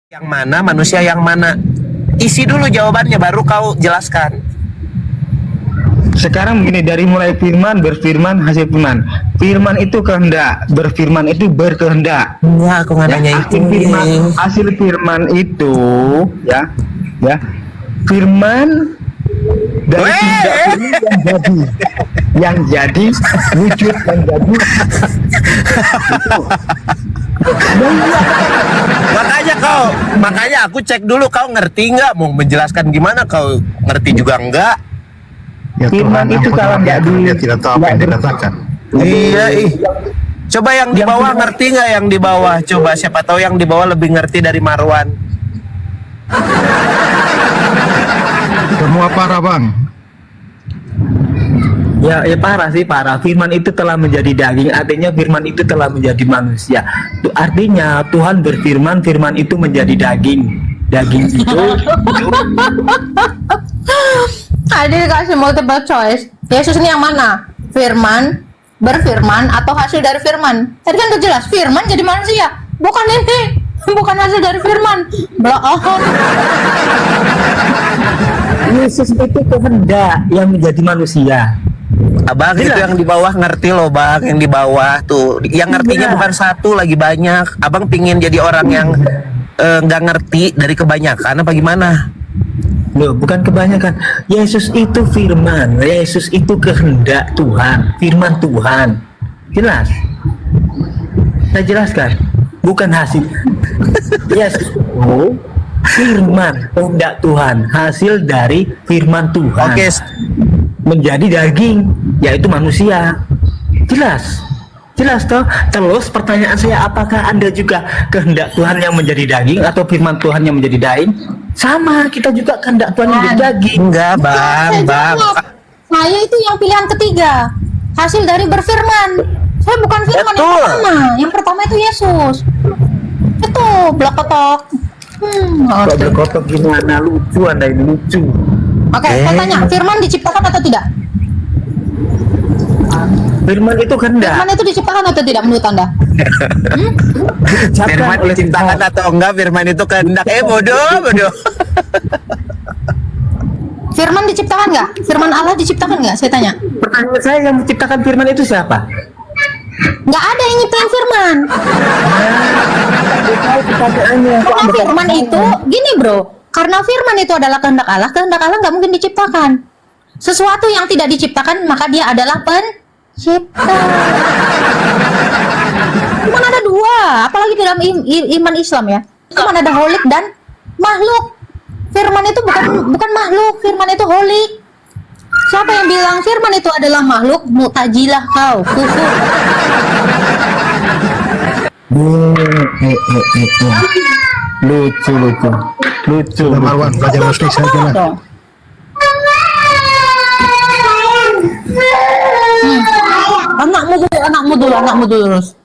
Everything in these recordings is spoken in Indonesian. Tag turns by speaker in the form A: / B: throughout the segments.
A: Yang mana, manusia yang mana? Isi dulu jawabannya, baru kau jelaskan.
B: Sekarang begini, dari mulai firman, berfirman, hasil firman. Firman itu kehendak, berfirman itu berkehendak.
A: Enggak, aku nggak nanya itu.
B: Hasil firman itu, ya, firman dari tidak firman yang jadi wujud yang jadi.
A: Makanya aku cek dulu kau ngerti nggak, mau menjelaskan gimana, kau ngerti juga enggak.
B: Ya, firman itu kalau nggak
C: dia tidak tahu apa yang dikatakan.
A: Iya, coba yang di bawah ngerti nggak, yang di bawah, coba siapa tahu yang di bawah lebih ngerti dari Marwan.
C: Semua parah, Bang.
B: Ya parah sih, parah. Firman itu telah menjadi daging, artinya firman itu telah menjadi manusia. Itu artinya Tuhan berfirman, firman itu menjadi daging. Daging itu
D: Tadi dikasih multiple choice. Yesus ini yang mana? Firman, berfirman, atau hasil dari firman? Tadi kan udah jelas, firman jadi manusia. Bukan ini, bukan hasil dari firman. Bohong.
B: Yesus itu kehendak yang menjadi manusia.
A: Abang itu yang di bawah ngerti loh, Bang, yang di bawah tuh. Yang ngertinya bukan satu, lagi banyak. Abang pingin jadi orang yang nggak ngerti dari kebanyakan apa gimana?
B: Loh, bukan kebanyakan. Yesus itu firman, Yesus itu kehendak Tuhan, firman Tuhan. Jelas? Saya jelaskan. Bukan hasil. Yesus itu firman, kehendak Tuhan, hasil dari firman Tuhan.
A: Oke.
B: Menjadi daging, yaitu manusia. Jelas? Jelas toh? Terus pertanyaan saya, apakah Anda juga kehendak Tuhan yang menjadi daging atau firman Tuhan yang menjadi daging? Sama, kita juga kehendak Tuhan yang menjadi daging.
A: Enggak, Bang.
D: Saya itu yang pilihan ketiga, hasil dari berfirman. Saya bukan firman yang
A: Betul.
D: pertama. Yang pertama itu Yesus. Itu blok kotok.
B: Kok berkotok gimana? Lucu Anda ini, lucu.
D: Oke, saya tanya, firman diciptakan atau tidak?
B: Firman itu kehendak.
D: Firman itu diciptakan atau tidak menurut Anda?
A: Firman diciptakan atau enggak, firman itu kehendak. Bodoh.
D: Firman diciptakan nggak? Firman Allah diciptakan nggak? Saya tanya.
B: Pertanyaan saya, yang menciptakan firman itu siapa?
D: Nggak ada yang nyiptain firman. Karena firman itu, gini bro, karena firman itu adalah kehendak Allah nggak mungkin diciptakan. Sesuatu yang tidak diciptakan, maka dia adalah pencipta. Cuma ada dua, apalagi dalam iman Islam ya. Cuma ada holik dan makhluk. Firman itu bukan makhluk, firman itu holik. Siapa yang bilang firman itu adalah makhluk? Mu'tazilah kau, kufur.
B: Lucu.
C: Sudah, Marwan, belajar musik saja lah.
D: Anakmu dulu terus.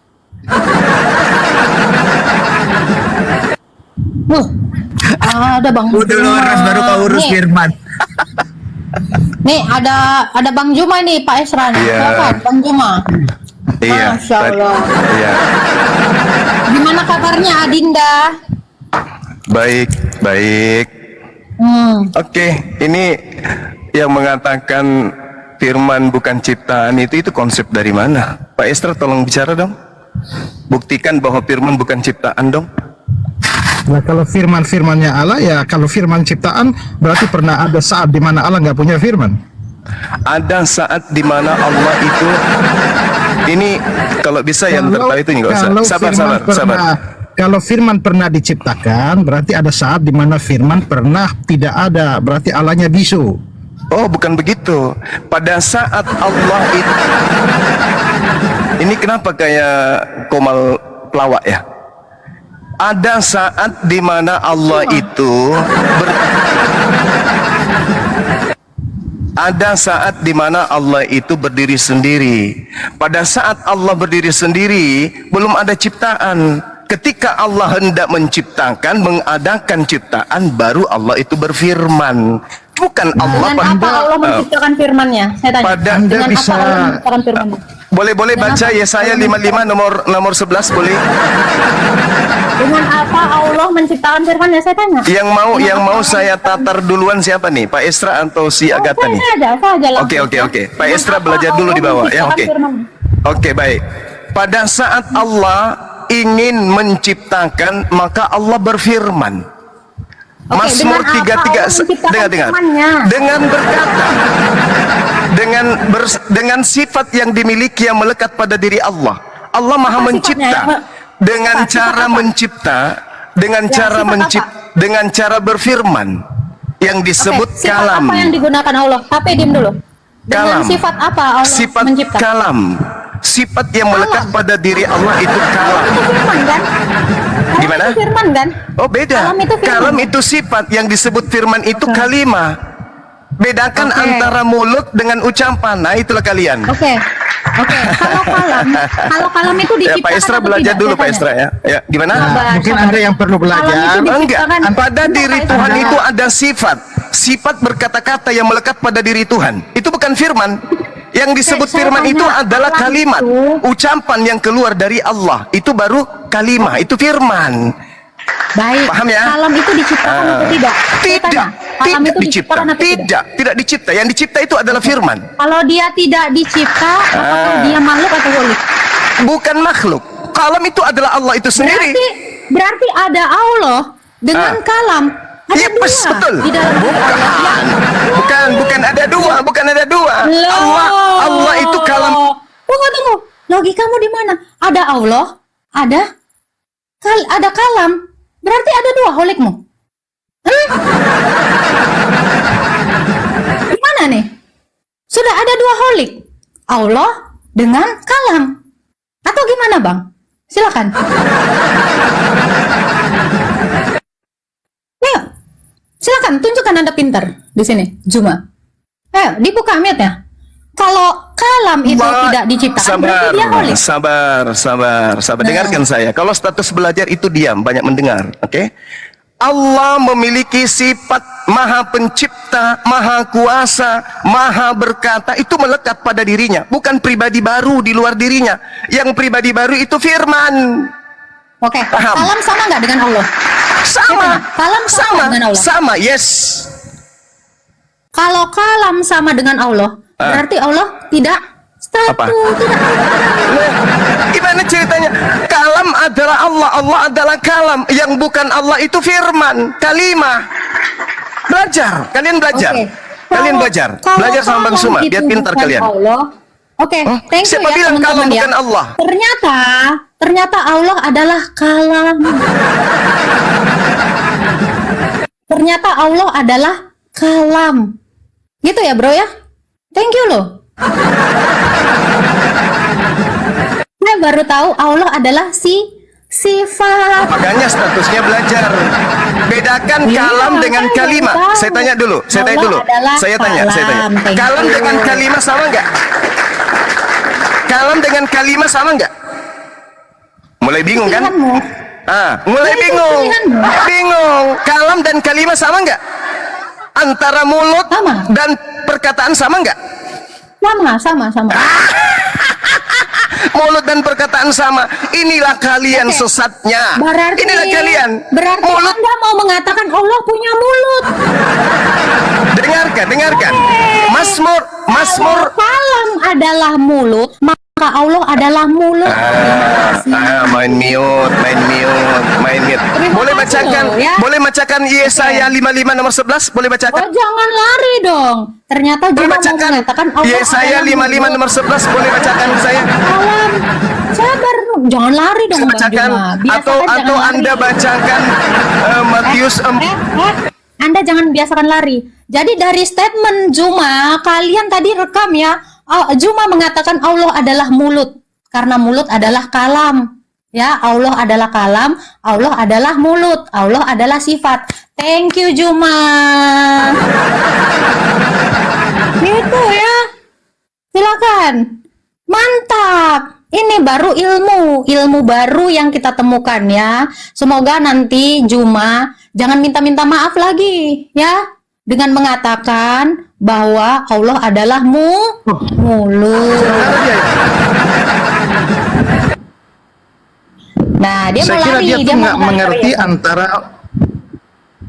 D: Ada Bang.
A: Udah lurus baru kau urus
D: Nih,
A: firman.
D: nih ada Bang Juma nih, Pak Esra nih.
E: Iya.
D: Silakan, Bang Juma.
E: Iya.
D: Masya Allah.
E: Iya.
D: Gimana kabarnya Adinda?
E: Baik. Oke, ini yang mengatakan firman bukan ciptaan itu konsep dari mana? Pak Estra tolong bicara dong. Buktikan bahwa firman bukan ciptaan dong.
C: Nah, kalau firman-firmannya Allah, ya kalau firman ciptaan berarti pernah ada saat di mana Allah nggak punya firman.
E: Ada saat di mana Allah itu, ini kalau bisa yang tertawa itu nggak usah. Sabar.
C: Kalau firman pernah diciptakan, berarti ada saat di mana firman pernah tidak ada, berarti Allahnya bisu.
E: Oh, bukan begitu. Pada saat Allah itu, ini kenapa kayak Komal pelawak ya? Ada saat di mana Allah itu ada saat di mana Allah itu berdiri sendiri. Pada saat Allah berdiri sendiri, belum ada ciptaan. Ketika Allah hendak menciptakan, mengadakan ciptaan, baru Allah itu berfirman. Bukan Allah
D: Dengan apa Allah menciptakan firman-Nya? Saya tanya.
E: pada
D: Dengan apa Allah menciptakan firman-Nya?
E: Boleh baca Yesaya 55 nomor 11 boleh?
D: Dengan apa Allah menciptakan firman ya, saya tanya.
E: Yang mau saya tatar duluan siapa nih? Pak Esra atau si Agatha nih?
D: Saya aja langsung.
E: Oke. Pak Esra belajar dulu di bawah ya. Oke, baik. Pada saat Allah ingin menciptakan, maka Allah berfirman. Mazmur 33 dengar. Dengan berkata, dengan sifat yang dimiliki yang melekat pada diri Allah. Allah Maha Mencipta. Dengan cara mencipta, dengan cara berfirman yang disebut kalam.
D: Apa yang digunakan Allah? Tapi diam dulu. Dengan
E: Kalam.
D: sifat apa Allah
E: Sifat
D: mencipta?
E: kalam. Sifat yang melekat pada diri Allah itu kalam.
D: Itu firman kan?
E: Gimana?
D: Itu firman kan?
E: Oh, beda.
D: Kalam
E: Kalam itu
D: itu firman.
E: sifat, yang disebut firman itu kalimah. Bedakan antara mulut dengan ucapan. Nah, itulah kalian.
D: Oke. Kalau kalam itu
E: Ya,
D: diciptakan
E: Pak Esra
D: atau
E: belajar
D: tidak?
E: dulu,
D: Saya
E: Pak
D: tanya.
E: Esra ya. Ya, gimana?
C: Mungkin Anda yang perlu belajar.
D: Kalam itu
E: Enggak.
D: diciptakan.
E: Pada diri
D: Pak
E: Tuhan
D: Esra.
E: itu ada sifat. Sifat berkata-kata yang melekat pada diri Tuhan. Itu bukan firman. Yang disebut
D: Saya
E: firman
D: tanya,
E: itu adalah
D: kalam
E: kalimat,
D: itu-
E: ucapan yang keluar dari Allah. Itu baru kalimah, itu firman.
D: Baik.
E: Paham ya?
D: Kalam itu diciptakan atau tidak? Saya
E: Tidak,
D: tanya, kalam
E: tidak
D: itu
E: dicipta.
D: diciptakan atau tidak?
E: Tidak dicipta. Yang dicipta itu adalah firman.
D: Kalau dia tidak dicipta, apakah dia makhluk atau holik?
E: Bukan makhluk. Kalam itu adalah Allah itu sendiri.
D: Berarti ada Allah dengan kalam. Ada
E: Iya,
D: dua
E: betul.
D: di dalam diri Allah.
E: Bukan ada dua.
D: Loh.
E: Allah itu kalam.
D: Tunggu. Logikamu di mana? Ada Allah, ada kalam. Berarti ada dua holikmu. Gimana nih? Sudah ada dua holik. Allah dengan kalam. Atau gimana, Bang? Silakan. Ayo. Silakan tunjukkan Anda pintar di sini, Juma. Ayo, dibuka mute-nya. Kalau kalam itu tidak diciptakan, berarti dia holik.
E: Sabar. Dengarkan saya. Kalau status belajar itu diam, banyak mendengar. Oke? Allah memiliki sifat maha pencipta, maha kuasa, maha berkata. Itu melekat pada dirinya. Bukan pribadi baru di luar dirinya. Yang pribadi baru itu firman.
D: Oke,
E: Paham.
D: kalam sama nggak dengan Allah?
E: Sama.
D: Kalam sama dengan Allah.
E: Sama, yes.
D: Kalau kalam sama dengan Allah, berarti Allah tidak
E: Apa?
D: tidak.
E: Gimana ceritanya? Kalam adalah Allah, Allah adalah kalam. Yang bukan Allah itu firman, kalimah. Kalian belajar.
D: Oke.
E: Kalian belajar.
D: Kalau
E: Belajar sama Bang
D: kalam
E: Suma,
D: itu
E: biar pintar
D: bukan
E: kalian.
D: Allah. Oke, thank you
E: Siapa
D: ya
E: bilang kalam
D: teman-teman ya.
E: bukan Allah?
D: Ternyata Allah adalah kalam. Ternyata Allah adalah kalam. Gitu ya, Bro ya? Thank you loh. Saya baru tahu Allah adalah sifat.
E: Makanya statusnya belajar. Bedakan
D: Iya,
E: kalam dengan
D: saya
E: kalimah.
D: tahu.
E: Saya tanya dulu.
D: Allah adalah
E: Saya tanya.
D: kalam. Thank
E: Kalam
D: you.
E: dengan kalimah sama nggak? Kalam dengan kalimah sama nggak? Mulai bingung kan?
D: Pilihanmu.
E: Mulai
D: Itu
E: bingung.
D: pilihanmu.
E: Bingung. Kalam dan kalimah sama nggak? Antara mulut
D: Sama.
E: dan perkataan sama nggak?
D: Sama.
E: Mulut dan perkataan sama. Inilah kalian
D: Oke.
E: sesatnya.
D: Berarti
E: Inilah kalian.
D: Berarti
E: Mulut.
D: Anda mau mengatakan Allah punya mulut.
E: Dengarkan. Mazmur.
D: Kalau kalam adalah mulut, maka Allah adalah mulut.
E: Main mute.
D: Terima
E: Boleh
D: kasih
E: bacakan,
D: loh, ya.
E: boleh bacakan Yesaya 55 nomor 11, boleh
D: Oh,
E: bacakan?
D: jangan lari dong. Ternyata
E: Boleh
D: juga mau
E: bacakan
D: mengatakan Allah
E: Yesaya
D: adalah
E: 55
D: mulut.
E: nomor 11, boleh bacakan saya?
D: Kalam. Sabar, jangan lari dong,
E: Saya
D: Bang
E: bacakan
D: Juma. Biasakan
E: atau
D: jangan lari.
E: Anda bacakan Matius
D: Anda jangan biasakan lari. Jadi dari statement Juma, kalian tadi rekam ya. Juma mengatakan Allah adalah mulut. Karena mulut adalah kalam. Ya, Allah adalah kalam, Allah adalah mulut, Allah adalah sifat. Thank you Juma. Gitu ya. Silakan. Mantap. Ini baru ilmu baru yang kita temukan ya. Semoga nanti Juma jangan minta-minta maaf lagi ya. dengan mengatakan bahwa Allah adalah mulut. Nah, dia
C: Saya
D: mau
C: kira
D: lari,
C: dia tuh
D: mau
C: nggak
D: lari.
C: mengerti antara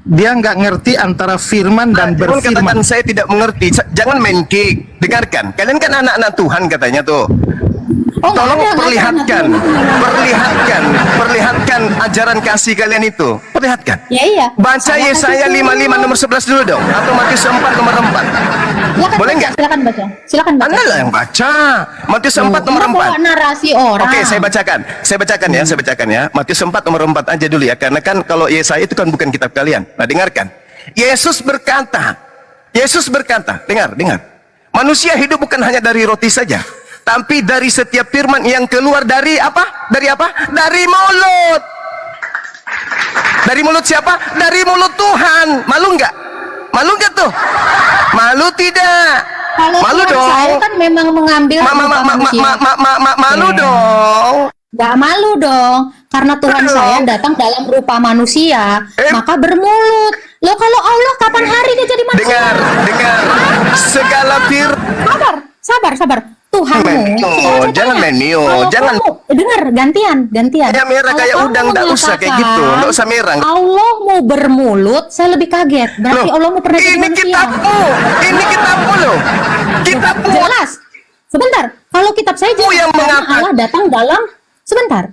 C: dia nggak ngerti antara firman dan
E: Jangan katakan
C: berfirman.
E: saya tidak mengerti. Jangan main kick. Dengarkan. Kalian kan anak-anak Tuhan katanya tuh.
D: Oh, nggak
E: Tolong
D: ada, nggak
E: perlihatkan,
D: ada.
E: perlihatkan ajaran kasih kalian itu. Perlihatkan.
D: Ya iya.
E: Baca
D: Saya
E: Yesaya
D: kasih
E: 55 nomor 11 dulu dong, atau Matius 4 nomor 4.
D: Silakan
E: Boleh
D: baca,
E: nggak?
D: Silakan baca. Silakan baca.
E: Anda lah yang baca. Matius 4 nomor
D: Nggak bawa
E: 4.
D: narasi orang.
E: Oke, saya bacakan ya. Matius 4 nomor 4 aja dulu ya, karena kan kalau Yesaya itu kan bukan kitab kalian. Nah, dengarkan. Yesus berkata, dengar. Manusia hidup bukan hanya dari roti saja, tapi dari setiap firman yang keluar dari apa? Dari apa? Dari mulut. Dari mulut siapa? Dari mulut Tuhan. Malu nggak? Malu nggak tuh? Malu tidak?
D: Kalau
E: Malu
D: Tuhan
E: dong.
D: saya kan memang mengambil rupa manusia.
E: Malu
D: Oke.
E: dong.
D: Gak malu dong, karena Tuhan
E: Aduh.
D: saya datang dalam rupa manusia, maka bermulut. Loh, kalau Allah kapan hari dia jadi manusia?
E: Dengar. Segala firman.
D: Sabar. Tuhanmu.
E: Menio,
D: Sekarang saya
E: jangan
D: tanya,
E: menio,
D: kalau
E: jangan.
D: kamu- dengar, gantian.
E: Ya, merah
D: Kalau
E: kayak
D: kamu
E: udang, nggak usah kayak gitu,
D: mengatakan
E: nggak usah merah.
D: Allah mau bermulut, saya lebih kaget. Berarti
E: Loh,
D: Allah mau pernah jadi
E: ini
D: manusia.
E: kitabmu loh. Kitabmu.
D: Jelas. Sebentar, kalau kitab saya jelas
E: yang
D: karena
E: mengatakan-
D: Allah datang dalam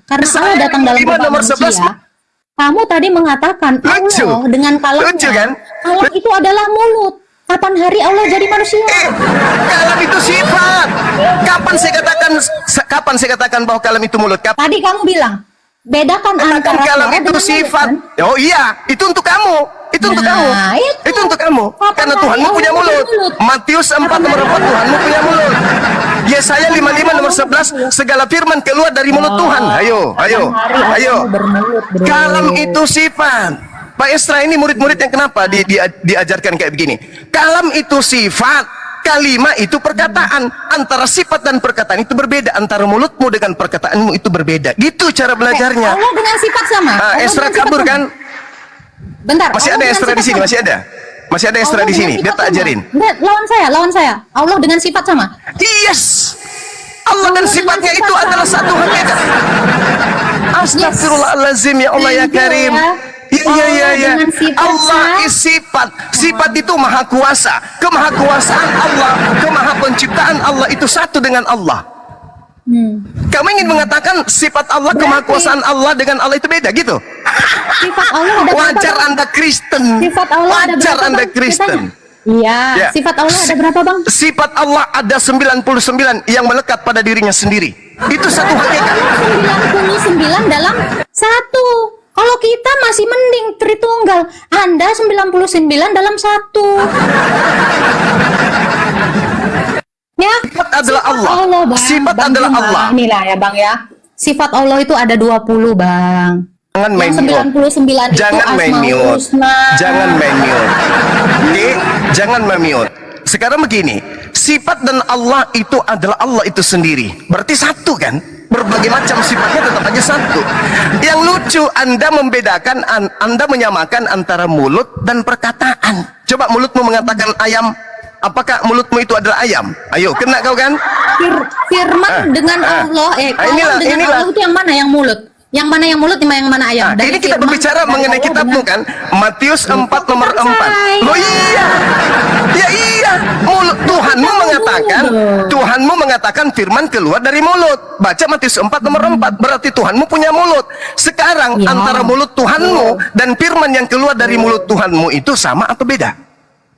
D: karena
E: Saya
D: Allah datang dalam
E: 55
D: rupa
E: nomor
D: manusia.
E: 11.
D: Kamu tadi mengatakan
E: Lucu.
D: Allah dengan kalamnya.
E: Lucu, kan?
D: Kalam itu adalah mulut. Kapan hari Allah jadi manusia?
E: Kalam itu sifat. Kapan saya katakan bahwa kalam itu mulut? Kapan
D: Tadi kamu bilang bedakan
E: katakan
D: antara
E: kalam
D: suara
E: itu
D: dengan
E: sifat?
D: mulut, kan?
E: Oh iya, itu untuk kamu. Itu untuk
D: Nah,
E: kamu.
D: itu.
E: Itu untuk kamu.
D: Kapan
E: Karena
D: hari
E: Tuhanmu
D: Allah
E: punya mulut.
D: bermulut?
E: Matius 4
D: Kapan
E: nomor
D: hari
E: 4,
D: Allah
E: Tuhanmu punya mulut. Yesaya 55 nomor 11, segala firman keluar dari mulut Tuhan. Ayo.
D: Kapan hari Allah bermulut, bro?
E: Kalam itu sifat. Pak Esra ini murid-murid yang kenapa diajarkan kayak begini? Kalam itu sifat, kalimat itu perkataan. Antara sifat dan perkataan itu berbeda. Antara mulutmu dengan perkataanmu itu berbeda. Gitu cara belajarnya.
D: Allah dengan sifat sama.
E: Ah,
D: Allah
E: Esra
D: dengan sifat
E: kabur
D: sama.
E: kan?
D: Bentar.
E: Masih
D: Allah
E: ada
D: dengan
E: Esra di
D: sifat
E: sini,
D: sama.
E: masih ada. Masih ada Esra
D: Allah
E: di
D: dengan
E: sini. Dia
D: sifat
E: tak
D: sama.
E: ajarin.
D: Enggak, lawan saya. Allah dengan sifat sama.
E: Yes. Allah dan
D: dengan
E: sifatnya
D: sifat
E: itu
D: sama.
E: adalah satu hakikat. Astagfirullahalazim, ya Allah ya
D: Itu
E: Karim.
D: ya.
E: Iya.
D: Allah dengan sifat
E: Allah
D: sama.
E: is sifat. Sifat itu maha kuasa. Kemahakuasaan Allah, kemaha penciptaan Allah itu satu dengan Allah. Kamu ingin mengatakan sifat Allah, kemahakuasaan Allah dengan Allah itu beda gitu?
D: Sifat Allah ada berapa,
E: Wajar
D: Bang?
E: Anda Kristen.
D: Sifat Allah ada
E: Wajar
D: berapa,
E: Anda
D: Bang?
E: Kristen.
D: Kita tanya. Iya,
E: Ya.
D: sifat Allah ada berapa, Bang?
E: Sifat Allah ada 99 yang melekat pada dirinya sendiri. Itu satu hakikat.
D: 99 dalam satu. Kalau kita masih mending Tritunggal. Anda 99 dalam satu. Ya,
E: Sifat adalah Allah.
D: Bang.
E: Sifat
D: Bang,
E: adalah
D: Bang.
E: Allah.
D: Inilah ya, Bang ya. Sifat Allah itu ada 20, Bang.
E: Jangan main
D: Yang 99 itu
E: Jangan main
D: Asmaul
E: mute.
D: Husna.
E: Jangan main mute. Oke? Jangan main mute. Sekarang begini, sifat dan Allah itu adalah Allah itu sendiri. Berarti satu kan? Berbagai macam sifatnya tetap aja satu. Yang lucu, Anda membedakan, Anda menyamakan antara mulut dan perkataan. Coba mulutmu mengatakan ayam. Apakah mulutmu itu adalah ayam? Ayo, kena kau kan?
D: Firman dengan Allah,
E: Inilah-
D: dengan
E: inilah.
D: Allah itu yang mana yang mulut? Yang mana yang mulut, yang mana ayam?
E: Nah, ini kita
D: firman
E: berbicara
D: dari
E: mengenai
D: Allah
E: kitabmu
D: dengan-
E: kan? Matius 4 nomor 4.
D: Saya.
E: Loh iya. Ya iya. Mulut Tuhanmu mengatakan, Tuhanmu mengatakan firman keluar dari mulut. Baca Matius 4 nomor 4. Berarti Tuhanmu punya mulut. Sekarang
D: Ya.
E: antara mulut Tuhanmu dan firman yang keluar dari mulut Tuhanmu itu sama atau beda?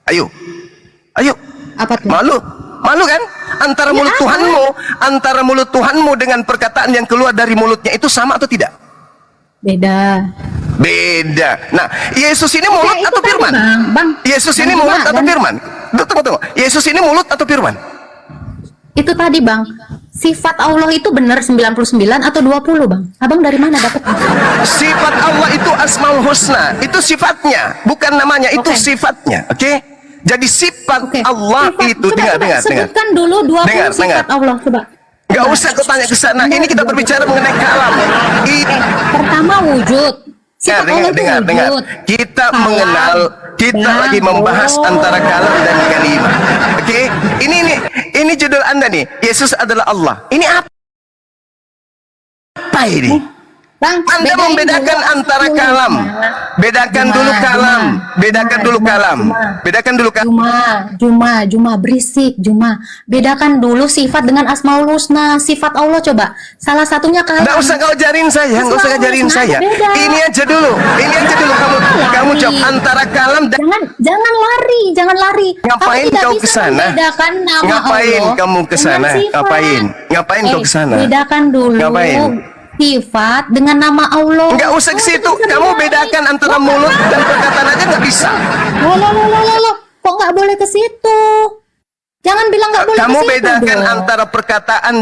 E: Ayo. Ayo.
D: Apa tuh?
E: Malu kan? Antara
D: Ya,
E: mulut
D: apa?
E: antara mulut Tuhanmu dengan perkataan yang keluar dari mulutnya itu sama atau tidak?
D: Beda.
E: Beda. Nah, Yesus ini mulut
D: itu
E: atau
D: tadi,
E: firman?
D: Bang.
E: Yesus
D: Dan
E: ini
D: juga,
E: mulut atau
D: dan-
E: firman? Tunggu. Yesus ini mulut atau firman?
D: Itu tadi, Bang. Sifat Allah itu benar 99 atau 20, Bang? Abang dari mana dapat?
E: Sifat Allah itu Asmaul Husna. Itu sifatnya, bukan namanya, itu
D: Oke.
E: sifatnya. Oke? Jadi sifat
D: Oke.
E: Allah
D: Sifat-
E: itu
D: coba,
E: dengar.
D: sebutkan dulu 20
E: Dengar.
D: sifat Allah, coba.
E: Gak
D: Coba.
E: usah kau tanya ke sana. Ini kita berbicara mengenai kalam.
D: Pertama wujud. Sifat Allah itu
E: dengar.
D: wujud.
E: Kita
D: Kalam.
E: mengenal, kita
D: Dan
E: lagi membahas
D: Allah.
E: antara kalam dan kalimah. Oke, ini judul Anda nih. Yesus adalah Allah. Ini apa ini?
D: Bang,
E: Anda
D: bedain
E: membedakan
D: dulu.
E: antara
D: Dulu,
E: kalam. Bedakan dulu kalam. Bedakan dulu kalam. Bedakan dulu kalam.
D: Juma, berisik, Juma. Bedakan dulu sifat dengan Asmaul Husna. Sifat Allah coba. Salah satunya kalam.
E: Nggak usah kau ajarin saya, nggak usah ngajarin
D: Asmaul
E: saya.
D: Husna beda.
E: Ini aja dulu kamu jawab antara kalam dan
D: Jangan lari.
E: Ngapain
D: Kamu tidak
E: kau
D: bisa
E: kesana?
D: membedakan nama
E: Ngapain
D: Allah
E: kamu kesana?
D: dengan sifat.
E: Ngapain kau kesana?
D: Bedakan dulu
E: Ngapain?
D: sifat dengan nama Allah.
E: Nggak usah ke situ. Kamu bedakan antara mulut dan perkataan aja nggak bisa.
D: Loh. Kok nggak boleh ke situ? Jangan bilang nggak boleh
E: Kamu
D: ke situ
E: bedakan
D: dong.
E: antara perkataan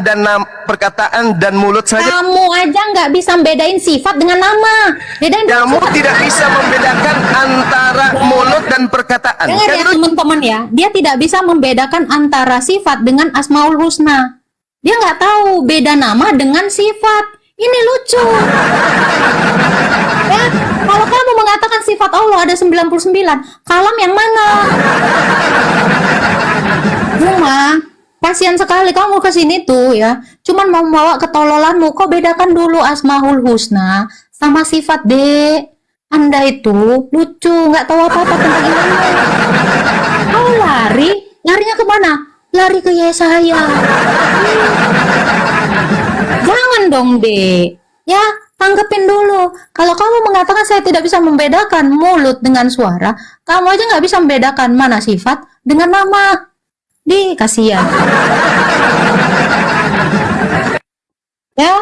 E: dan mulut saja.
D: Kamu aja nggak bisa bedain sifat dengan nama. Bedain
E: Kamu
D: sifat.
E: tidak bisa membedakan antara mulut dan perkataan.
D: Dengar
E: Kan
D: ya
E: lu-
D: teman-teman ya, dia tidak bisa membedakan antara sifat dengan Asmaul Husna. Dia nggak tahu beda nama dengan sifat. Ini lucu. Ya, kalau kamu mengatakan sifat Allah ada 99, kalam yang mana? Cuma, kasihan sekali kamu ke sini tuh ya. Cuman mau bawa ketololanmu. Kok bedakan dulu Asmaul Husna sama sifat dek. Anda itu lucu, nggak tahu apa-apa tentang ilmu. Kau larinya kemana? Lari ke Yesaya. Jangan dong, Dek. Ya, tanggepin dulu. Kalau kamu mengatakan saya tidak bisa membedakan mulut dengan suara, kamu aja nggak bisa membedakan mana sifat dengan nama. Kasihan. Ya,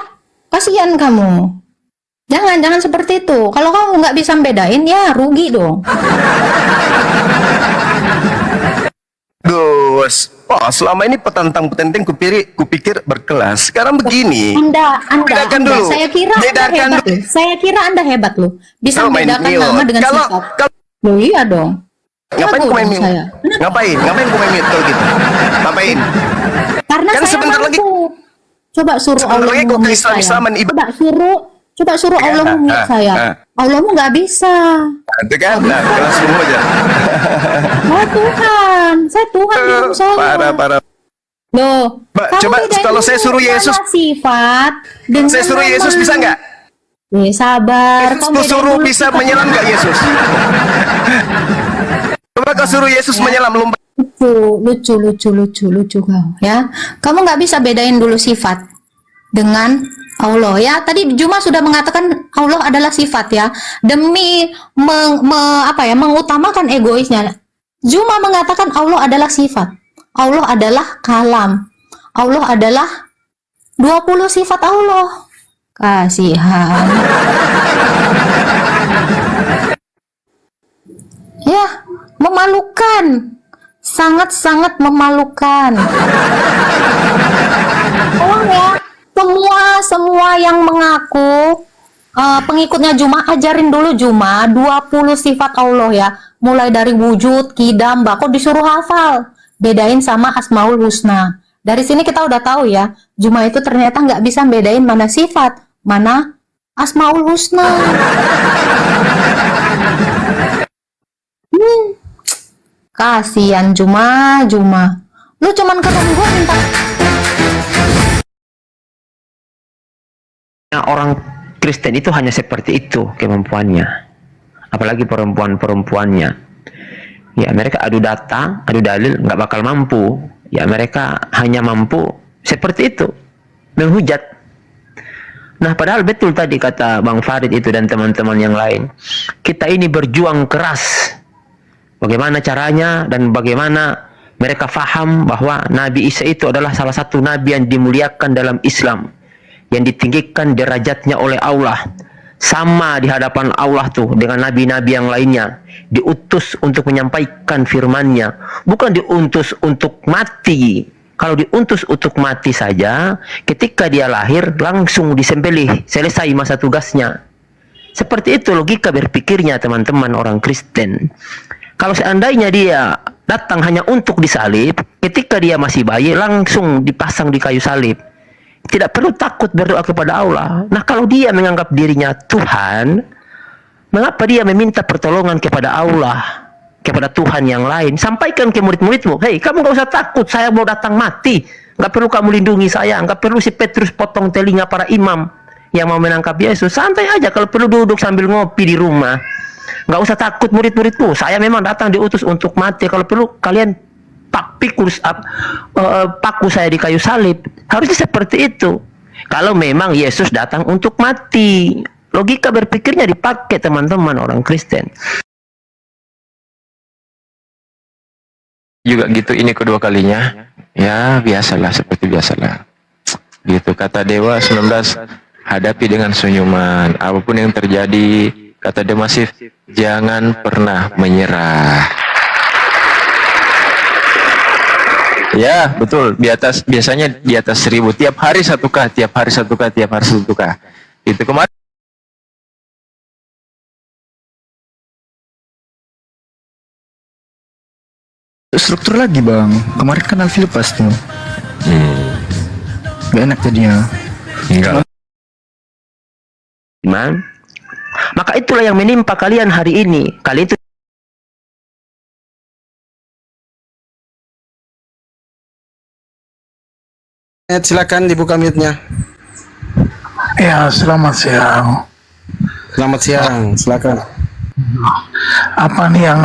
D: kasihan kamu. Jangan seperti itu. Kalau kamu nggak bisa membedain, ya rugi dong.
E: Gus, selama ini petantang-petenteng kupikir berkelas. Sekarang begini.
D: Anda,
E: Bedakan dulu.
D: saya kira
E: Bedakan
D: Anda hebat.
E: dulu.
D: Saya kira Anda hebat loh. Bisa
E: Kau main
D: membedakan
E: mute.
D: nama dengan
E: Kalau-
D: sifat.
E: kalau-
D: Loh iya dong.
E: Ngapain
D: Kenapa
E: kau main
D: dong
E: mute?
D: saya?
E: Ngapain kau main mute kalau gitu? Ngapain?
D: Karena
E: Kan
D: saya
E: sebentar
D: mampu.
E: lagi-
D: Coba suruh
E: Sebentar
D: Allah
E: lagi kau
D: memute
E: Islam-
D: saya.
E: Islaman ibadah.
D: Coba suruh Allah memute saya. Allahmu nggak bisa.
E: Itu kan, nah, kelas semua aja.
D: Oh Tuhan, saya Tuhan di dalam saya.
E: Parah.
D: Loh,
E: Mbak,
D: kamu
E: coba
D: bedain
E: kalau
D: dulu
E: saya suruh
D: mana
E: Yesus-
D: sifat dengan
E: Saya suruh
D: nama.
E: Yesus bisa nggak?
D: Sabar.
E: Yesus
D: Kamu
E: kau
D: bedain
E: suruh
D: dulu
E: bisa
D: sifat
E: menyelam
D: dengan
E: nggak Yesus? Coba kau suruh Yesus menyelam lompat.
D: lucu kau ya. Kamu nggak bisa bedain dulu sifat dengan Allah ya. Tadi Juma sudah mengatakan Allah adalah sifat ya, demi mengutamakan egoisnya. Juma mengatakan Allah adalah sifat, Allah adalah kalam, Allah adalah 20 sifat Allah. Kasihan ya, memalukan, sangat-sangat memalukan. Tolong ya, semua yang mengaku pengikutnya Juma, ajarin dulu Juma 20 sifat Allah ya, mulai dari wujud, kidam, kok disuruh hafal, bedain sama Asmaul Husna. Dari sini kita udah tahu ya, Juma itu ternyata nggak bisa bedain mana sifat, mana Asmaul Husna. Kasihan Juma. Lu cuman ketemu gua minta.
F: Orang Kristen itu hanya seperti itu kemampuannya, apalagi perempuannya. Ya mereka adu data, adu dalil, nggak bakal mampu. Ya mereka hanya mampu seperti itu, menghujat. Nah padahal betul tadi kata Bang Farid itu dan teman-teman yang lain, kita ini berjuang keras. Bagaimana caranya dan bagaimana mereka faham bahwa Nabi Isa itu adalah salah satu nabi yang dimuliakan dalam Islam, yang ditinggikan derajatnya oleh Allah, sama di hadapan Allah tuh dengan nabi-nabi yang lainnya, diutus untuk menyampaikan firman-Nya, bukan diutus untuk mati. Kalau diutus untuk mati saja, ketika dia lahir langsung disembelih, selesai masa tugasnya. Seperti itu logika berpikirnya teman-teman orang Kristen. Kalau seandainya dia datang hanya untuk disalib, ketika dia masih bayi langsung dipasang di kayu salib. Tidak perlu takut berdoa kepada Allah. Nah kalau dia menganggap dirinya Tuhan, Mengapa dia meminta pertolongan kepada Allah, kepada Tuhan yang lain? Sampaikan ke murid-muridmu, hei, kamu gak usah takut, saya mau datang mati. Gak perlu kamu lindungi saya, gak perlu si Petrus potong telinga para imam yang mau menangkap Yesus. Santai aja, kalau perlu duduk sambil ngopi di rumah. Gak usah takut murid-muridmu, saya memang datang diutus untuk mati. Kalau perlu kalian paku saya di kayu salib. Harusnya seperti itu. Kalau memang Yesus datang untuk mati. Logika berpikirnya dipakai teman-teman orang Kristen.
G: Juga gitu, ini kedua kalinya. Ya biasalah, seperti biasalah. Gitu kata Dewa 19, hadapi dengan senyuman. Apapun yang terjadi, kata Demasif, jangan pernah menyerah. Ya betul, biasanya di atas 1000. Tiap hari 1K, tiap hari 1K, tiap hari 1K. Itu kemarin.
H: Struktur lagi bang, kemarin kan Alfi lepas tuh. Gak enak jadinya.
G: Enggak.
F: Iman. Maka itulah yang menimpa kalian hari ini. Kalian itu
I: silakan dibuka mute-nya.
C: Ya, selamat siang.
I: Selamat siang, silakan.
C: Apa nih yang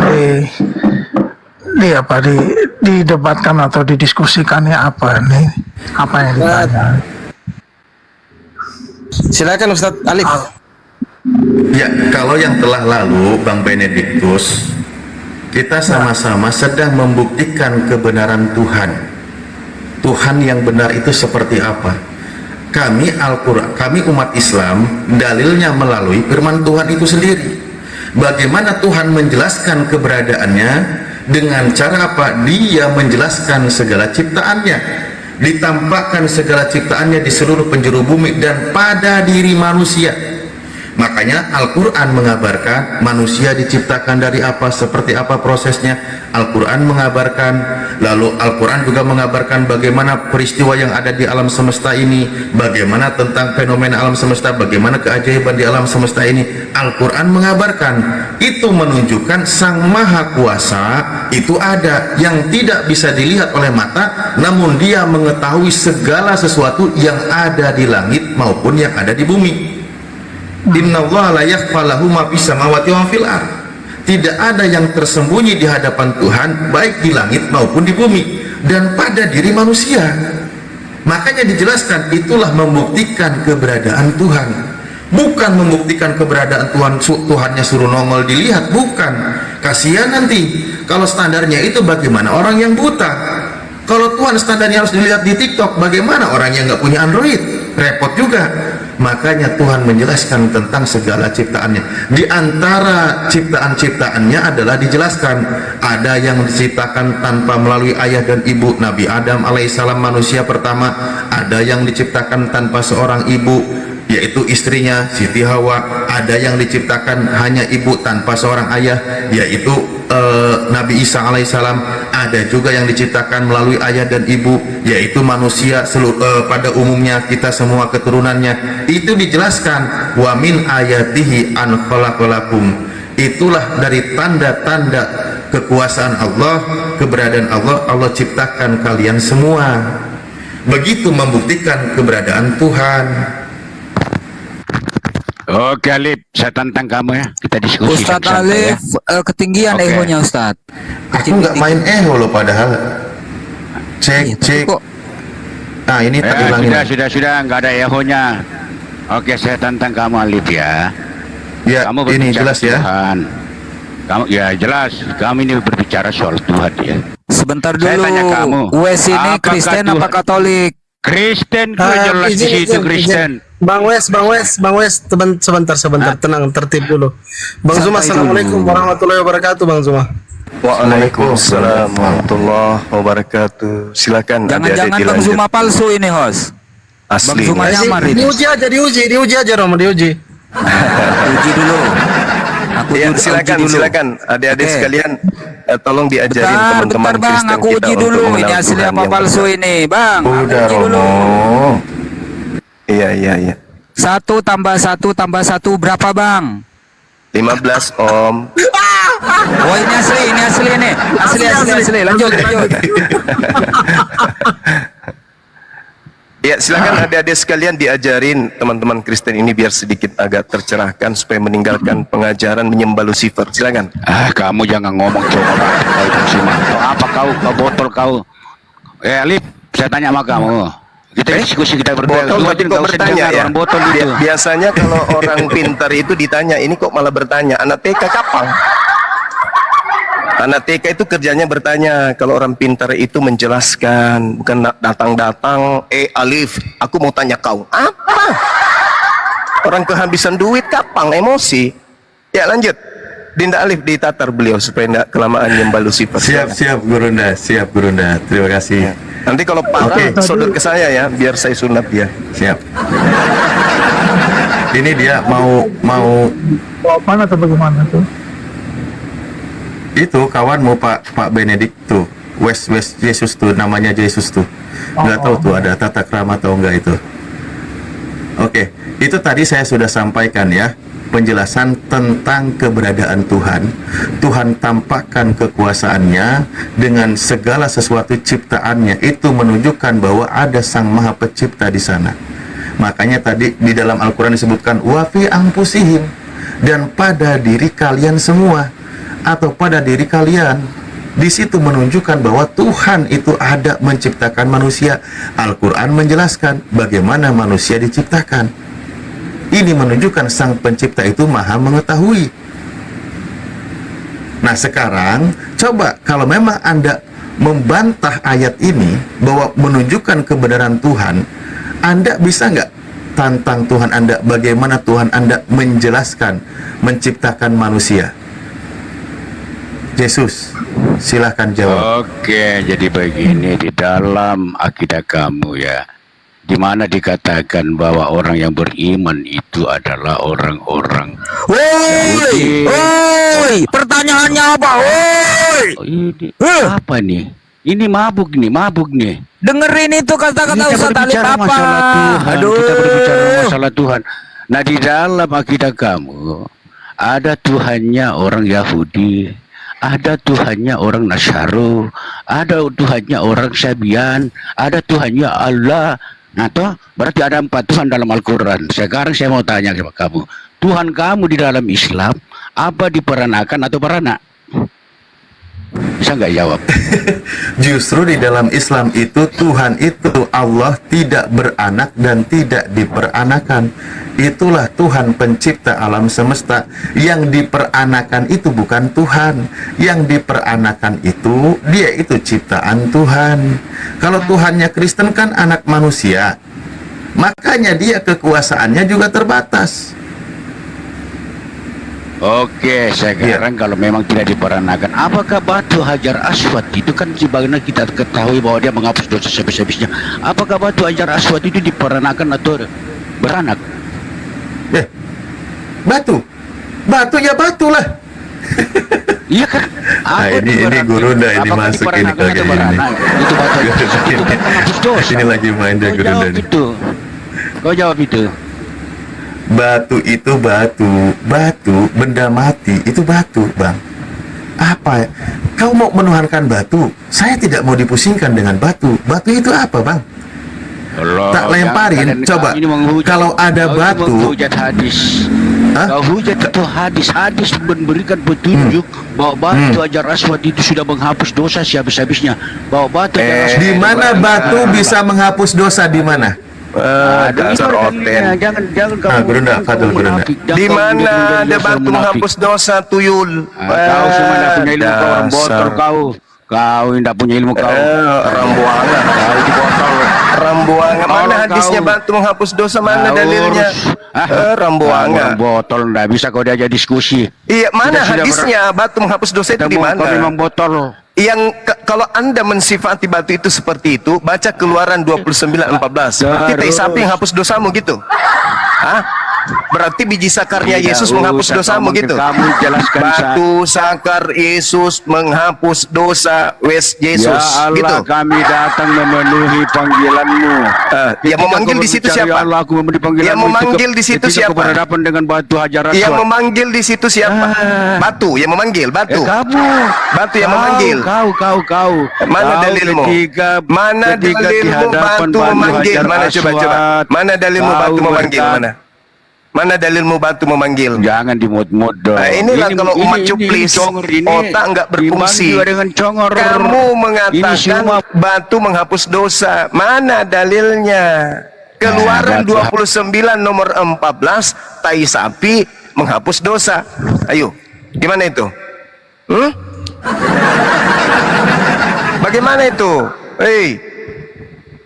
C: didebatkan atau didiskusikannya apa nih? Apa yang ditanya?
I: Silakan Ustadz Alif.
J: Ya, kalau yang telah lalu Bang Benediktus, kita sama-sama sedang membuktikan kebenaran Tuhan. Tuhan yang benar itu seperti apa? Kami Al-Quran, kami umat Islam, dalilnya melalui firman Tuhan itu sendiri. Bagaimana Tuhan menjelaskan keberadaannya? Dengan cara apa? Dia menjelaskan segala ciptaannya, ditampakkan segala ciptaannya di seluruh penjuru bumi dan pada diri manusia. Makanya Al-Quran mengabarkan manusia diciptakan dari apa, seperti apa prosesnya. Al-Quran mengabarkan, lalu Al-Quran juga mengabarkan bagaimana peristiwa yang ada di alam semesta ini, bagaimana tentang fenomena alam semesta, bagaimana keajaiban di alam semesta ini. Al-Quran mengabarkan. Itu menunjukkan Sang Maha Kuasa itu ada, yang tidak bisa dilihat oleh mata, namun Dia mengetahui segala sesuatu yang ada di langit maupun yang ada di bumi. Innallaha la yakhfa lahu ma fis samawati wa fil ardh. Tidak ada yang tersembunyi di hadapan Tuhan, baik di langit maupun di bumi dan pada diri manusia. Makanya dijelaskan, itulah membuktikan keberadaan Tuhan. Bukan membuktikan keberadaan Tuhan, Tuhannya suruh nongol dilihat, bukan. Kasihan nanti kalau standarnya itu, bagaimana orang yang buta. Kalau Tuhan standarnya harus dilihat di TikTok, bagaimana orang yang nggak punya Android? Repot juga. Makanya Tuhan menjelaskan tentang segala ciptaannya. Di antara ciptaan-ciptaannya adalah dijelaskan, ada yang diciptakan tanpa melalui ayah dan ibu, Nabi Adam alaihissalam manusia pertama. Ada yang diciptakan tanpa seorang ibu, yaitu istrinya Siti Hawa. Ada yang diciptakan hanya ibu tanpa seorang ayah, yaitu Nabi Isa alaihissalam. Ada juga yang diciptakan melalui ayah dan ibu, yaitu manusia pada umumnya, kita semua keturunannya. Itu dijelaskan, wa min ayatihi an khalaqalakum. Itulah dari tanda-tanda kekuasaan Allah, keberadaan Allah, Allah ciptakan kalian semua. Begitu membuktikan keberadaan Tuhan.
K: Oke Alif, saya tantang kamu ya, kita diskusi.
L: Ustadz Alif, ya. Ketinggian ehonya Ustadz.
J: Aku nggak main eho loh padahal. Cek. Nah ini tak ulangin.
K: Sudah, nggak ada ehonya. Oke, saya tantang kamu Alif ya.
J: Ya,
K: kamu
J: ini jelas ya.
K: Tuhan. Kamu ya jelas, kami ini berbicara soal Tuhan ya.
L: Sebentar dulu.
K: Saya tanya kamu,
L: Wes ini Kristen apa Katolik?
K: Kristen, jelas di situ Kristen.
I: Bang Wes, sebentar, tenang, tertib dulu. Bang Zuma, assalamualaikum warahmatullahi wabarakatuh, Bang Zuma.
E: Waalaikumsalam warahmatullahi wabarakatuh. Silakan.
L: Jangan-jangan Bang Zuma palsu ini, host.
E: Asli.
L: Bang Zuma nyamar ini.
I: Diuji aja Romo, diuji.
L: Uji dulu.
E: Ya, silakan adik-adik sekalian, tolong diajarin teman-teman
L: Bang,
E: Kristen
L: aku
E: kita
L: uji
E: untuk
L: dulu ini
E: mengenal
L: asli
E: Tuhan
L: apa
E: yang
L: palsu
E: benar.
L: ini, Bang.
J: Udah
L: Uji dulu.
J: Romo.
E: Iya.
L: 1 tambah 1 tambah 1 berapa, Bang?
E: 15 Om.
L: Oh ini asli nih. Asli. Lanjut.
E: Ya silakan adik-adik sekalian diajarin teman-teman Kristen ini biar sedikit agak tercerahkan supaya meninggalkan pengajaran menyembah Lucifer. Silakan.
K: Kamu jangan ngomong cuma apa kau botol kau. Alif, saya tanya sama kamu. Kita diskusi kita berdua.
E: Botol tapi kok bertanya ya?
K: Botol gitu.
E: Biasanya kalau orang pintar itu ditanya, ini kok malah bertanya. Anak TK kapan? Anak TK itu kerjanya bertanya. Kalau orang pintar itu menjelaskan, bukan datang-datang. Alif, aku mau tanya kau. Apa? Orang kehabisan duit kapan? Emosi. Ya lanjut. Dinda Alif ditatar beliau supaya tidak kelamaan nyembah Lucifer.
J: Siap Gurunda. Terima kasih.
E: Nanti kalau patah sodot ke saya ya, biar saya sunat dia.
J: Siap. Ini dia mau
C: Mana atau bagaimana tuh?
J: itu kawan mau Pak Benedict tuh, West Yesus tuh, namanya Yesus tuh. Nggak tahu tuh ada tata krama atau enggak itu. Oke, itu tadi saya sudah sampaikan ya, penjelasan tentang keberadaan Tuhan. Tuhan tampakkan kekuasaannya dengan segala sesuatu ciptaannya, itu menunjukkan bahwa ada Sang Maha Pencipta di sana. Makanya tadi di dalam Al-Quran disebutkan wa fi anfusihim, dan pada diri kalian semua, atau pada diri kalian. Di situ menunjukkan bahwa Tuhan itu ada menciptakan manusia. Al-Quran menjelaskan bagaimana manusia diciptakan. Ini menunjukkan Sang Pencipta itu Maha mengetahui. Nah sekarang coba kalau memang Anda membantah ayat ini bahwa menunjukkan kebenaran Tuhan, Anda bisa nggak tantang Tuhan Anda bagaimana Tuhan Anda menjelaskan menciptakan manusia? Yesus, silahkan jawab.
K: Oke, jadi begini, di dalam akidah kamu ya, di mana dikatakan bahwa orang yang beriman itu adalah orang-orang.
L: Woi, pertanyaannya apa? Woi.
K: Apa nih? Ini mabuk nih.
L: Dengerin itu kata-kata Ustaz Alif apa?
K: Kita berbicara masalah Tuhan. Nah, di dalam akidah kamu ada Tuhannya orang Yahudi, ada Tuhannya orang Nasrani, ada Tuhannya orang Sabian, ada Tuhannya Allah. Nah, toh berarti ada 4 Tuhan dalam Al-Quran. Sekarang saya mau tanya kepada kamu, Tuhan kamu di dalam Islam apa diperanakan atau beranak? Bisa nggak jawab?
J: Justru di dalam Islam itu Tuhan itu Allah tidak beranak dan tidak diperanakan. Itulah Tuhan pencipta alam semesta. Yang diperanakan itu bukan Tuhan. Yang diperanakan itu dia itu ciptaan Tuhan. Kalau Tuhannya Kristen kan anak manusia, makanya dia kekuasaannya juga terbatas.
K: Oke, sekarang kalau memang tidak diperanakan, apakah batu Hajar Aswad itu kan sebagaimana kita ketahui bahwa dia menghapus dosa sebis-sebisnya. Apakah batu Hajar Aswad itu diperanakan atau beranak?
J: Batu ya batu lah.
K: Iya kan?
J: Nah, ini Gurunda ini masuk ini lagi ini.
K: Itu batu Hajar Aswad itu kan menghapus dosa.
J: Ini lagi main dia Gurunda ini.
K: Kau jawab itu.
J: Batu itu batu, benda mati itu batu, Bang. Apa? Kau mau menuhankan batu? Saya tidak mau dipusingkan dengan batu. Batu itu apa, Bang? Tak lemparin, coba. Kalau ada batu,
K: menghujat hadis. Kau hujat itu hadis memberikan petunjuk bahwa batu Hajar Aswad itu sudah menghapus dosa habis-habisnya. Bahwa batu Hajar Aswad.
J: di mana batu bisa menghapus dosa di mana?
E: Dasar oten.
K: Jangan kamu
E: di mana ada batu menghapus dosa tuyul?
K: Kau semua tidak punya ilmu, kau orang botol kau tidak punya ilmu kau.
E: Rambuangan.
K: Kau di botol.
E: Rambuangan. Mana hadisnya batu menghapus dosa? Mana dalilnya? Rambuangan.
K: Orang botol tidak bisa kau diajak diskusi.
E: Iya, mana hadisnya batu menghapus dosa itu di mana?
K: Kau memang botol.
E: Yang kalau Anda mensifati batu itu seperti itu, baca Keluaran 29:14. Kita sapi yang hapus dosamu gitu. Hah? Berarti biji sakarnya
K: Tidak
E: Yesus menghapus
K: usah
E: dosamu
K: kamu-
E: gitu.
K: kamu jelaskan
E: Batu sakar Yesus menghapus dosa wes Yesus
K: Ya Allah,
E: gitu.
K: kami datang memenuhi panggilanmu.
E: Yang memanggil di situ siapa?
K: Ya Allah, aku memenuhi panggilanmu.
E: Yang memanggil di situ
K: ketika
E: siapa?
K: aku berhadapan dengan batu hajar
E: Yang
K: aswad.
E: memanggil di situ siapa? Batu yang memanggil, batu.
K: Kamu.
E: Batu yang
K: Kau,
E: memanggil.
K: Kau.
E: Mana
K: Kau
E: dalilmu? Mana
K: ketika di
E: dalilmu
K: hadapan
E: batu memanggil?
K: hajar
E: Mana coba?
K: aswad,
E: Mana dalilmu
K: kau
E: batu memanggil?
K: berkata-
E: Mana? Mana dalilmu batu memanggil?
K: Jangan dimut-mut dong.
E: Nah, inilah kalau umat
K: ini
E: cuplis,
K: congor ini.
E: otak nggak berfungsi.
K: Iman juga dengan congor.
E: Kamu
K: Ini
E: mengatakan
K: semua
E: batu menghapus dosa. Mana dalilnya? Keluaran
K: Nah, batu-
E: 29 nomor 14, tai sapi menghapus dosa. Ayo, gimana itu? Bagaimana itu? Hei,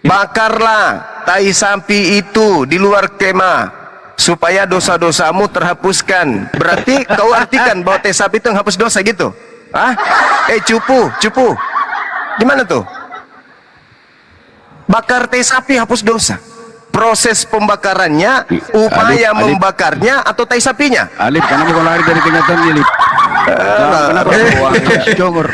E: bakarlah tai sapi itu di luar kemah supaya dosa-dosamu terhapuskan. Berarti kau artikan bahwa tai sapi itu menghapus dosa gitu? Hah? Cupu. Gimana tuh? Bakar tai sapi hapus dosa. Proses pembakarannya, upaya
K: Alif.
E: membakarnya atau tai sapinya?
K: Alif, kenapa kau lari dari kenyataan Alif? Kenapa kau congor?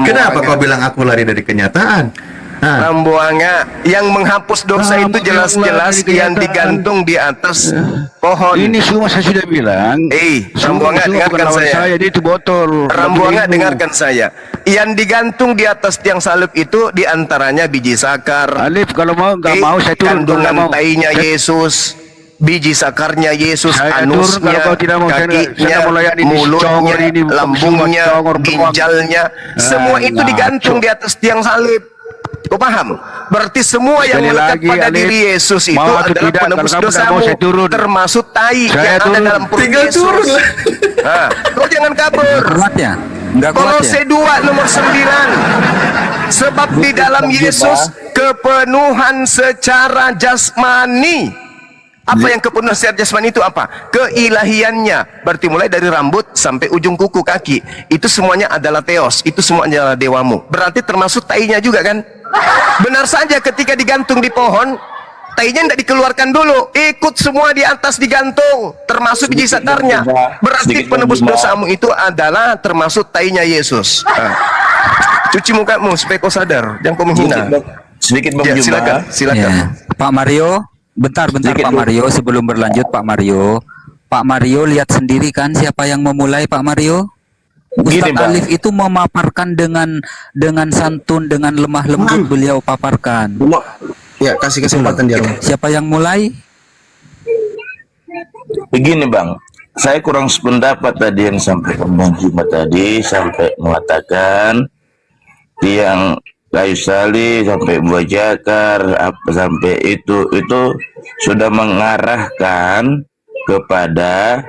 J: Kenapa kau bilang aku lari dari kenyataan?
E: Rambuanga yang menghapus dosa itu jelas-jelas yang digantung di atas pohon.
K: Ini semua saya sudah bilang.
E: Rambuanga dengarkan saya.
K: Dia itu botol.
E: Rambuanga dengarkan saya. Yang digantung di atas tiang salib itu diantaranya biji sakar.
K: Alif, kalau mau nggak mau saya turun.
E: Kandungan tainya Yesus. Biji sakarnya Yesus,
K: Saya turun,
E: anusnya,
K: kalau kau tidak mau, saya
E: kakinya,
K: melayani di
E: mulutnya,
K: congor ini,
E: lambungnya,
K: congor beruang.
E: ginjalnya, semua itu digantung di atas tiang salib. Kau paham? Berarti semua yang
K: Sekali
E: melekat
K: lagi,
E: pada
K: Alif,
E: diri Yesus itu
K: mau atau
E: adalah
K: tidak,
E: penebus
K: kalau kamu tidak
E: dosamu,
K: mau, saya turun.
E: termasuk tai
K: Saya
E: yang ada
K: turun.
E: dalam perut
I: Tinggal
E: Yesus.
I: turun lah.
E: Nah, kau jangan kabur.
L: Kuat ya? Enggak kuat
E: Kolose
L: ya?
E: 2 nomor 9. Sebab di dalam Yesus kepenuhan secara jasmani. Apa yang kepenuhan secara jasmani itu apa? Keilahiannya. Berarti mulai dari rambut sampai ujung kuku kaki. Itu semuanya adalah teos. Itu semuanya adalah dewamu. Berarti termasuk tainya juga kan? Benar saja ketika digantung di pohon, tainya tidak dikeluarkan dulu. Ikut semua di atas digantung. Termasuk biji sakarnya. Berarti penebus dosamu itu adalah termasuk tainya Yesus. Cuci mukamu supaya kau sadar. Jangan kau menghina.
G: Sedikit Bang
E: Ya,
G: Juma.
E: silakan.
L: Ya. Pak Mario, bentar Pak Mario, sebelum berlanjut Pak Mario lihat sendiri kan siapa yang memulai Pak Mario? Ustadz
G: Bang.
L: Alif itu memaparkan dengan santun, dengan lemah lembut beliau paparkan.
I: Ya, kasih kesempatan dia.
L: Siapa yang mulai?
G: Begini Bang, saya kurang sependapat tadi yang disampaikan Bang Juma tadi, sampai mengatakan tiang kayu salib sampai buah jakar sampai itu sudah mengarahkan kepada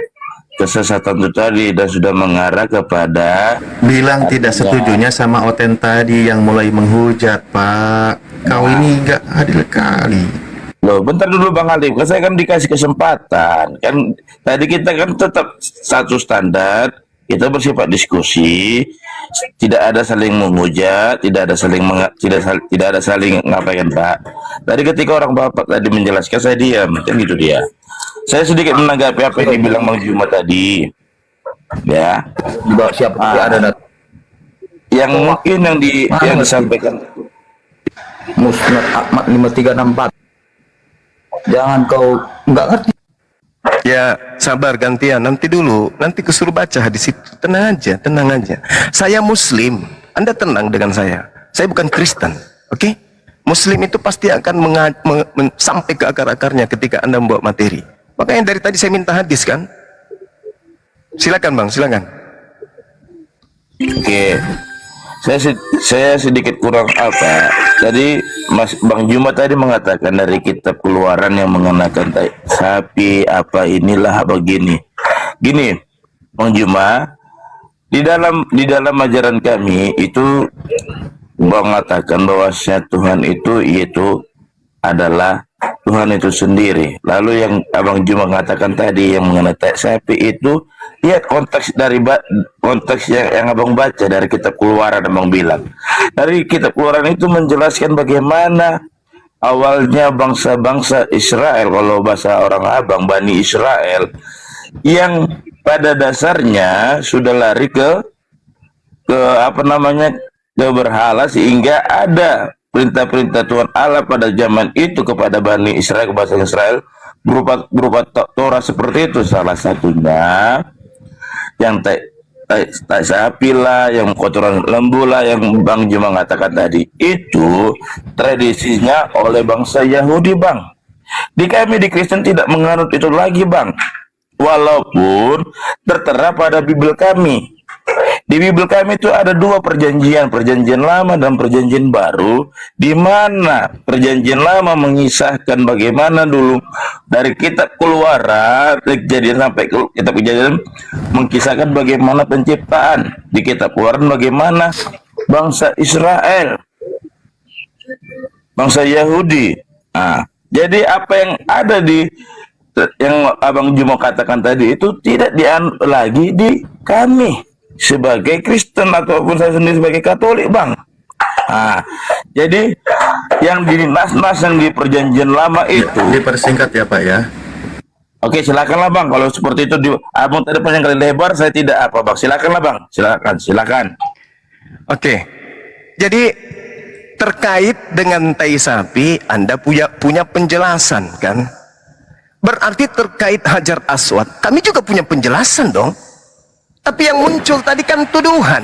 G: kesesatan itu tadi, dan sudah mengarah kepada
J: Bilang tidak setujunya sama Oten tadi yang mulai menghujat, Pak. Kau ini nggak adil kali.
G: Loh, bentar dulu Bang Alif, kan saya kan dikasih kesempatan. Kan tadi kita kan tetap satu standar, kita bersifat diskusi, tidak ada saling menghujat, tidak ada saling tidak ada saling ngapain Pak. Tadi ketika orang Bapak tadi menjelaskan, saya diam, kan gitu dia. Saya sedikit menanggapi apa yang dibilang Bang Juma tadi. Ya.
B: Siapa
G: ada yang mungkin yang disampaikan
B: Musnad Ahmad 5364. Jangan kau nggak ngerti.
E: Ya, sabar gantian. Nanti dulu, nanti kesuruh baca hadis itu. Tenang aja. Saya Muslim. Anda tenang dengan saya. Saya bukan Kristen. Oke? Muslim itu pasti akan sampai ke akar-akarnya ketika Anda membawa materi. Makanya dari tadi saya minta hadis kan? Silakan Bang, silakan.
G: Oke, saya sedikit kurang apa. Jadi Bang Juma tadi mengatakan dari kitab Keluaran yang mengenakan sapi apa inilah begini. Gini, Bang Juma, di dalam ajaran kami itu mengatakan bahwasanya Tuhan itu yaitu adalah Tuhan itu sendiri. Lalu yang Abang Juma mengatakan tadi yang mengenai sapi itu, lihat konteks dari konteks yang Abang baca dari kitab Keluaran. Abang bilang dari kitab Keluaran itu menjelaskan bagaimana
M: awalnya bangsa-bangsa Israel, kalau bahasa orang abang, Bani Israel, yang pada dasarnya sudah lari ke apa namanya, ke berhala, sehingga ada perintah-perintah Tuhan Allah pada zaman itu kepada Bani Israel, ke bangsa Israel, berupa Torah seperti itu. Salah satunya yang tai sapi lah, yang kotoran lembu lah, yang Bang Juma mengatakan tadi, itu tradisinya oleh bangsa Yahudi, Bang. Di kami di Kristen tidak menganut itu lagi, Bang, walaupun tertera pada Bible kami. Di Bible kami itu ada dua perjanjian, perjanjian lama dan perjanjian baru, di mana perjanjian lama mengisahkan bagaimana dulu dari kitab Keluaran, Kejadian sampai kitab Kejadian, mengisahkan bagaimana penciptaan. Di kitab Keluaran bagaimana bangsa Israel, bangsa Yahudi. Nah, jadi apa yang ada di yang Abang Jumo katakan tadi itu tidak lagi di kami sebagai Kristen ataupun saya sendiri sebagai Katolik, Bang. Nah, jadi yang di nas-nas yang di perjanjian lama itu
J: dipersingkat ya Pak ya.
M: Oke, silakanlah Bang. Kalau seperti itu Abang tadi panjang kali lebar, saya tidak apa, Bang. Silakanlah Bang. Silakan.
E: Oke. Jadi terkait dengan tai sapi, Anda punya penjelasan kan? Berarti terkait Hajar Aswad, kami juga punya penjelasan dong. Tapi yang muncul tadi kan tuduhan.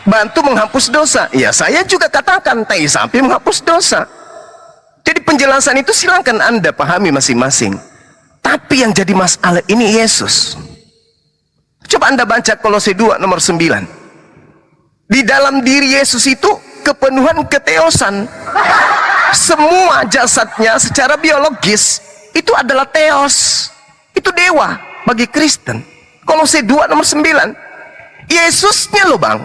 E: Bantu menghapus dosa. Ya, saya juga katakan tai sapi menghapus dosa. Jadi penjelasan itu silakan Anda pahami masing-masing. Tapi yang jadi masalah ini Yesus. Coba Anda baca Kolose 2 nomor 9. Di dalam diri Yesus itu kepenuhan keteosan. Semua jasadnya secara biologis itu adalah teos. Itu dewa bagi Kristen. Kolose 2 nomor 9. Yesusnya loh Bang.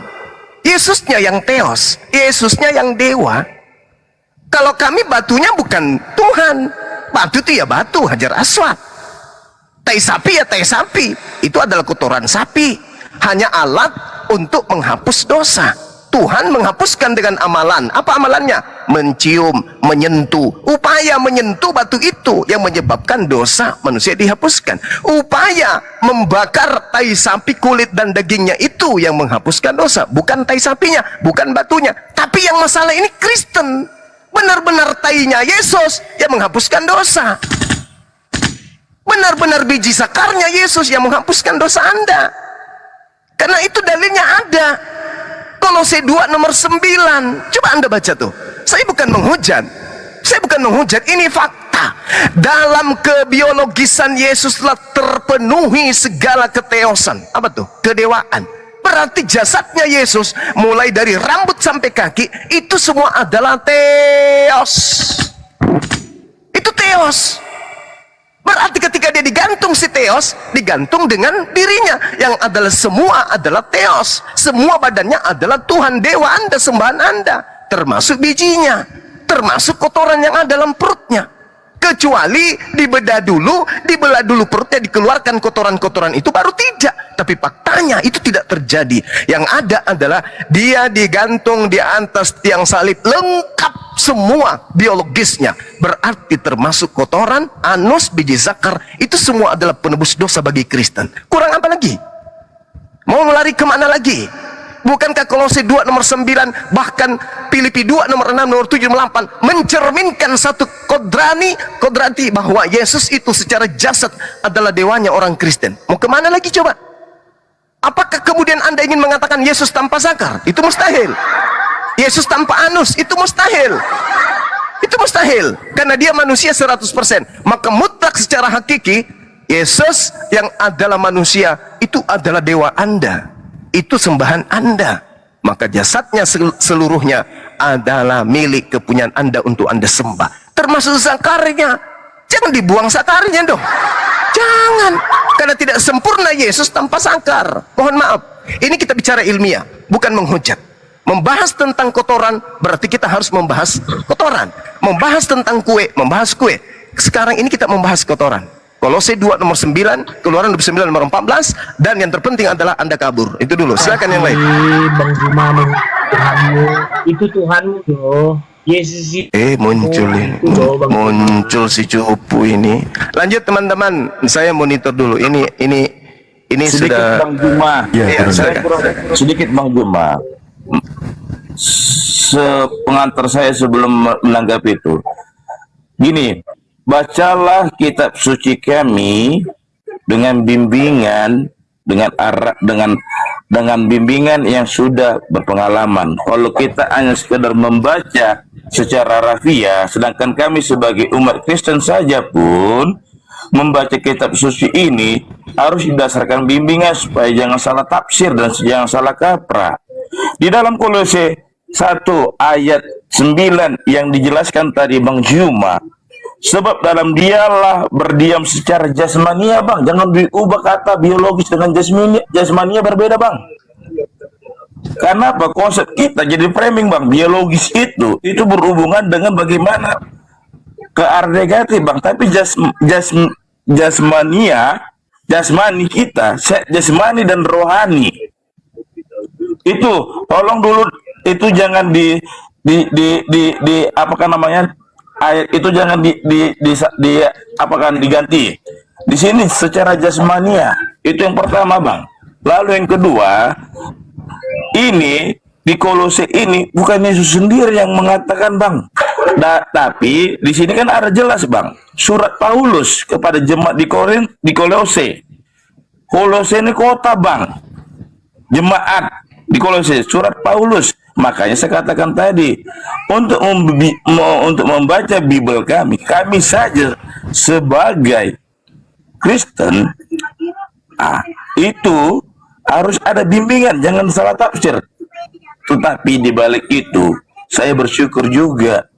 E: Yesusnya yang teos. Yesusnya yang dewa. Kalau kami batunya bukan Tuhan. Batu itu ya batu, Hajar Aswad. Tai sapi ya tai sapi. Itu adalah kotoran sapi. Hanya alat untuk menghapus dosa. Tuhan menghapuskan dengan amalan. Apa amalannya? Mencium, menyentuh. Upaya menyentuh batu itu yang menyebabkan dosa manusia dihapuskan. Upaya membakar tai sapi kulit dan dagingnya itu yang menghapuskan dosa. Bukan tai sapinya, bukan batunya. Tapi yang masalah ini Kristen. Benar-benar tainya Yesus yang menghapuskan dosa. Benar-benar biji sakarnya Yesus yang menghapuskan dosa Anda. Karena itu dalilnya ada. Kolose 2 nomor 9. Coba Anda baca tuh. Saya bukan menghujat. Ini fakta. Dalam kebiologisan Yesus telah terpenuhi segala keteosan. Apa tuh? Kedewaan. Berarti jasadnya Yesus mulai dari rambut sampai kaki itu semua adalah teos. Itu teos. Berarti ketika dia digantung si teos, digantung dengan dirinya yang adalah semua adalah teos. Semua badannya adalah Tuhan, dewa Anda, sembahan Anda, termasuk bijinya, termasuk kotoran yang ada dalam perutnya. Kecuali dibelah dulu perutnya, dikeluarkan kotoran-kotoran itu baru tidak. Tapi faktanya itu tidak terjadi. Yang ada adalah dia digantung di atas tiang salib, lengkap semua biologisnya. Berarti termasuk kotoran, anus, biji zakar, itu semua adalah penebus dosa bagi Kristen. Kurang apa lagi? Mau lari kemana lagi? Bukankah Kolose 2 nomor 9, bahkan Filipi 2 nomor 6, nomor 7, nomor 8 mencerminkan satu kodrati bahwa Yesus itu secara jasad adalah dewanya orang Kristen. Mau kemana lagi coba? Apakah kemudian Anda ingin mengatakan Yesus tanpa zakar? Itu mustahil. Yesus tanpa anus? Itu mustahil. Itu mustahil. Karena dia manusia 100%. Maka mutlak secara hakiki, Yesus yang adalah manusia itu adalah dewa Anda. Itu sembahan Anda. Maka jasadnya seluruhnya adalah milik kepunyaan Anda untuk Anda sembah. Termasuk zakarnya. Jangan dibuang zakarnya dong. Jangan. Karena tidak sempurna Yesus tanpa zakar. Mohon maaf. Ini kita bicara ilmiah, bukan menghujat. Membahas tentang kotoran berarti kita harus membahas kotoran. Membahas tentang kue, membahas kue. Sekarang ini kita membahas kotoran. Kolose 2 nomor 9, Keluaran 29 nomor 14, dan yang terpenting adalah Anda kabur. Itu dulu. Silakan yang lain.
B: Bang Juma, Tuhanmu itu Tuhanmu loh.
E: Muncul ini. Muncul si cupu ini. Lanjut teman-teman, saya monitor dulu. Ini
M: Sedikit
E: sudah
M: Bang Juma. Sedikit Bang Juma. Sepengantar saya sebelum menanggapi itu. Gini, bacalah kitab suci kami dengan bimbingan, dengan bimbingan yang sudah berpengalaman. Kalau kita hanya sekedar membaca secara rafiah, sedangkan kami sebagai umat Kristen saja pun membaca kitab suci ini harus didasarkan bimbingan supaya jangan salah tafsir dan jangan salah kaprah. Di dalam Kolose 1 ayat 9 yang dijelaskan tadi Bang Juma, sebab dalam dialah berdiam secara jasmania, Bang. Jangan diubah kata biologis dengan jasmania berbeda, Bang. Karena apa? Konsep kita jadi framing, Bang. Biologis itu berhubungan dengan bagaimana ke arah negatif, Bang. Tapi jasmani kita, jasmani dan rohani itu tolong dulu, itu jangan di apakah namanya, ayat itu jangan diganti. Di sini secara jasmania itu yang pertama, Bang. Lalu yang kedua, ini di Kolose ini bukan Yesus sendiri yang mengatakan, Bang. Tapi di sini kan ada jelas, Bang. Surat Paulus kepada jemaat di Kolose. Kolose ini kota, Bang. Jemaat di Kolose, surat Paulus. Makanya saya katakan tadi, untuk membaca Bible kami saja sebagai Kristen, itu harus ada bimbingan, jangan salah tafsir. Tetapi di balik itu, saya bersyukur juga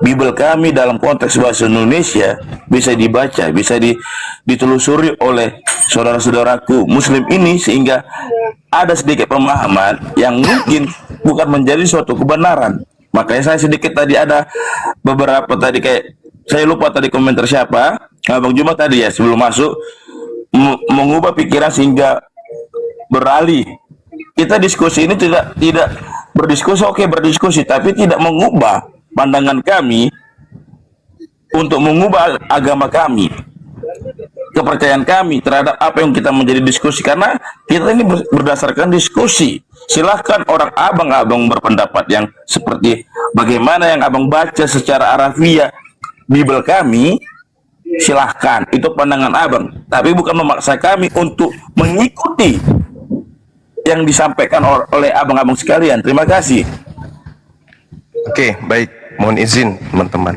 M: Bible kami dalam konteks bahasa Indonesia bisa dibaca, bisa ditelusuri oleh saudara-saudaraku Muslim ini, sehingga ada sedikit pemahaman yang mungkin bukan menjadi suatu kebenaran. Makanya saya sedikit tadi ada beberapa tadi, kayak saya lupa tadi komentar siapa, Bang Juma tadi ya, sebelum masuk mengubah pikiran sehingga beralih. Kita diskusi ini tidak berdiskusi, oke berdiskusi, tapi tidak mengubah pandangan kami untuk mengubah agama kami, kepercayaan kami terhadap apa yang kita menjadi diskusi, karena kita ini berdasarkan diskusi. Silahkan orang abang berpendapat yang seperti bagaimana yang abang baca secara arafiah Bible kami, silahkan, itu pandangan abang, tapi bukan memaksa kami untuk mengikuti yang disampaikan oleh abang-abang sekalian. Terima kasih.
E: Oke, baik. Mohon izin, teman-teman.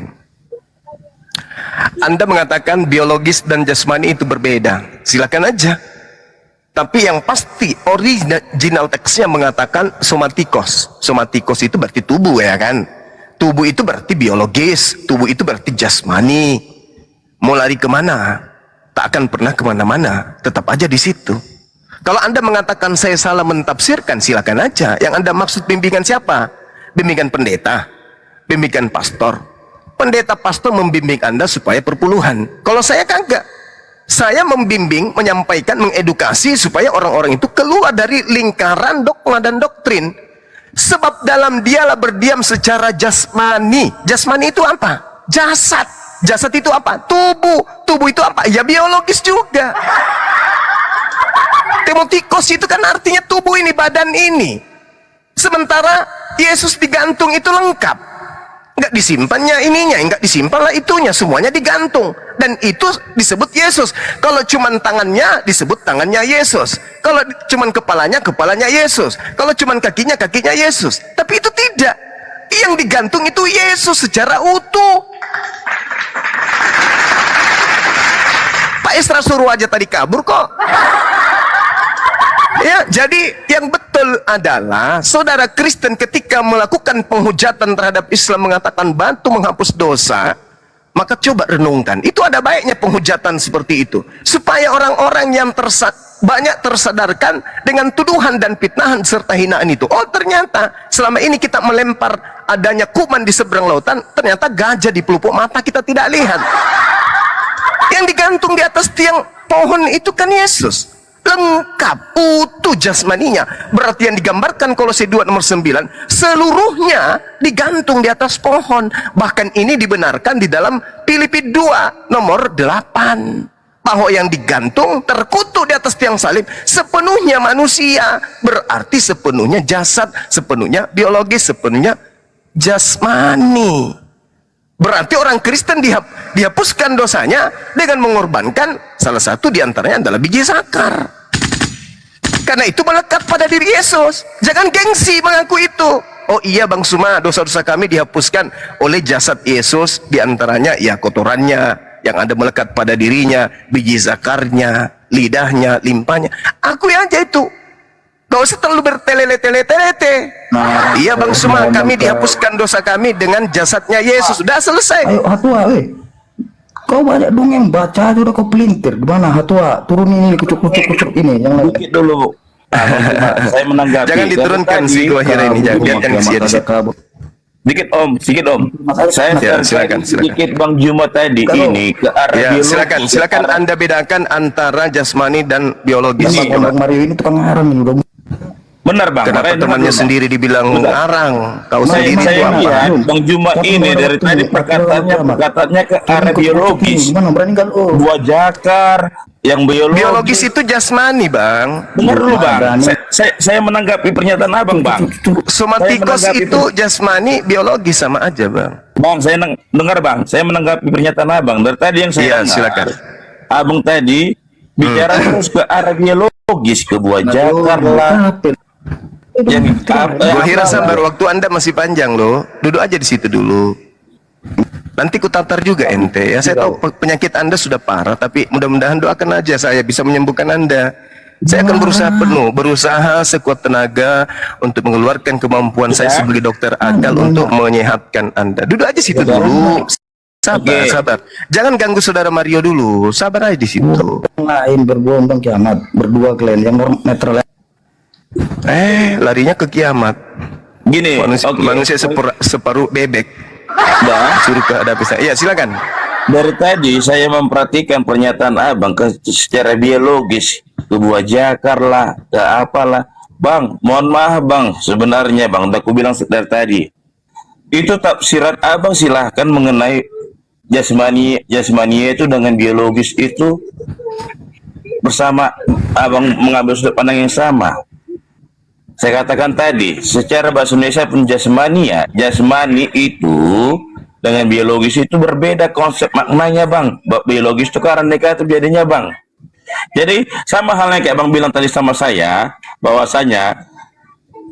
E: Anda mengatakan biologis dan jasmani itu berbeda. Silakan aja. Tapi yang pasti original teksnya mengatakan somatikos. Somatikos itu berarti tubuh, ya kan? Tubuh itu berarti biologis. Tubuh itu berarti jasmani. Mau lari kemana? Tak akan pernah kemana-mana. Tetap aja di situ. Kalau Anda mengatakan saya salah mentafsirkan, silakan aja. Yang Anda maksud bimbingan siapa? Bimbingan pendeta, bimbingan pastor. Pendeta pastor membimbing Anda supaya perpuluhan. Kalau saya kagak. Saya membimbing, menyampaikan, mengedukasi supaya orang-orang itu keluar dari lingkaran dogma dan doktrin. Sebab dalam dialah berdiam secara jasmani. Jasmani itu apa? Jasad. Jasad itu apa? Tubuh. Tubuh itu apa? Ya biologis juga. Timotikos itu kan artinya tubuh ini, badan ini. Sementara Yesus digantung itu lengkap. Enggak disimpannya ininya, enggak disimpanlah itunya, semuanya digantung. Dan itu disebut Yesus. Kalau cuman tangannya, disebut tangannya Yesus. Kalau cuman kepalanya, kepalanya Yesus. Kalau cuman kakinya, kakinya Yesus. Tapi itu tidak. Yang digantung itu Yesus secara utuh. Pak Isra suruh aja tadi kabur kok. Ya, jadi yang betul adalah saudara Kristen ketika melakukan penghujatan terhadap Islam, mengatakan batu menghapus dosa, maka coba renungkan. Itu ada baiknya penghujatan seperti itu, supaya orang-orang yang banyak tersadarkan dengan tuduhan dan fitnahan serta hinaan itu. Oh, ternyata selama ini kita melempar adanya kuman di seberang lautan, ternyata gajah di pelupuk mata kita tidak lihat. Yang digantung di atas tiang pohon itu kan Yesus. lengkap, utuh jasmaninya. Berarti yang digambarkan Kolose 2 nomor 9, seluruhnya digantung di atas pohon. Bahkan ini dibenarkan di dalam Filipi 2 nomor 8. Bahwa yang digantung terkutuk di atas tiang salib sepenuhnya manusia. Berarti sepenuhnya jasad, sepenuhnya biologis, sepenuhnya jasmani. Berarti orang Kristen dihapuskan dosanya dengan mengorbankan salah satu diantaranya adalah biji zakar. Karena itu melekat pada diri Yesus. Jangan gengsi mengaku itu. Oh iya Bang Suma, dosa-dosa kami dihapuskan oleh jasad Yesus, diantaranya ya kotorannya yang ada melekat pada dirinya, biji zakarnya, lidahnya, limpahnya. Akui aja itu. Gak usah terlalu bertele-tele-tele. Iya Bang Suma, kami dihapuskan dosa kami dengan jasadnya Yesus. Sudah selesai.
B: Ayo Hatua, kau banyak dongeng baca aja udah kau pelintir. Gimana Hatua? Turunin ini kucuk-kucuk ini yang lain.
M: Dikit dulu. Saya menanggapi.
E: Jangan diturunkan si gua akhirnya ini, jangan sia di situ.
M: Sedikit Om. Saya silakan. Sedikit Bang Juma tadi ini ke arah biologis.
E: Silakan Anda bedakan antara jasmani dan biologis.
B: Bang Mario ini tukang ngarang ini udah.
M: Benar Bang.
E: Kenapa temannya sendiri dibilang ngarang? Kau sendiri itu
M: saya
E: apa?
M: lihat Bang Juma ini dari tadi perkataannya ke arah biologis.
B: Gimana berani kan?
M: Buah jakar yang
E: Biologis itu jasmani, Bang.
M: Benar dulu Bang. Saya menanggapi pernyataan Abang, Bang.
E: Somatikos itu jasmani, biologis sama aja, Bang.
M: Bang, saya dengar Bang. Saya menanggapi pernyataan Abang. Dari tadi yang saya
E: silakan.
M: Abang tadi bicara terus ke arah biologis, ke buah jakar lah.
E: Gua kira sabar, waktu Anda masih panjang loh. Duduk aja di situ dulu. Nanti ku tatar juga ente. Ya saya tahu penyakit Anda sudah parah, tapi mudah-mudahan doakan aja saya bisa menyembuhkan Anda. Saya akan berusaha sekuat tenaga untuk mengeluarkan kemampuan saya sebagai dokter akal untuk menyehatkan Anda. Duduk aja situ dulu. Sabar. Jangan ganggu saudara Mario dulu. Sabar aja di situ.
B: Lain berdua undang kiamat, berdua kalian yang netral.
E: Larinya ke kiamat.
M: Gini,
E: manusia separuh bebek. Suruh ke ada bisa. Iya, silakan.
M: Dari tadi saya memperhatikan pernyataan Abang secara biologis, ke buah jakar lah, ke apalah. Bang, mohon maaf Bang, sebenarnya Bang, udah aku bilang dari tadi. Itu tafsiran Abang silahkan mengenai jasmani itu dengan biologis itu bersama. Abang mengambil sudut pandang yang sama. Saya katakan tadi, secara bahasa Indonesia pun jasmani itu dengan biologis itu berbeda konsep maknanya Bang. Biologis itu karena negatif jadinya Bang. Jadi sama halnya kayak Abang bilang tadi sama saya, bahwasanya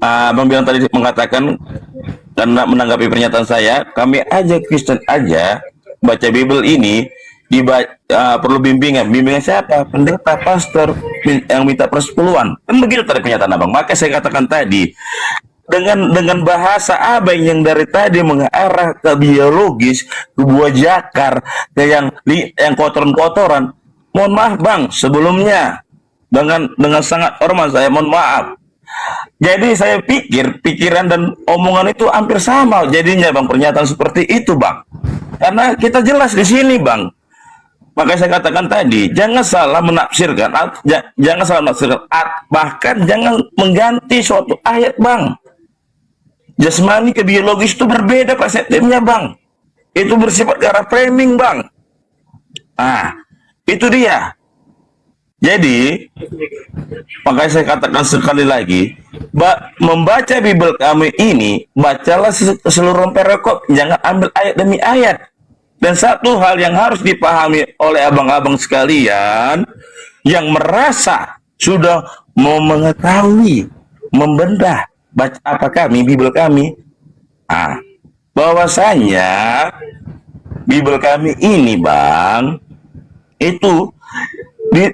M: Abang bilang tadi mengatakan, karena menanggapi pernyataan saya, kami aja Kristen aja baca Bible ini perlu bimbingan siapa? Pendeta, pastor yang minta persepuluhan. Kan begitu tadi pernyataan Abang. Maka saya katakan tadi, dengan bahasa Abang yang dari tadi mengarah ke biologis, ke buah jakar, ke yang kotoran-kotoran. Mohon maaf Bang, sebelumnya dengan sangat hormat saya mohon maaf. Jadi saya pikiran dan omongan itu hampir sama jadinya Bang, pernyataan seperti itu Bang. Karena kita jelas di sini Bang. Maka saya katakan tadi, jangan salah menafsirkan, bahkan jangan mengganti suatu ayat Bang. Jasmani ke biologis itu berbeda persepsinya Bang. Itu bersifat ke arah framing Bang. Itu dia. Jadi, makanya saya katakan sekali lagi, membaca Bible kami ini, bacalah seluruh perikop, jangan ambil ayat demi ayat. Dan satu hal yang harus dipahami oleh abang-abang sekalian yang merasa sudah mau mengetahui, membedah baca apa kami, Bible kami, bahwasanya Bible kami ini Bang, itu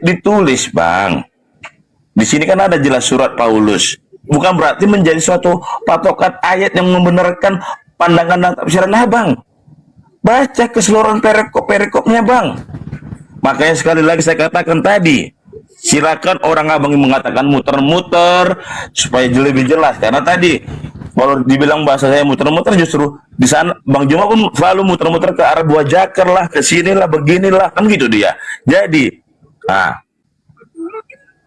M: ditulis Bang. Di sini kan ada jelas surat Paulus. Bukan berarti menjadi suatu patokan ayat yang membenarkan pandangan dan tafsiran Abang. Baca keseluruhan perikopnya Bang. Makanya sekali lagi saya katakan tadi, silakan orang Abang yang mengatakan muter-muter supaya lebih jelas. Karena tadi kalau dibilang bahasa saya muter-muter, justru di sana Bang Juma pun selalu muter-muter ke arah buah jakar lah, ke sinilah, beginilah, kan gitu dia. Jadi,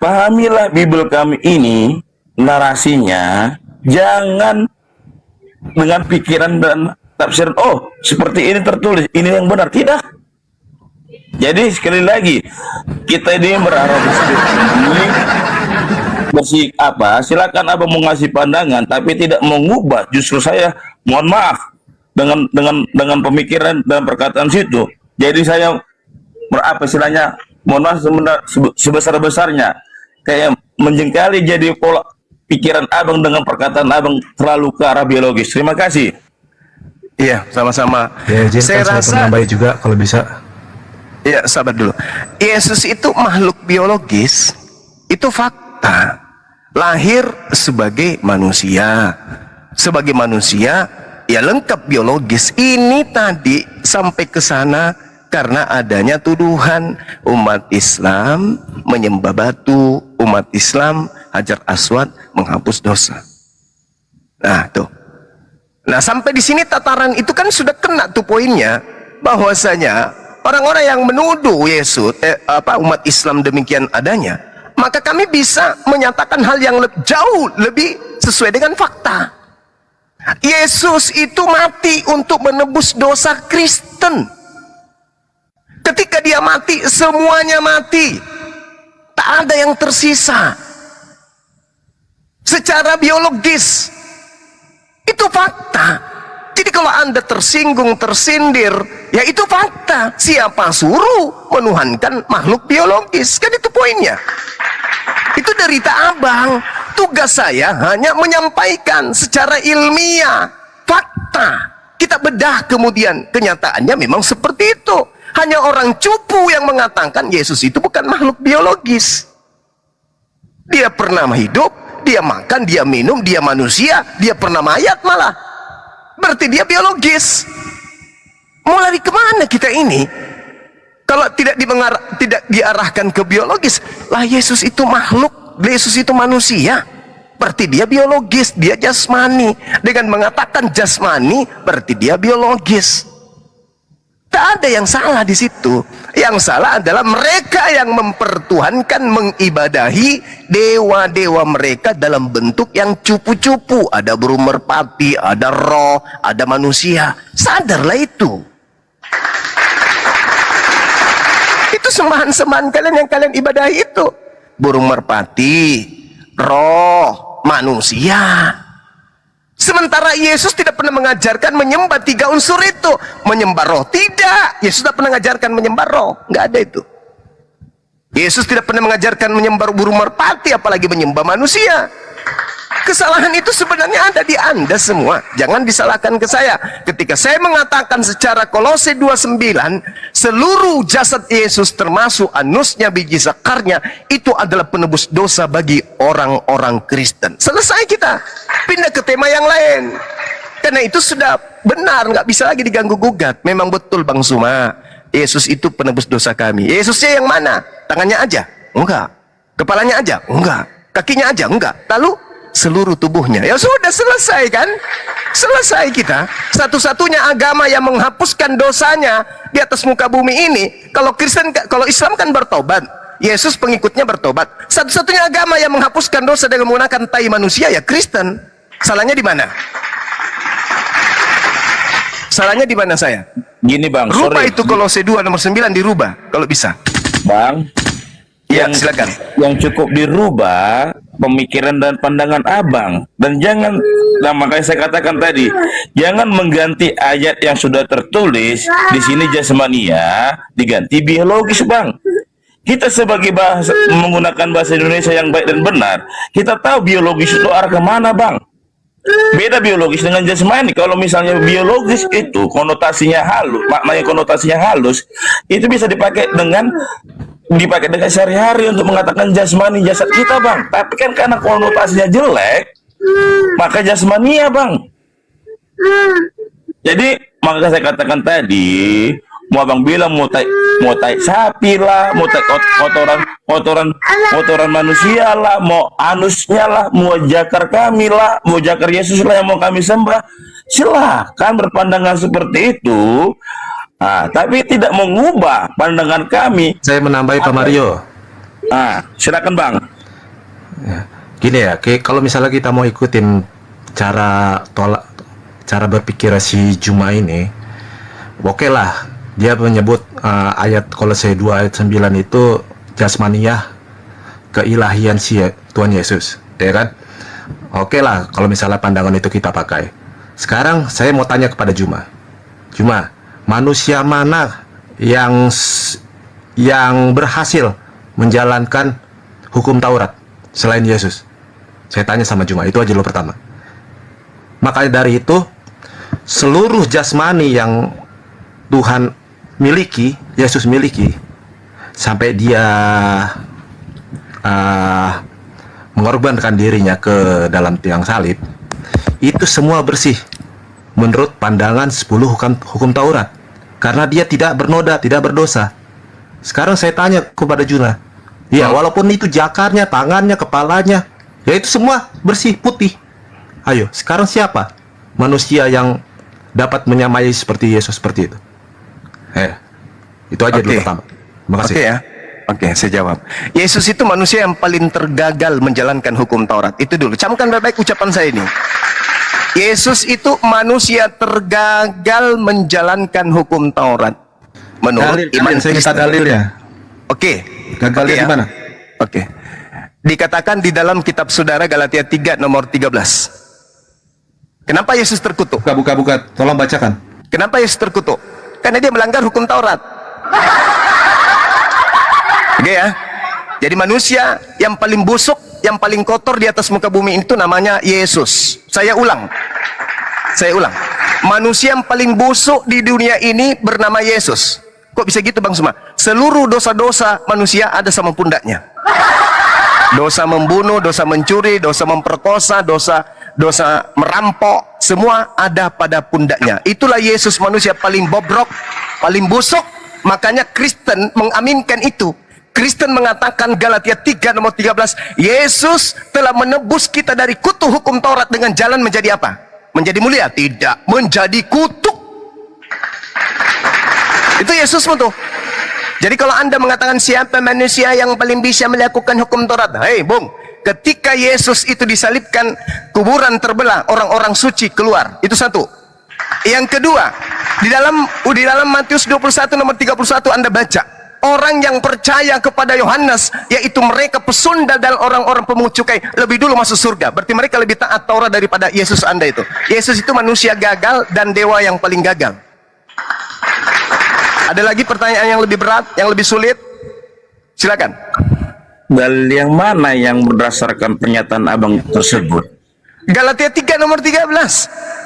M: pahamilah Bible kami ini, narasinya jangan dengan pikiran dan tafsiran, oh seperti ini tertulis, ini yang benar. Tidak. Jadi sekali lagi, kita ini berharap ini bersih apa, silakan abang mau ngasih pandangan, tapi tidak mengubah. Justru saya mohon maaf dengan pemikiran dan perkataan situ. Jadi saya berapa istilahnya, mohon maaf sebesar-besarnya kayak menjengkali jadi pola pikiran abang dengan perkataan abang terlalu ke arah biologis. Terima kasih.
E: Iya, sama-sama.
H: Ya, Jin,
E: Saya
H: kan
E: rasa
H: menambahi juga kalau bisa.
E: ya, sabar dulu. Yesus itu makhluk biologis, itu fakta. Lahir sebagai manusia. Sebagai manusia, ya lengkap biologis. Ini tadi sampai ke sana karena adanya tuduhan umat Islam menyembah batu, umat Islam Hajar Aswad menghapus dosa. Nah, tuh. Nah, sampai di sini tataran itu kan sudah kena tuh poinnya, bahwasanya orang-orang yang menuduh Yesus umat Islam demikian adanya, maka kami bisa menyatakan hal yang jauh lebih sesuai dengan fakta. Yesus itu mati untuk menebus dosa Kristen. Ketika dia mati, semuanya mati. Tak ada yang tersisa. Secara biologis, itu fakta. Jadi kalau Anda tersinggung, tersindir, ya itu fakta. Siapa suruh menuhankan makhluk biologis? Kan itu poinnya. Itu derita abang. Tugas saya hanya menyampaikan secara ilmiah fakta. Kita bedah kemudian kenyataannya memang seperti itu. Hanya orang cupu yang mengatakan Yesus itu bukan makhluk biologis. Dia pernah hidup, dia makan, dia minum, dia manusia, dia pernah mayat malah. Berarti dia biologis. Mau lari kemana kita ini? Kalau tidak diarahkan ke biologis, lah Yesus itu makhluk, Yesus itu manusia. Berarti dia biologis, dia jasmani. Dengan mengatakan jasmani, berarti dia biologis. Tak ada yang salah di situ. Yang salah adalah mereka yang mempertuhankan, mengibadahi dewa-dewa mereka dalam bentuk yang cupu-cupu. Ada burung merpati, ada roh, ada manusia. Sadarlah itu. Itu sembahan-sembahan kalian yang kalian ibadahi itu. Burung merpati, roh, manusia. Sementara Yesus tidak pernah mengajarkan menyembah tiga unsur itu. Menyembah roh, tidak. Yesus tidak pernah mengajarkan menyembah roh. Nggak ada itu. Yesus tidak pernah mengajarkan menyembah burung merpati, apalagi menyembah manusia. Kesalahan itu sebenarnya ada di Anda semua. Jangan disalahkan ke saya. Ketika saya mengatakan secara Kolose 29, seluruh jasad Yesus termasuk anusnya, biji zakarnya, itu adalah penebus dosa bagi orang-orang Kristen. Selesai kita. Pindah ke tema yang lain. Karena itu sudah benar, nggak bisa lagi diganggu gugat. Memang betul Bang Suma, Yesus itu penebus dosa kami. Yesusnya yang mana? Tangannya aja? Enggak. Kepalanya aja? Enggak. Kakinya aja? Enggak. Lalu seluruh tubuhnya. Ya sudah, selesai kan? Selesai kita. Satu-satunya agama yang menghapuskan dosanya di atas muka bumi ini. Kalau Kristen, kalau Islam kan bertobat. Yesus pengikutnya bertobat. Satu-satunya agama yang menghapuskan dosa dengan menggunakan tai manusia ya Kristen. Salahnya di mana? Salahnya di mana saya?
M: Gini Bang,
E: Rubah itu Kolose 2 nomor 9 dirubah kalau bisa.
M: Bang,
E: ya silakan.
M: Yang cukup dirubah pemikiran dan pandangan abang, dan jangan, nah makanya saya katakan tadi, jangan mengganti ayat yang sudah tertulis di sini jasmania diganti biologis Bang. Kita sebagai bahasa, menggunakan bahasa Indonesia yang baik dan benar, kita tahu biologis itu arah kemana Bang. Beda biologis dengan jasmani. Kalau misalnya biologis itu konotasinya halus, maknanya konotasinya halus, itu bisa dipakai dengan sehari-hari untuk mengatakan jasmani, jasad kita Bang. Tapi kan karena konotasinya jelek, maka jasmania Bang. Jadi maka saya katakan tadi, mau abang bilang mau tai sapi lah, mau tai kotoran manusia lah, mau anusnya lah, mau jakar kami lah, mau jakar Yesus lah yang mau kami sembah, silahkan berpandangan seperti itu. Nah, tapi tidak mengubah pandangan kami.
H: Saya menambahi Pak Mario.
M: Silakan Bang.
N: Gini ya, kalau misalnya kita mau ikutin cara berpikir si Juma ini, oke lah, dia menyebut ayat Kolose 2 ayat 9 itu jasmaniah keilahian si Tuhan Yesus, ya kan? Oke lah, kalau misalnya pandangan itu kita pakai. Sekarang saya mau tanya kepada Juma, manusia mana yang berhasil menjalankan hukum Taurat selain Yesus? Saya tanya sama Juma, itu aja dulu pertama. Makanya dari itu, seluruh jasmani yang Tuhan miliki, Yesus miliki, sampai dia mengorbankan dirinya ke dalam tiang salib, itu semua bersih menurut pandangan 10 hukum Taurat, karena dia tidak bernoda, tidak berdosa. Sekarang saya tanya kepada Juna, ya walaupun itu jakarnya, tangannya, kepalanya, ya itu semua bersih, putih. Ayo, sekarang siapa manusia yang dapat menyamai seperti Yesus seperti itu? Itu aja dulu pertama. Terima kasih.
E: Oke ya. Oke, saya jawab. Yesus itu manusia yang paling tergagal menjalankan hukum Taurat. Itu dulu. Camkan baik-baik ucapan saya ini. Yesus itu manusia tergagal menjalankan hukum Taurat. Menurut iman
N: saya minta dalilnya.
E: Oke.
N: Gagalnya di mana?
E: Oke. Dikatakan di dalam kitab Saudara Galatia 3 nomor 13. Kenapa Yesus terkutuk?
N: Buka. Tolong bacakan.
E: Kenapa Yesus terkutuk? Karena dia melanggar hukum Taurat. Oke ya. Jadi manusia yang paling busuk, yang paling kotor di atas muka bumi itu namanya Yesus. Saya ulang. Manusia yang paling busuk di dunia ini bernama Yesus. Kok bisa gitu Bang Suma? Seluruh dosa-dosa manusia ada sama pundaknya. Dosa membunuh, dosa mencuri, dosa memperkosa, dosa merampok, semua ada pada pundaknya. Itulah Yesus, manusia paling bobrok, paling busuk. Makanya Kristen mengaminkan itu. Kristen mengatakan Galatia 3 nomor 13, Yesus telah menebus kita dari kutu hukum Taurat dengan jalan menjadi apa? Menjadi mulia? Tidak, menjadi kutuk. Itu Yesusmu tuh. Jadi kalau Anda mengatakan siapa manusia yang paling bisa melakukan hukum Taurat? Hei bung, ketika Yesus itu disalibkan, kuburan terbelah, orang-orang suci keluar. Itu satu. Yang kedua, di dalam Matius 21 nomor 31 Anda baca, orang yang percaya kepada Yohanes, yaitu mereka pesunda dan orang-orang pemungut cukai, lebih dulu masuk surga. Berarti mereka lebih taat Taurat daripada Yesus Anda itu. Yesus itu manusia gagal dan dewa yang paling gagal. Ada lagi pertanyaan yang lebih berat, yang lebih sulit? Silakan.
M: Dalil yang mana yang berdasarkan pernyataan abang tersebut?
E: Galatia 3 nomor 13.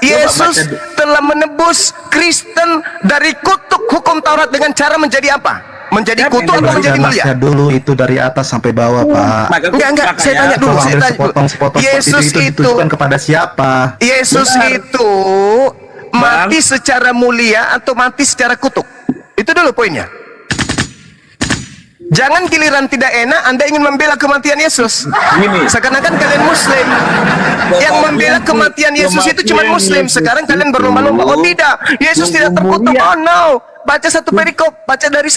E: Yesus telah menebus Kristen dari kutuk hukum Taurat dengan cara menjadi apa? Menjadi kutuk atau menjadi mulia?
N: Dulu itu dari atas sampai bawah, Pak.
E: Enggak, saya tanya dulu.
N: Yesus itu ditujukan kepada siapa?
E: Yesus itu mati secara mulia atau mati secara kutuk? Itu dulu poinnya. Jangan giliran tidak enak Anda ingin membela kematian Yesus. Seakan-akan kalian Muslim. Yang membela kematian Yesus itu cuma Muslim. Sekarang kalian berlomba-lomba. Oh tidak, Yesus tidak terkutuk. Oh no. Baca satu perikop, baca dari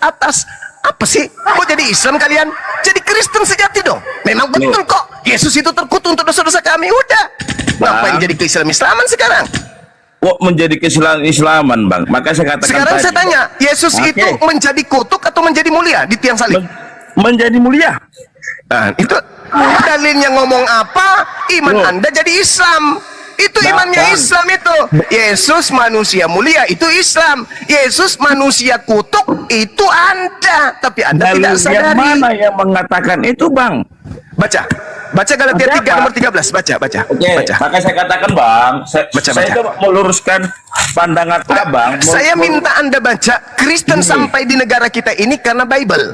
E: atas. Apa sih? Kok jadi Islam kalian? Jadi Kristen sejati dong. Memang betul kok. Yesus itu terkutuk untuk dosa-dosa kami. Udah. Ngapain jadi ke-Islam-Islaman sekarang?
M: Kok menjadi Islaman Bang? Maka saya katakan
E: sekarang
M: tadi,
E: saya tanya, Yesus itu menjadi kutuk atau menjadi mulia di tiang salib?
M: Menjadi mulia.
E: Nah, itu dalilnya ngomong apa? Iman Anda jadi Islam. Itu imannya Islam itu. Yesus manusia mulia, itu Islam. Yesus manusia kutuk, itu Anda. Tapi Anda tidak sadari.
M: Mana yang mengatakan itu Bang?
E: Baca Galatia 3 nomor 13. Baca.
M: Maka saya katakan Bang, saya coba meluruskan pandangan Abang.
E: Saya minta Anda baca Kristen sampai di negara kita ini karena Bible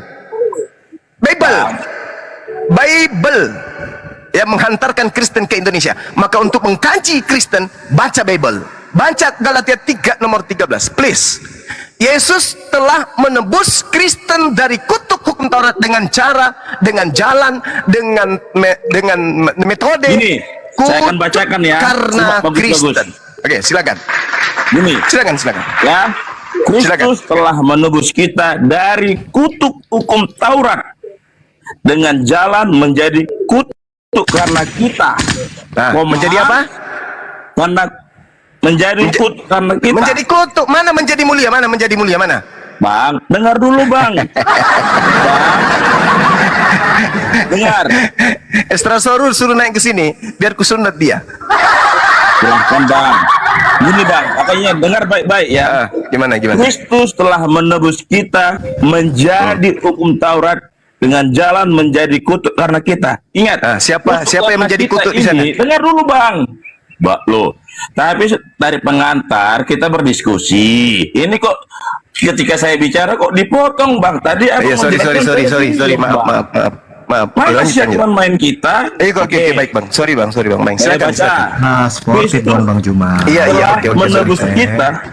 E: yang menghantarkan Kristen ke Indonesia. Maka untuk mengkaji Kristen, baca Bible. Baca Galatia 3 nomor 13, please. Yesus telah menebus Kristen dari kutuk hukum Taurat dengan cara, dengan jalan, dengan metode.
M: Ini saya akan bacakan ya.
E: Karena Kristen. Oke, silakan.
M: Ini.
E: Silakan.
M: Ya. Kristus telah menebus kita dari kutuk hukum Taurat dengan jalan menjadi kutuk karena kita.
E: Nah, menjadi apa?
M: Karena menjadi kutuk karena kita.
E: Menjadi kutuk. Mana menjadi mulia? Mana menjadi mulia? Mana?
M: Bang, dengar dulu bang. Dengar.
E: Estrasaurus suruh naik ke sini biar kusunat dia.
M: Silahkan bang. Gini bang, makanya dengar baik-baik ya.
E: Gimana?
M: Kristus telah menebus kita menjadi hukum Taurat dengan jalan menjadi kutuk karena kita. Ingat,
E: siapa yang menjadi kutuk di sana?
M: Dengar dulu bang. Tapi dari pengantar kita berdiskusi. Ini kok ketika saya bicara kok dipotong bang. Tadi aku
E: sorry, maaf.
M: Mana siapa main kita?
E: Oke, baik bang. Sorry bang. Main. Silakan.
N: Sportif dong Bang Juma.
E: Iya, oke.
M: Menebus kita.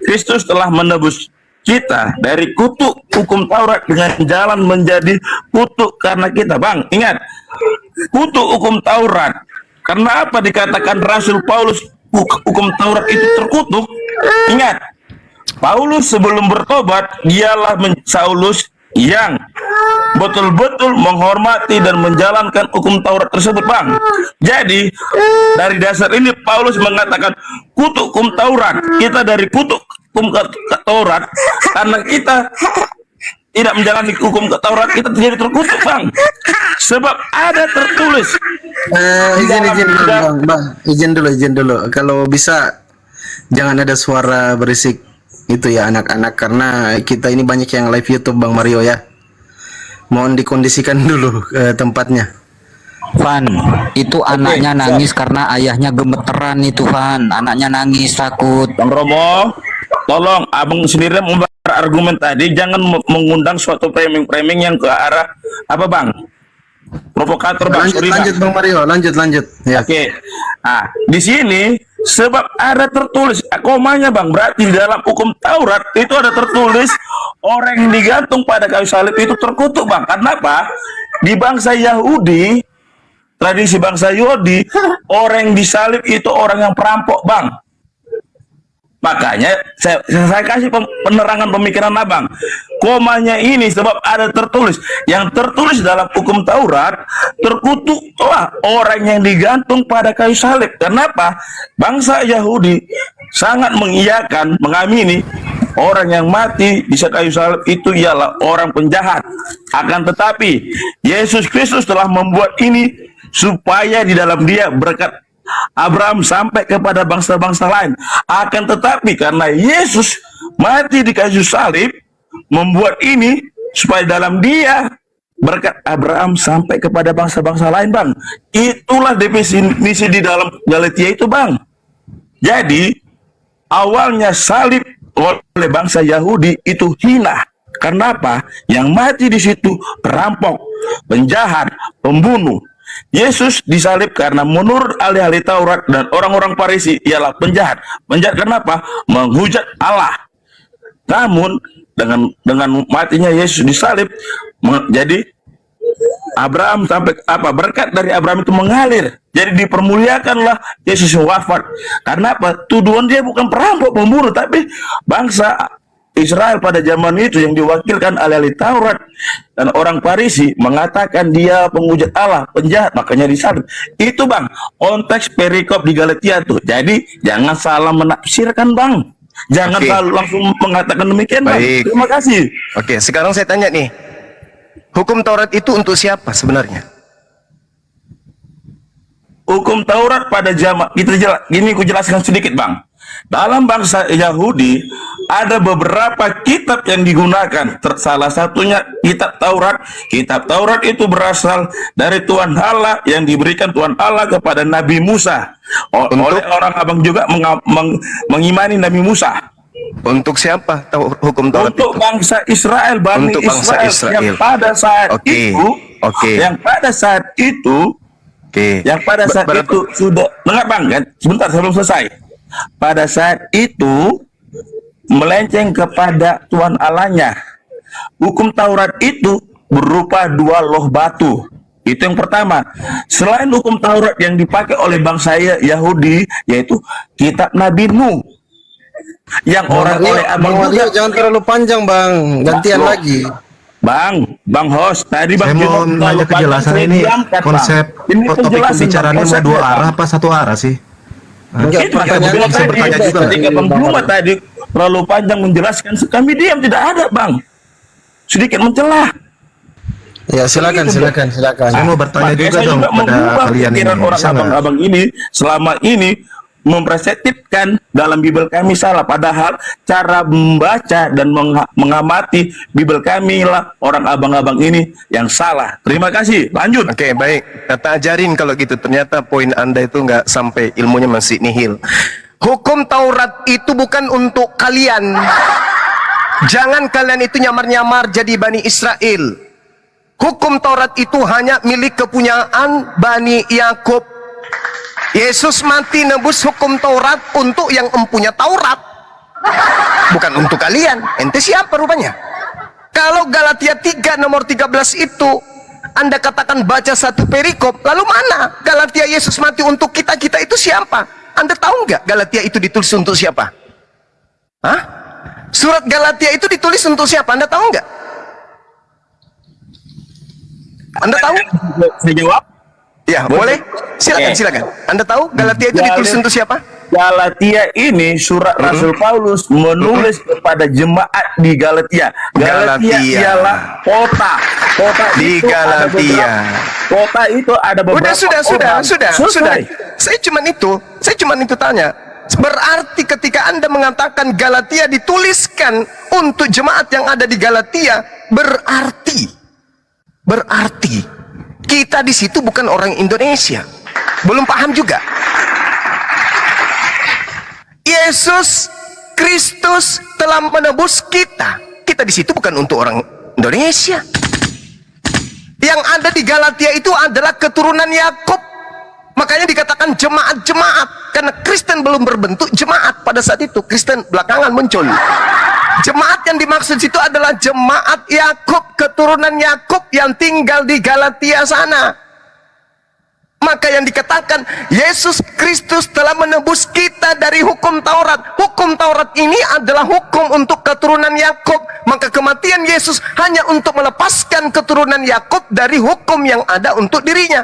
M: Kristus telah menebus kita dari kutuk hukum Taurat dengan jalan menjadi kutuk karena kita. Bang, ingat. Kutuk hukum Taurat. Karena apa dikatakan Rasul Paulus hukum Taurat itu terkutuk? Ingat, Paulus sebelum bertobat, dialah Saulus yang betul-betul menghormati dan menjalankan hukum Taurat tersebut, bang. Jadi dari dasar ini Paulus mengatakan kutuk hukum Taurat. Kita dari kutuk hukum Taurat karena kita tidak menjalani hukum Taurat, kita jadi terkutuk, bang. Sebab ada tertulis.
I: Izin dulu. Kalau bisa jangan ada suara berisik itu ya anak-anak, karena kita ini banyak yang live YouTube Bang Mario ya. Mohon dikondisikan dulu tempatnya.
L: Van, itu anaknya nangis karena ayahnya gemeteran itu, Van. Anaknya nangis takut.
M: Bang Romo, tolong abang sendiri argumen tadi, jangan mengundang suatu framing yang ke arah apa bang? Provokator bang.
I: Lanjut Bang Mario, lanjut. Ya.
M: Oke. Nah, di sini sebab ada tertulis komanya bang, berarti di dalam hukum Taurat itu ada tertulis orang yang digantung pada kayu salib itu terkutuk, bang. Kenapa? Di bangsa Yahudi, tradisi bangsa Yahudi, orang yang disalib itu orang yang perampok, bang. Makanya saya kasih penerangan pemikiran abang. Komanya ini sebab ada tertulis. Yang tertulis dalam hukum Taurat, terkutuklah orang yang digantung pada kayu salib. Kenapa? Bangsa Yahudi sangat mengiyakan, mengamini orang yang mati di kayu salib itu ialah orang penjahat. Akan tetapi Yesus Kristus telah membuat ini supaya di dalam dia berkat Abraham sampai kepada bangsa-bangsa lain. Akan tetapi karena Yesus mati di kayu salib, membuat ini supaya dalam dia berkat Abraham sampai kepada bangsa-bangsa lain, bang. Itulah definisi di dalam Galatia itu, bang. Jadi awalnya salib oleh bangsa Yahudi itu hina. Karena apa? Yang mati di situ perampok, penjahat, pembunuh. Yesus disalib karena menurut ahli-ahli Taurat dan orang-orang Farisi ialah penjahat. Penjahat kenapa? Menghujat Allah. Namun dengan matinya Yesus disalib, jadi Abraham sampai berkat dari Abraham itu mengalir. Jadi dipermuliakanlah Yesus wafat. Karena apa? Tuduhan dia bukan perampok, pembunuh, tapi bangsa Israel pada zaman itu yang diwakilkan ahli Taurat dan orang Farisi mengatakan dia penghujat Allah, penjahat, makanya disalib. Itu bang, konteks perikop di Galatia tuh. Jadi jangan salah menafsirkan, bang. Jangan selalu langsung mengatakan demikian, bang. Terima kasih.
E: Oke, sekarang saya tanya nih, hukum Taurat itu untuk siapa sebenarnya?
M: Hukum Taurat pada zaman gini aku jelaskan sedikit, bang. Dalam bangsa Yahudi ada beberapa kitab yang digunakan. Salah satunya kitab Taurat. Kitab Taurat itu berasal dari Tuhan Allah yang diberikan Tuhan Allah kepada Nabi Musa. Oleh orang abang juga mengimani Nabi Musa.
E: Untuk siapa hukum Taurat
M: untuk
E: itu?
M: Bangsa Israel, Bani
E: untuk bangsa Israel.
M: Yang pada saat itu sudah dengar bang kan? Sebentar sebelum selesai. Pada saat itu melenceng kepada Tuhan Allahnya. Hukum Taurat itu berupa dua loh batu. Itu yang pertama. Selain hukum Taurat yang dipakai oleh bangsa Yahudi, yaitu kitab Nabi Nuh. Yang orang oleh abang juga.
I: Jangan terlalu panjang, bang. Gantian lagi.
M: Bang host, tadi
N: Saya
M: Bang
N: mau
M: Jimmy
N: nanya
M: terlalu panjang,
N: kejelasan
M: saya
N: ini
M: diamkan, Bang.
N: konsep
M: Ini
N: topik
M: penjelasan,
N: pembicaranya
M: Bang,
N: mau
M: konsepnya,
N: dua
M: Bang.
N: arah apa satu arah sih?
I: Enggak,
M: Itu
I: pertanyaan
M: Bang
N: bisa bertanya
M: tadi,
N: juga,
M: ketika Bang Juma tadi terlalu panjang menjelaskan, kami diam, tidak ada Bang. Sedikit mencelah.
I: Ya, silakan.
N: Saya mau bertanya
M: Makanya
N: juga
M: saya
N: dong
M: juga
N: pada
M: mengubah
N: kalian ini.
M: pikiran orang
N: Bisa nggak?
M: abang-abang ini selama ini memperseptifkan dalam Bible kami salah, padahal cara membaca dan mengamati Bible kami lah orang abang-abang ini yang salah. Terima kasih. Lanjut.
E: Oke, baik. Kata ajarin kalau gitu. Ternyata poin Anda itu nggak sampai, ilmunya masih nihil. Hukum Taurat itu bukan untuk kalian. Jangan kalian itu nyamar-nyamar jadi Bani Israel. Hukum Taurat itu hanya milik kepunyaan Bani Yakub. Yesus mati nebus hukum Taurat untuk yang empunya Taurat, bukan untuk kalian. Ente siapa rupanya? Kalau Galatia 3 nomor 13 itu Anda katakan baca satu perikop, lalu mana Galatia Yesus mati untuk kita itu siapa? Anda tahu nggak Galatia itu ditulis untuk siapa? Hah? Surat Galatia itu ditulis untuk siapa? Anda tahu nggak? Anda tahu?
M: Saya jawab.
E: Ya, boleh. Silakan. Anda tahu Galatia itu ditulis untuk siapa?
M: Galatia ini surat Rasul Paulus menulis kepada jemaat di Galatia. Galatia ialah kota. Kota
E: Di
M: itu ada
E: Galatia.
M: beberapa- Kota itu ada beberapa.
E: Sudah. Saya cuman itu tanya. Berarti ketika Anda mengatakan Galatia dituliskan untuk jemaat yang ada di Galatia, berarti kita di situ bukan orang Indonesia. Belum paham juga. Yesus Kristus telah menebus kita. Kita di situ bukan untuk orang Indonesia. Yang ada di Galatia itu adalah keturunan Yakub. Makanya dikatakan jemaat-jemaat, karena Kristen belum berbentuk jemaat pada saat itu. Kristen belakangan muncul. Jemaat yang dimaksud itu adalah jemaat Yakub, keturunan Yakub yang tinggal di Galatia sana. Maka yang dikatakan Yesus Kristus telah menebus kita dari hukum Taurat. Hukum Taurat ini adalah hukum untuk keturunan Yakub. Maka kematian Yesus hanya untuk melepaskan keturunan Yakub dari hukum yang ada untuk dirinya.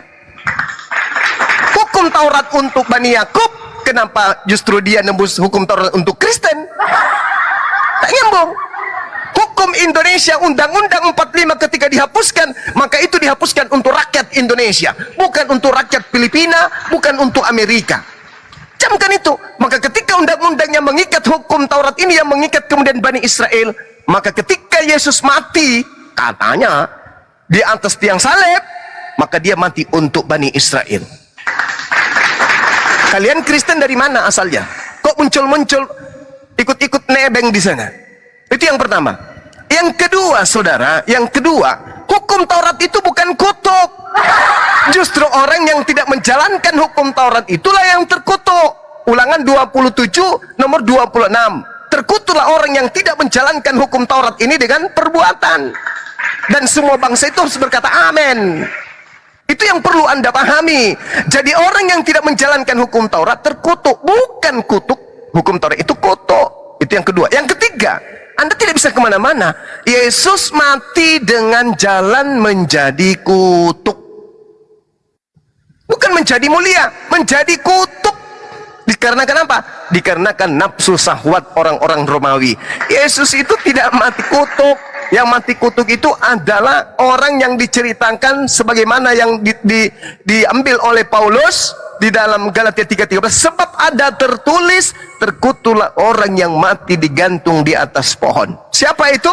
E: Hukum Taurat untuk Bani Yakub, kenapa justru dia nebus hukum Taurat untuk Kristen? Tak nyambung. Hukum Indonesia Undang-Undang 45 ketika dihapuskan, maka itu dihapuskan untuk rakyat Indonesia, bukan untuk rakyat Filipina, bukan untuk Amerika. Camkan itu. Maka ketika undang-undangnya mengikat hukum Taurat ini yang mengikat kemudian Bani Israel, maka ketika Yesus mati, katanya di atas tiang salib, maka dia mati untuk Bani Israel. Kalian Kristen dari mana asalnya? Kok muncul-muncul ikut-ikut nebeng di sana? Itu yang pertama. Yang kedua, saudara, hukum Taurat itu bukan kutuk. Justru orang yang tidak menjalankan hukum Taurat itulah yang terkutuk. Ulangan 27 nomor 26. Terkutuklah orang yang tidak menjalankan hukum Taurat ini dengan perbuatan. Dan semua bangsa itu harus berkata amin. Itu yang perlu Anda pahami. Jadi orang yang tidak menjalankan hukum Taurat terkutuk, bukan kutuk. Hukum Taurat itu kutuk. Itu yang kedua. Yang ketiga, Anda tidak bisa kemana-mana. Yesus mati dengan jalan menjadi kutuk. Bukan menjadi mulia, menjadi kutuk. Dikarenakan apa? Dikarenakan nafsu syahwat orang-orang Romawi. Yesus itu tidak mati kutuk. Yang mati kutuk itu adalah orang yang diceritakan sebagaimana yang diambil oleh Paulus di dalam Galatia 3:13, sebab ada tertulis, terkutuklah orang yang mati digantung di atas pohon. Siapa itu?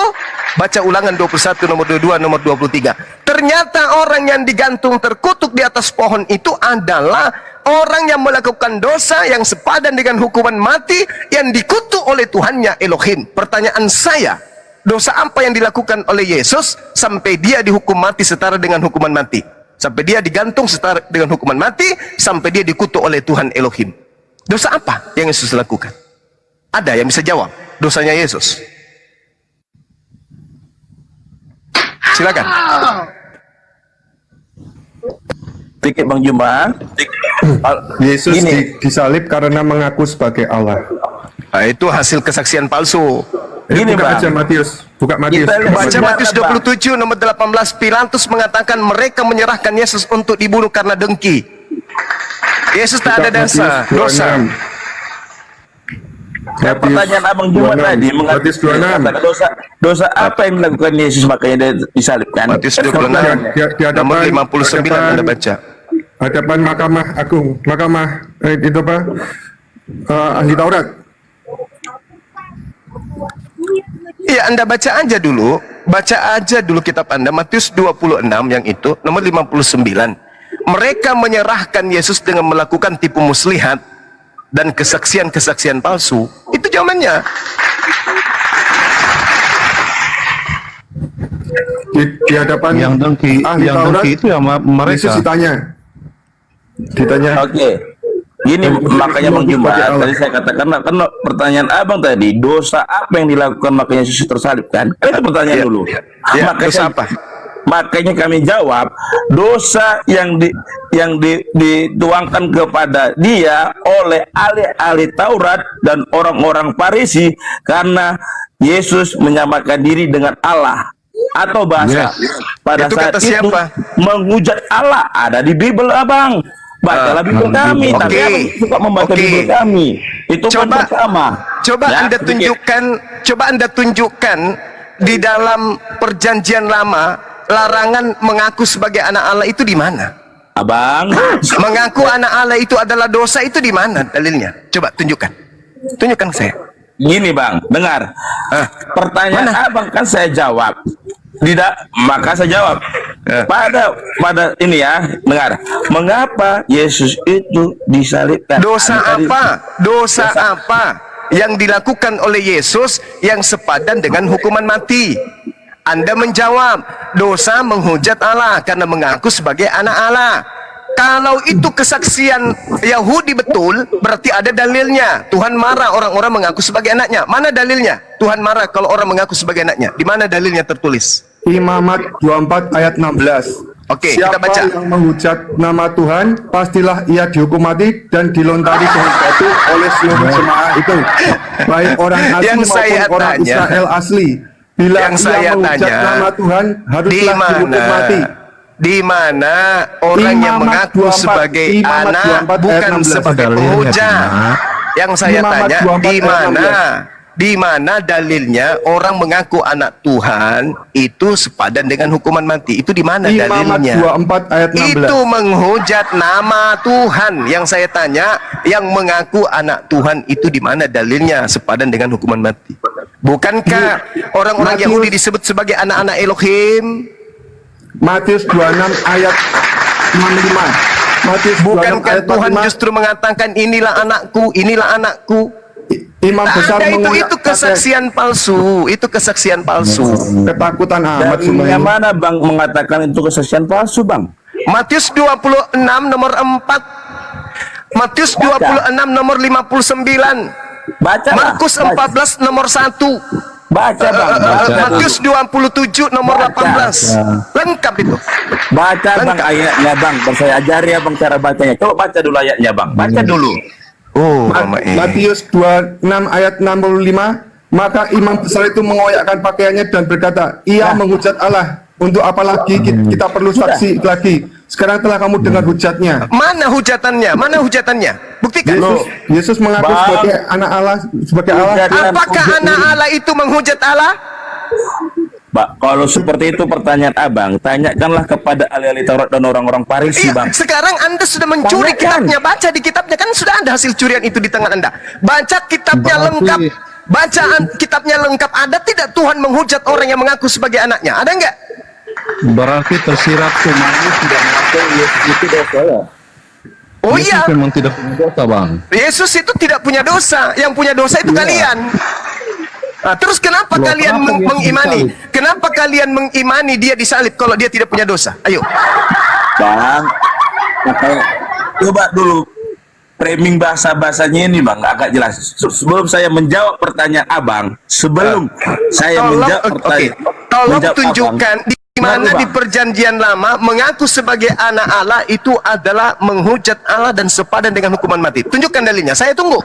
E: Baca Ulangan 21 nomor 22 nomor 23. Ternyata orang yang digantung terkutuk di atas pohon itu adalah orang yang melakukan dosa yang sepadan dengan hukuman mati yang dikutuk oleh Tuhannya Elohim. Pertanyaan saya, dosa apa yang dilakukan oleh Yesus sampai dia dihukum mati setara dengan hukuman mati? Sampai dia digantung setara dengan hukuman mati, sampai dia dikutuk oleh Tuhan Elohim. Dosa apa yang Yesus lakukan? Ada yang bisa jawab dosanya Yesus? Silakan.
M: Sedikit Bang Juma.
O: Yesus disalib karena mengaku sebagai Allah.
E: Nah, itu hasil kesaksian palsu.
O: Buka aja Matius Buka Matius.
E: Baca Matius 27 nomor 18. Pilatus mengatakan mereka menyerahkan Yesus untuk dibunuh karena dengki. Yesus tak ada dosa.
M: Pertanyaan Abang Jumat tadi mengatakan dosa apa yang dilakukan Yesus makanya dia disalibkan?
E: Matius 26 nomor 59 Anda baca.
O: Hadapan Mahkamah Agung, itu apa? Ahli Taurat.
E: Iya, Anda baca aja dulu kitab Anda Matius 26 yang itu nomor 59. Mereka menyerahkan Yesus dengan melakukan tipu muslihat dan kesaksian palsu. Itu jawabannya.
O: Di hadapan
C: yang dengki,
O: ahli
C: yang
O: Taurat,
C: dengki itu ya mereka.
O: Yesus ditanya.
M: Oke. Gini makanya Bang Jumat tadi saya katakan karena pertanyaan Abang tadi, dosa apa yang dilakukan makanya Yesus tersalib kan? Itu pertanyaan dulu. Makanya
E: dosa apa?
M: Makanya kami jawab, dosa yang dituangkan kepada dia oleh ahli Taurat dan orang-orang Farisi karena Yesus menyamakan diri dengan Allah. Atau bahasa pada
E: itu
M: saat
E: kata
M: itu
E: siapa?
M: menghujat Allah ada di Bible Abang. Bacalah Bible kami, tapi Abang suka membaca Bible kami. Itu
E: coba,
M: kan bersama.
E: Coba Anda tunjukkan di dalam Perjanjian Lama larangan mengaku sebagai anak Allah itu di mana?
M: Abang,
E: mengaku anak Allah itu adalah dosa itu di mana dalilnya? Coba tunjukkan saya.
M: Gini Bang, dengar. Pertanyaan Abang kan saya jawab. Tidak, maka saya jawab. Pada ini ya, dengar. Mengapa Yesus itu disalibkan?
E: Dosa apa yang dilakukan oleh Yesus yang sepadan dengan hukuman mati? Anda menjawab, dosa menghujat Allah karena mengaku sebagai anak Allah. Kalau itu kesaksian Yahudi betul, berarti ada dalilnya. Tuhan marah orang-orang mengaku sebagai anaknya. Mana dalilnya? Tuhan marah kalau orang mengaku sebagai anaknya. Di mana dalilnya tertulis?
O: Imamat 24 ayat 16.
E: Oke,
O: siapa
E: kita baca.
O: yang menghujat nama Tuhan, pastilah ia dihukum mati dan dilontari dengan batu oleh seluruh jemaah itu, baik orang asli maupun orang Israel asli. Bila ia menghujat nama Tuhan, haruslah dihukum mati.
E: Di mana orang yang mengaku sebagai anak bukan sebagai penghujat? Yang saya tanya, di mana dalilnya orang mengaku anak Tuhan itu sepadan dengan hukuman mati? Itu di mana dalilnya?
O: 24 ayat 16.
E: Itu menghujat nama Tuhan. Yang saya tanya, yang mengaku anak Tuhan itu di mana dalilnya sepadan dengan hukuman mati? Bukankah orang-orang Yahudi disebut sebagai anak-anak Elohim?
O: Matius 26 ayat 65. Matius 26
E: bukankah
O: ayat
E: Tuhan
O: 45.
E: justru mengatakan inilah anakku?
O: Imam besar
E: itu kesaksian palsu. Itu kesaksian palsu.
O: Ketakutan amat semua.
M: Yang mana Bang mengatakan itu kesaksian palsu Bang?
E: Matius 26 nomor 4. Matius 26 nomor 59.
M: Baca.
E: Markus 14 nomor 1.
M: Baca Bang.
E: Matius 27 nomor 18. Lengkap itu.
M: Baca Bang ayatnya Bang. Saya ajari ya Bang cara bacanya. Coba baca dulu ayatnya Bang. Baca dulu.
O: Matius 26 ayat 65. Maka imam besar itu mengoyakkan pakaiannya dan berkata, ia menghujat Allah. Untuk apa lagi kita perlu saksi lagi? Sekarang telah kamu dengar hujatnya.
E: Mana hujatannya? Buktikan.
O: Yesus mengaku sebagai anak Allah, sebagai Allah.
E: Apakah anak Allah itu menghujat Allah?
M: Pak, kalau seperti itu pertanyaan Abang, tanyakanlah kepada ahli-ahli Taurat dan orang-orang Farisi, Bang.
E: Sekarang Anda sudah mencuri kitabnya, baca di kitabnya, kan sudah ada hasil curian itu di tangan Anda. Baca kitabnya lengkap. Bacaan kitabnya lengkap. Ada tidak Tuhan menghujat orang yang mengaku sebagai anaknya? Ada enggak?
C: Berarti tersirat Tuhannya tidak mengakui Yesus itu dosa ya?
E: Oh
C: Yesus
E: iya.
C: memang tidak punya dosa Bang.
E: Yesus itu tidak punya dosa. Yang punya dosa itu kalian. Nah, terus kenapa kalian mengimani? Kenapa kalian mengimani dia disalib kalau dia tidak punya dosa? Ayo.
M: Bang, coba dulu framing bahasa-bahasanya ini Bang, agak jelas. Sebelum saya menjawab pertanyaan Abang, sebelum saya menjawab pertanyaan,
E: tolong tunjukkan di mana di Perjanjian Lama mengaku sebagai anak Allah itu adalah menghujat Allah dan sepadan dengan hukuman mati. Tunjukkan dalilnya. Saya tunggu.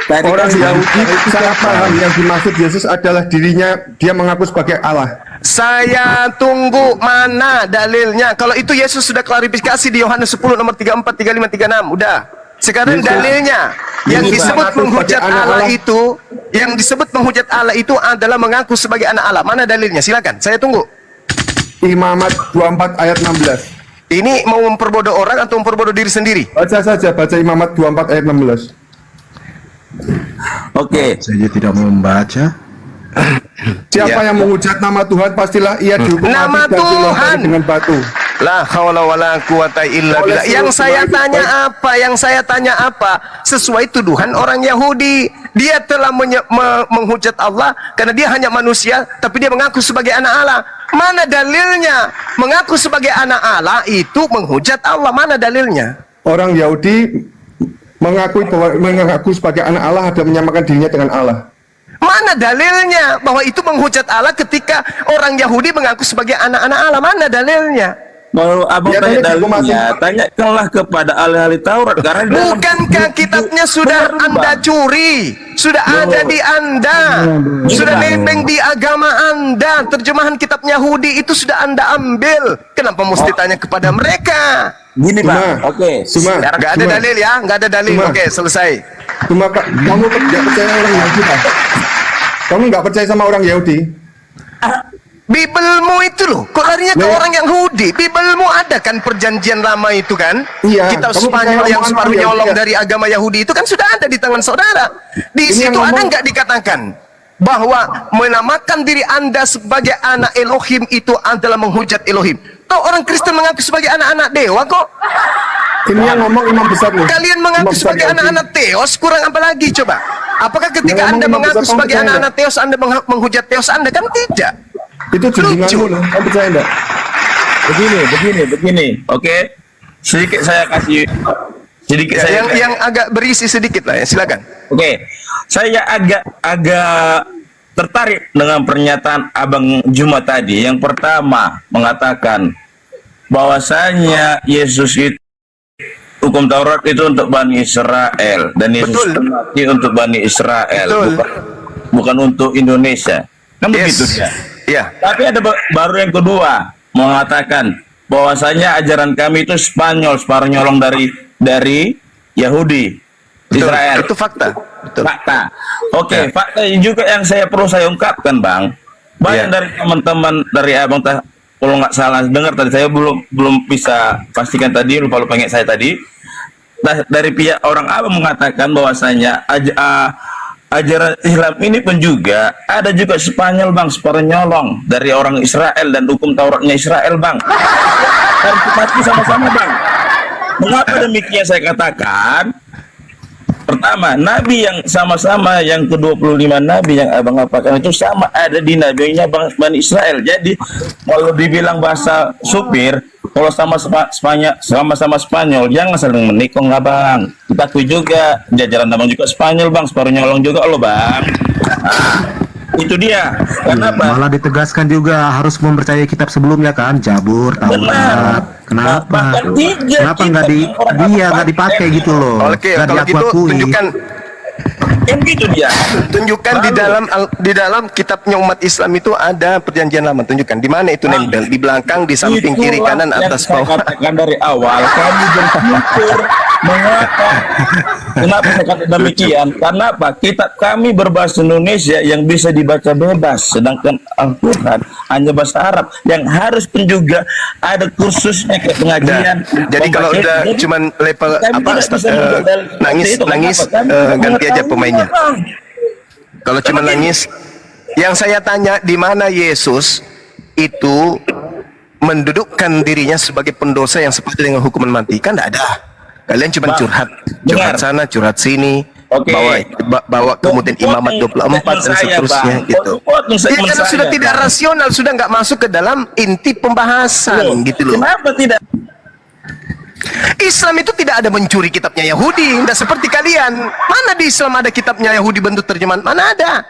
O: Orang Yahudi salah paham yang dimaksud Yesus adalah dirinya, dia mengaku sebagai Allah.
E: Saya tunggu mana dalilnya. Kalau itu Yesus sudah klarifikasi di Yohanes 10 nomor 34, 35, 36. Udah. Sekarang dalilnya yang disebut menghujat Allah itu, yang disebut menghujat Allah itu adalah mengaku sebagai anak Allah. Mana dalilnya? Silakan. Saya tunggu.
O: Imamat 24 ayat 16.
E: Ini mau memperbodoh orang atau memperbodoh diri sendiri?
O: Baca saja, baca Imamat 24 ayat 16.
M: Oke.
N: Saya tidak mau membaca.
O: Siapa yang menghujat nama Tuhan, pastilah ia dihukum
E: Nama
O: mati dan dilontari
E: Tuhan.
O: dengan batu.
E: La haula wala quwata illa billah. Yang saya tanya apa? Yang saya tanya apa? Sesuai tuduhan orang Yahudi. Dia telah menghujat Allah karena dia hanya manusia, tapi dia mengaku sebagai anak Allah. Mana dalilnya? Mengaku sebagai anak Allah itu menghujat Allah. Mana dalilnya?
O: Orang Yahudi mengaku sebagai anak Allah dan menyamakan dirinya dengan Allah.
E: Mana dalilnya bahwa itu menghujat Allah ketika orang Yahudi mengaku sebagai anak-anak Allah? Mana dalilnya?
M: Kalau abang tanya dalilnya, tanyakanlah kepada ahli-ahli Taurat. Karena
E: bukankah kitabnya sudah Anda curi? Sudah ada di Anda. Sudah nebeng di agama Anda. Terjemahan kitab Yahudi itu sudah Anda ambil. Kenapa mesti tanya kepada mereka?
M: Gini Pak, oke.
E: Nggak ada dalil ya? Nggak ada dalil. Oke, selesai.
O: Cuma kamu nggak percaya orang Yahudi, Pak? Kamu nggak percaya sama orang Yahudi?
E: Bibelmu itu loh, kok larinya ke orang Yahudi? Bibelmu ada kan perjanjian lama itu kan?
O: Iya.
E: Kitab Spanyol yang separuh nyolong dari agama Yahudi itu kan sudah ada di tangan saudara. Di situ ada nggak dikatakan bahwa menamakan diri Anda sebagai anak Elohim itu adalah menghujat Elohim? Toh orang Kristen mengaku sebagai anak-anak dewa kok.
O: Ini yang ngomong imam besar nih.
E: Kalian mengaku sebagai anak-anak Theos, kurang apa lagi coba? Apakah ketika Anda mengaku sebagai anak-anak Theos, Anda menghujat Theos Anda? Kan tidak.
O: Itu junjunganmu loh, kamu percaya enggak?
M: Begini. Oke. Sedikit saya kasih
E: yang agak berisi sedikit lah ya, silakan.
M: Oke. Saya agak tertarik dengan pernyataan Abang Juma tadi. Yang pertama mengatakan bahwasanya Yesus itu hukum Taurat itu untuk Bani Israel dan Yesus mati untuk Bani Israel, bukan untuk Indonesia. Kan begitu ya?
E: Iya.
M: Tapi ada baru yang kedua mengatakan bahwasanya ajaran kami itu Spanyol, separuh nyolong dari Yahudi, Israel.
E: Itu fakta.
M: Fakta. Oke, fakta juga yang perlu saya ungkapkan, Bang. Banyak dari teman-teman dari Abang kalau nggak salah dengar tadi, saya belum bisa pastikan tadi, lupa ingat saya tadi. Dari pihak orang Abang mengatakan bahwasanya ajaran Islam ini pun juga ada juga Spanyol, Bang, separuh nyolong dari orang Israel dan hukum Tauratnya Israel, Bang. Harus kita sama-sama, Bang. Mengapa demikian saya katakan? Pertama, nabi yang sama-sama yang ke-25 nabi yang Abang apakan itu sama ada di nabinya Bani Israel. Jadi kalau dibilang bahasa supir, kalau sama-sama Spanyol jangan saling menikung, Abang. Kita akui juga jajaran Abang juga Spanyol, Bang, separuh nyolong juga lo, Bang. Itu dia. Kenapa?
N: Malah ditegaskan juga harus mempercayai kitab sebelumnya kan, Jabur, Taurat. Kenapa? Kenapa nggak dipakai gitu loh?
E: Oke, kalau gitu tunjukkan.
M: Kan gitu dia.
E: Tunjukkan di dalam kitabnya umat Islam itu ada perjanjian lama. Tunjukkan di mana itu nempel, di belakang, di samping, kiri, kanan, atas, bawah.
M: Katakan dari awal kami bersyukur. Mengapa? Kenapa saya kata demikian? Karena apa? Kitab kami berbahasa Indonesia yang bisa dibaca bebas, sedangkan Al-Quran hanya bahasa Arab yang harus pun juga ada kursusnya ke pengajian.
E: Jadi kalau udah cuman level nangis ganti aja pemainnya. Kalau cuma nangis, yang saya tanya di mana Yesus itu mendudukkan dirinya sebagai pendosa yang seperti dengan hukuman mati? Kan tidak ada. Kalian cuma curhat sana, curhat sini, bawa kemudian Imamat 24 dan seterusnya gitu. Ya, karena sudah tidak rasional, sudah nggak masuk ke dalam inti pembahasan gitu loh.
M: Kenapa tidak?
E: Islam itu tidak ada mencuri kitabnya Yahudi, tidak seperti kalian. Mana di Islam ada kitabnya Yahudi bentuk terjemahan? Mana ada?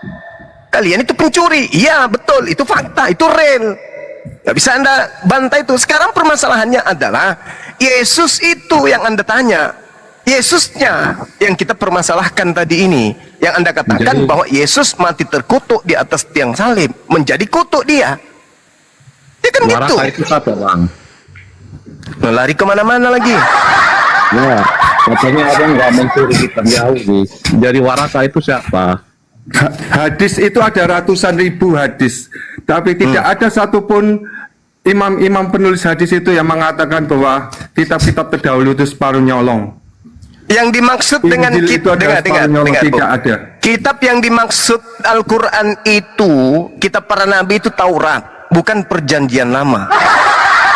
E: Kalian itu pencuri. Iya betul, itu fakta, itu real. Gak bisa Anda bantah itu. Sekarang permasalahannya adalah Yesus itu yang Anda tanya. Yesusnya yang kita permasalahkan tadi ini, yang Anda katakan bahwa Yesus mati terkutuk di atas tiang salib, menjadi kutuk dia. Ya kan gitu.
N: Waraka itu siapa, Bang?
E: Lari kemana-mana lagi.
N: Ya, katanya ada nggak mencuri kitab Yahudi. Jadi Waraka itu siapa?
O: Hadis itu ada ratusan ribu hadis, tapi tidak ada satupun imam-imam penulis hadis itu yang mengatakan bahwa kitab-kitab terdahulu itu separuh nyolong.
E: Yang dimaksud dengan kitab, dengar,
O: tidak ada.
E: Kitab yang dimaksud Al-Quran itu, kitab para nabi itu Taurat, bukan perjanjian lama.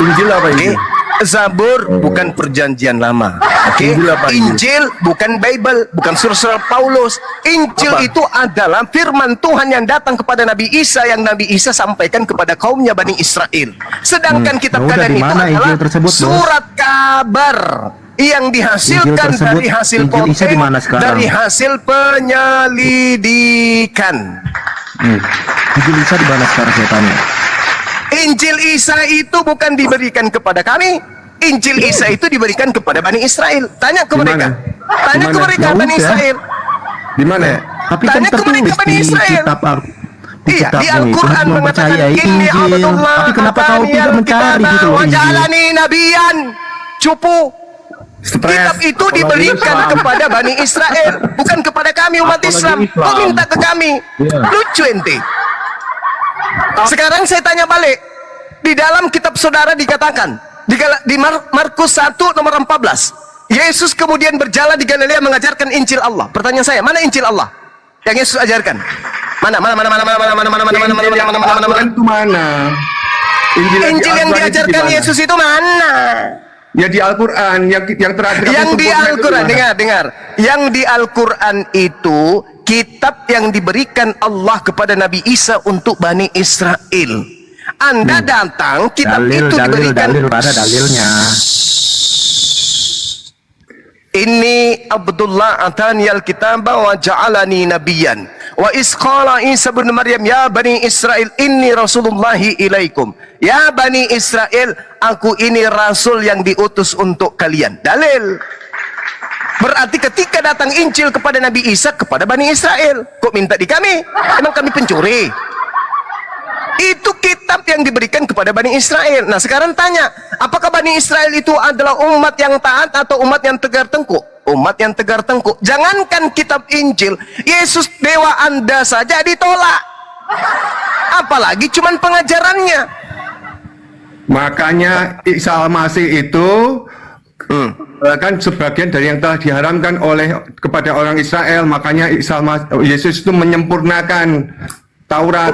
O: Injil apa ini?
E: Zabur bukan perjanjian lama. Injil bukan Bible, bukan surat Paulus. Injil itu adalah firman Tuhan yang datang kepada Nabi Isa, yang Nabi Isa sampaikan kepada kaumnya Bani Israel. Sedangkan kitab Kenan itu adalah surat kabar yang dihasilkan dari hasil konten, dari hasil penyelidikan.
N: Injil Isa di mana sekarang saya tanya?
E: Injil Isa itu bukan diberikan kepada kami. Injil Isa itu diberikan kepada Bani Israel. Tanya ke mereka. Tanya ke mereka Bani Israel.
O: Di mana?
N: Tapi
E: tanya
N: kan
E: ke mereka Bani Israel.
N: Iya,
E: di Al-Quran mengatakan inni abdullah.
N: Tapi kenapa kau tidak mencari gitu loh?
E: Wajalani nabiyan. Cupu. Kitab itu diberikan kepada Bani Israel, bukan kepada kami umat Islam. Kau minta ke kami. Lucu ente. Sekarang saya tanya balik. Di dalam kitab saudara dikatakan di Markus 1 nomor 14, Yesus kemudian berjalan di Galilea mengajarkan Injil Allah. Pertanyaan saya, mana Injil Allah yang Yesus ajarkan? Mana? Injil yang diajarkan Yesus itu mana?
O: Ya di Al-Quran yang terakhir.
E: Yang di Al-Quran, dengar. Yang di Al-Quran itu kitab yang diberikan Allah kepada Nabi Isa untuk Bani Israel. Anda datang, kitab itu diberikan.
N: Ada dalilnya.
E: Inni Abdullah atani al-kitaba wa ja'alani nabiyan. Wa isqala Isa bin Maryam ya Bani Israel inni rasulullahi ilaikum. Ya Bani Israel, aku ini rasul yang diutus untuk kalian. Dalil. Berarti ketika datang Injil kepada Nabi Isa, kepada Bani Israel. Kok minta di kami? Emang kami pencuri? Itu kitab yang diberikan kepada Bani Israel. Nah sekarang tanya, apakah Bani Israel itu adalah umat yang taat atau umat yang tegar tengkuk? Umat yang tegar tengkuk. Jangankan kitab Injil, Yesus dewa Anda saja ditolak. Apalagi cuman pengajarannya.
O: Makanya Isa Al-Masih itu kan sebagian dari yang telah diharamkan oleh kepada orang Israel. Makanya Yesus itu menyempurnakan Taurat.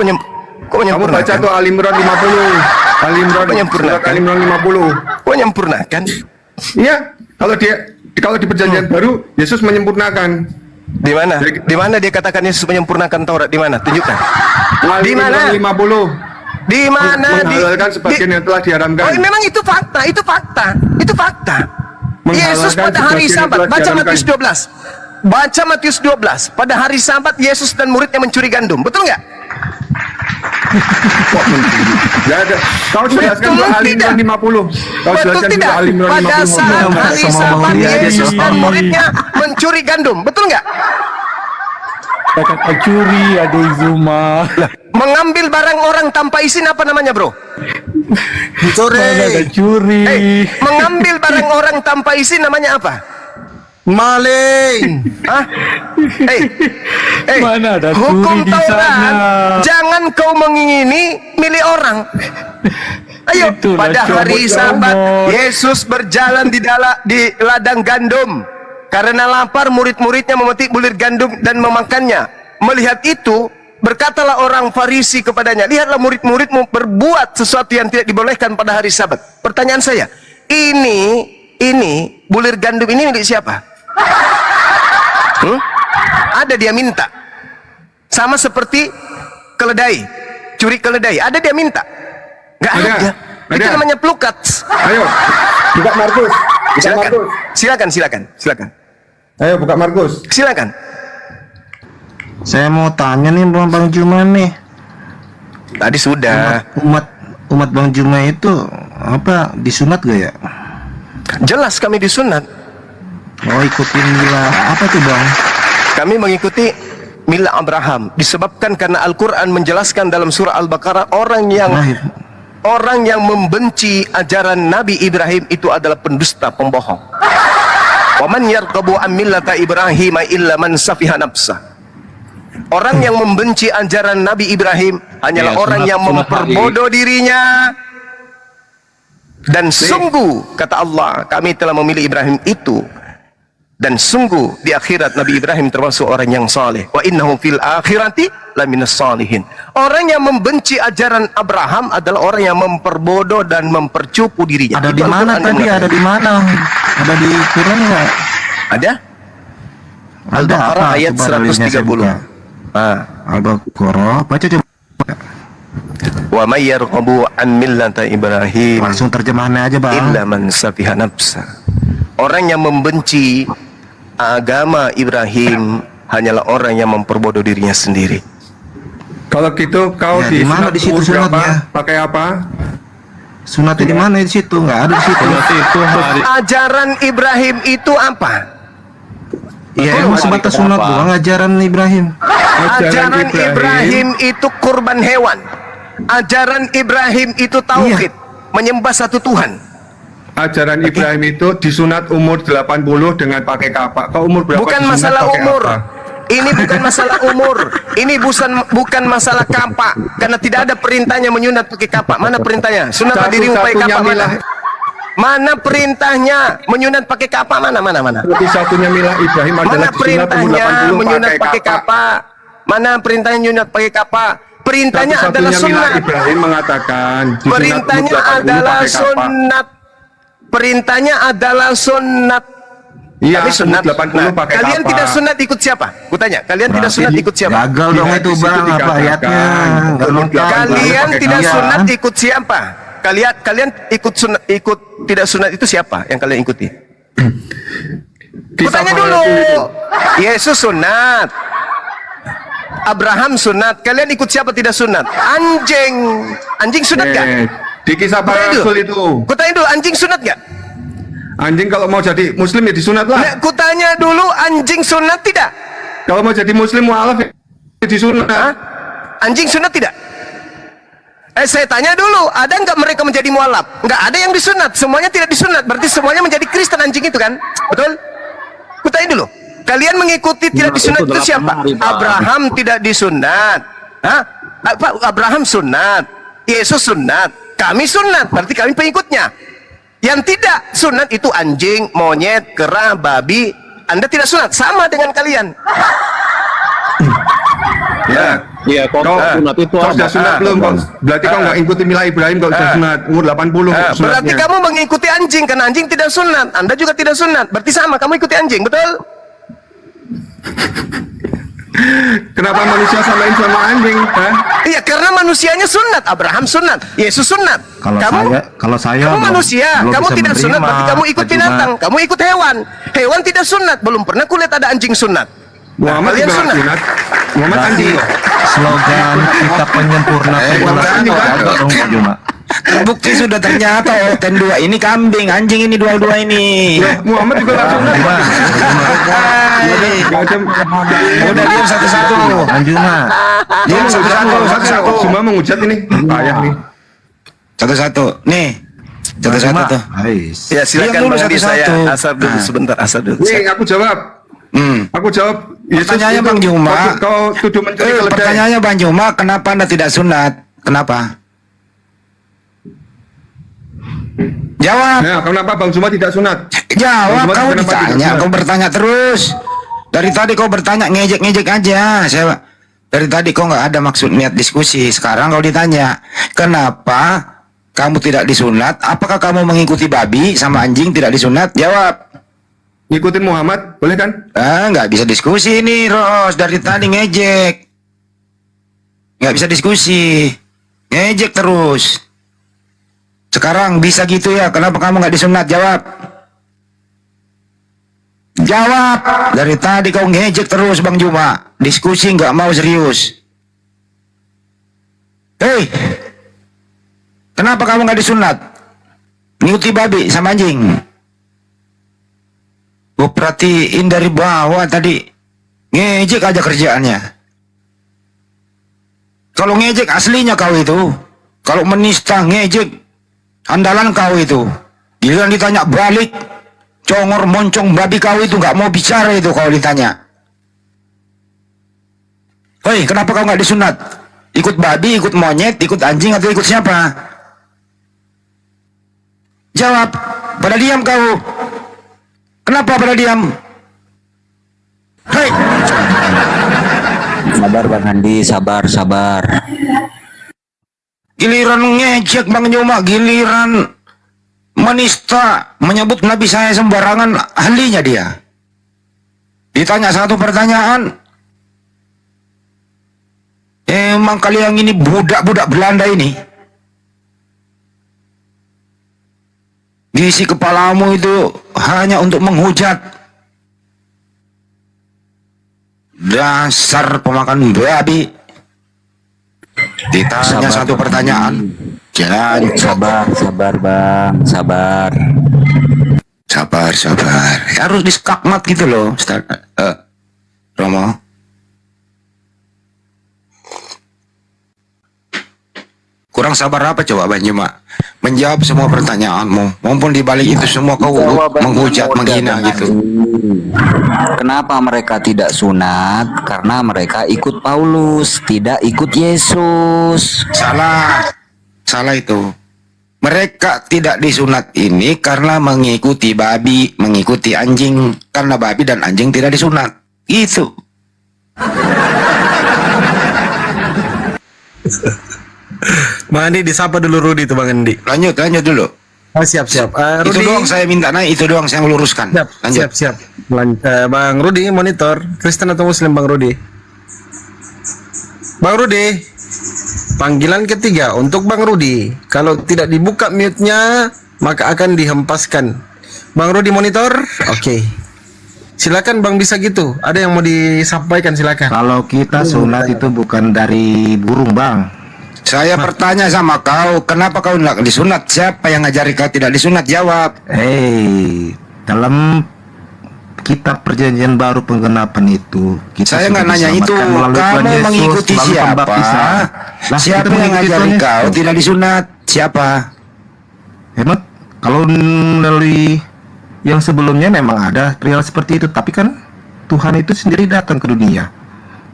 O: Kamu baca tuh Al-Imran 50. Al-Imran 50.
E: Kok menyempurnakan?
O: Iya, kalau di perjanjian baru Yesus menyempurnakan.
E: Di mana? Di mana dia katakan Yesus menyempurnakan Taurat? Di mana? Tunjukkan. Di mana?
O: 50.
E: Di mana?
O: Menghalalkan sebagian yang telah diharamkan.
E: Oh, memang itu fakta, itu fakta. Itu fakta. Yesus pada hari Sabat, baca Matius 12. Baca Matius 12. Pada hari Sabat Yesus dan muridnya mencuri gandum. Betul nggak?
O: Ya ada. Kau jelaskan dulu Al-Imran 50.
E: Betul tidak? Pada saat hari Sabat Yesus dan muridnya mencuri gandum. Betul nggak?
K: Kata curi ada Zuma.
E: Mengambil barang orang tanpa izin apa namanya, bro?
K: Curi.
E: Mengambil barang orang tanpa izin namanya apa?
A: Maling.
E: Hah?
K: Mana ada
E: hukum
K: curi di
E: Taurat,
K: sana?
E: jangan kau mengingini milik orang. Ayo,
K: Itulah
E: pada hari
K: comot
E: Sabat
K: nyomot.
E: Yesus berjalan di ladang gandum. Karena lapar, murid-muridnya memetik bulir gandum dan memakannya. Melihat itu, berkatalah orang Farisi kepadanya, lihatlah murid-muridmu berbuat sesuatu yang tidak dibolehkan pada hari Sabat. Pertanyaan saya, ini bulir gandum ini milik siapa? Ada dia minta. Sama seperti keledai, curi keledai. Ada dia minta? Gak ada. Itu namanya plukat.
O: Ayo, buka Markus.
E: Silakan.
O: Ayo buka Markus.
E: Silakan.
N: Saya mau tanya nih Bang Juma nih.
E: Tadi sudah.
N: Umat Bang Juma itu apa disunat gak ya?
E: Jelas kami disunat.
N: Mau ikutin mila apa tuh bang?
E: Kami mengikuti mila Abraham disebabkan karena Al-Quran menjelaskan dalam surah Al-Baqarah orang yang membenci ajaran Nabi Ibrahim itu adalah pendusta, pembohong. Wa man yarghabu an millata Ibrahim illa man safiha nafsah. Orang yang membenci ajaran Nabi Ibrahim hanyalah orang yang memperbodoh dirinya. Dan sungguh kata Allah, kami telah memilih Ibrahim itu, dan sungguh di akhirat Nabi Ibrahim termasuk orang yang saleh. Wa innahu fil akhirati laminas salihin. Orang yang membenci ajaran Abraham adalah orang yang memperbodoh dan mempercupu dirinya.
N: Ada di mana tadi? Ada di mana? Ada di Quran nggak?
E: Ada? Al-Baqarah ayat 130.
N: Al-Baqarah, baca coba.
E: Wa may yarghabu an millata Ibrahim.
N: Langsung terjemahannya aja bang.
E: Illa man safiha nafsa. Orang yang membenci agama Ibrahim hanyalah orang yang memperbodoh dirinya sendiri.
O: Kalau gitu kau
N: Ya, di mana di situ sunatnya?
O: Pakai apa?
N: Sunatnya di mana di situ? Nggak ada di situ.
E: Ajaran Ibrahim itu apa?
N: Ya emang sebatas sunat doang ajaran Ibrahim.
E: Ajaran Ibrahim itu kurban hewan. Ajaran Ibrahim itu tauhid, menyembah satu Tuhan.
O: Ajaran Ibrahim itu disunat umur 80 dengan pakai kapak. Kau umur berapa?
E: Bukan
O: disunat
E: masalah
O: pakai
E: umur.
O: apa?
E: Ini bukan masalah umur. Ini bukan masalah kapak. Karena tidak ada perintahnya menyunat pakai kapak. Mana perintahnya? Sunat dirimu pakai kapak mana? Mana perintahnya menyunat pakai kapak? Mana?
O: Satu-satunya milah Ibrahim adalah
E: Mana
O: disunat umur
E: perintahnya
O: 80
E: menyunat pakai kapak? Mana perintahnya menyunat pakai kapak? Perintahnya adalah
O: Satu-satunya milah
E: sunat.
O: Ibrahim mengatakan disunat
E: Perintahnya
O: umur 80
E: adalah
O: pakai kapak.
E: sunat. Perintahnya adalah sunat.
O: Iya,
E: Kami sunat.
O: umur 80 pakai
E: Kalian
O: kapak.
E: tidak sunat ikut siapa? Kutanya, kalian tidak sunat ikut siapa?
N: Gagal dong itu bang, apa ayatnya? Nggak nonton.
E: Kalian tidak
N: Iya.
E: sunat ikut siapa? Kalian ikut tidak sunat itu siapa yang kalian ikuti? Kutanya dulu. Yesus sunat. Abraham sunat. Kalian ikut siapa tidak sunat? Anjing sunat gak?
O: Di kisah para rasul itu.
E: Kutanya dulu, anjing sunat gak?
O: Anjing kalau mau jadi muslim ya disunat lah.
E: Nah, kutanya dulu, anjing sunat tidak?
O: Kalau mau jadi muslim mualaf ya disunat.
E: Anjing sunat tidak? Saya tanya dulu, ada nggak mereka menjadi mualaf? Nggak ada yang disunat, semuanya tidak disunat. Berarti semuanya menjadi Kristen anjing itu kan? Betul? Kutanya dulu, kalian mengikuti tidak disunat itu siapa? Abraham tidak disunat. Hah? Abraham sunat, Yesus sunat, kami sunat, berarti kami pengikutnya. Yang tidak sunat itu anjing, monyet, kera, babi. Anda tidak sunat, sama dengan kalian.
O: Ya, kau sunat itu kau sudah sunat belum? Berarti kau nggak ikuti milah Ibrahim kalau sudah sunat umur 80.
E: Berarti kamu mengikuti anjing karena anjing tidak sunat. Anda juga tidak sunat. Berarti sama, kamu ikuti anjing, betul?
O: Kenapa manusia samain sama anjing?
E: Iya, karena manusianya sunat. Abraham sunat, Yesus sunat.
N: Kalau saya
E: kamu manusia,
N: belum
E: kamu
N: bisa
E: tidak sunat,
N: menerima.
E: berarti kamu ikut binatang, kamu ikut hewan. Hewan tidak sunat, belum pernah kulihat ada anjing sunat.
O: Muhammad
E: kalian
O: juga
E: sunat.
O: sunat. Muhammad anjing loh.
N: Slogan kita penyempurna cuma.
L: Terbukti sudah ternyata OTN 2 ini kambing, anjing ini dua-dua ini.
O: Muhammad juga nggak sunat.
L: Udah diam satu-satu.
N: Anjuma.
L: Diam satu-satu.
O: Semua menghujat ini. Ayah nih.
L: Satu-satu. Nih. Satu-satu tuh.
E: Ya silakan
L: Diam dulu
E: Bang Adi, saya
L: satu-satu.
E: asal dulu sebentar, asal dulu.
O: Nih, aku jawab. Aku jawab.
L: Pertanyaannya Bang Juma.
O: Kau tuduh mencuri keledai.
L: Pertanyaannya Bang Juma, kenapa Anda tidak sunat? Kenapa? Jawab.
O: Ya, kenapa Bang Juma tidak sunat?
L: Jawab,
O: Bang Juma
L: kau
O: kenapa tidak
L: ditanya,
O: sunat?
L: kau bertanya terus. Dari tadi kau bertanya ngejek-ngejek aja. Dari tadi kau nggak ada maksud niat diskusi. Sekarang kau ditanya, kenapa kamu tidak disunat? Apakah kamu mengikuti babi sama anjing tidak disunat? Jawab.
O: Ngikutin Muhammad, boleh kan?
L: Nggak bisa diskusi ini, Ros. Dari tadi ngejek. Nggak bisa diskusi. Ngejek terus. Sekarang bisa gitu ya, kenapa kamu nggak disunat? Jawab. Jawab. Dari tadi kau ngejek terus Bang Juma. Diskusi nggak mau serius. Hei, kenapa kamu nggak disunat? Ngikuti babi sama anjing. Gue perhatiin dari bawah tadi, ngejek aja kerjaannya. Kalau ngejek aslinya kau itu, kalau menista ngejek andalan kau itu. Giliran ditanya balik, congor moncong babi kau itu nggak mau bicara itu kalau ditanya. Hei, kenapa kau nggak disunat? Ikut babi, ikut monyet, ikut anjing atau ikut siapa? Jawab. Pada diam kau. Kenapa pada diam? Hei.
P: Sabar Bang Andi, sabar.
L: Giliran ngejek Bang Nyuma, giliran menista, menyebut Nabi saya sembarangan, ahlinya dia. Ditanya satu pertanyaan, emang kalian ini budak-budak Belanda ini? Isi kepalamu itu hanya untuk menghujat. Dasar pemakan babi. Ditanya satu pertanyaan, jangan.
P: Sabar Bang, sabar.
L: Harus diskakmat gitu loh, Ustaz. Romo. Kurang sabar apa coba Bang Juma? Menjawab semua pertanyaanmu, maupun dibalik itu semua kau menghujat, menghina gitu.
P: Kenapa mereka tidak sunat? Karena mereka ikut Paulus, tidak ikut Yesus.
L: Salah itu. Mereka tidak disunat ini karena mengikuti babi, mengikuti anjing. Karena babi dan anjing tidak disunat. Itu.
A: Bang Andi disapa dulu Rudi tuh Bang Andi.
L: Lanjut dulu.
A: Oh, siap.
L: Itu
A: Rudi.
L: doang saya minta naik, itu doang saya meluruskan.
A: Siap. Bang Rudi monitor, Kristen atau Muslim Bang Rudi? Bang Rudi. Panggilan ketiga untuk Bang Rudi. Kalau tidak dibuka mute-nya, maka akan dihempaskan. Bang Rudi monitor? Oke. Silakan Bang, bisa gitu. Ada yang mau disampaikan, silakan.
N: Kalau kita sunat itu bukan dari burung Bang.
L: Saya bertanya sama kau, kenapa kau tidak disunat? Siapa yang ngajari kau tidak disunat? Jawab.
N: Dalam kitab perjanjian baru penggenapan itu,
L: saya nggak nanya itu. Kamu mengikuti siapa? Siapa yang ngajari kau tidak disunat? Siapa?
N: Hemat, kalau melalui yang sebelumnya memang ada perihal seperti itu, tapi kan Tuhan itu sendiri datang ke dunia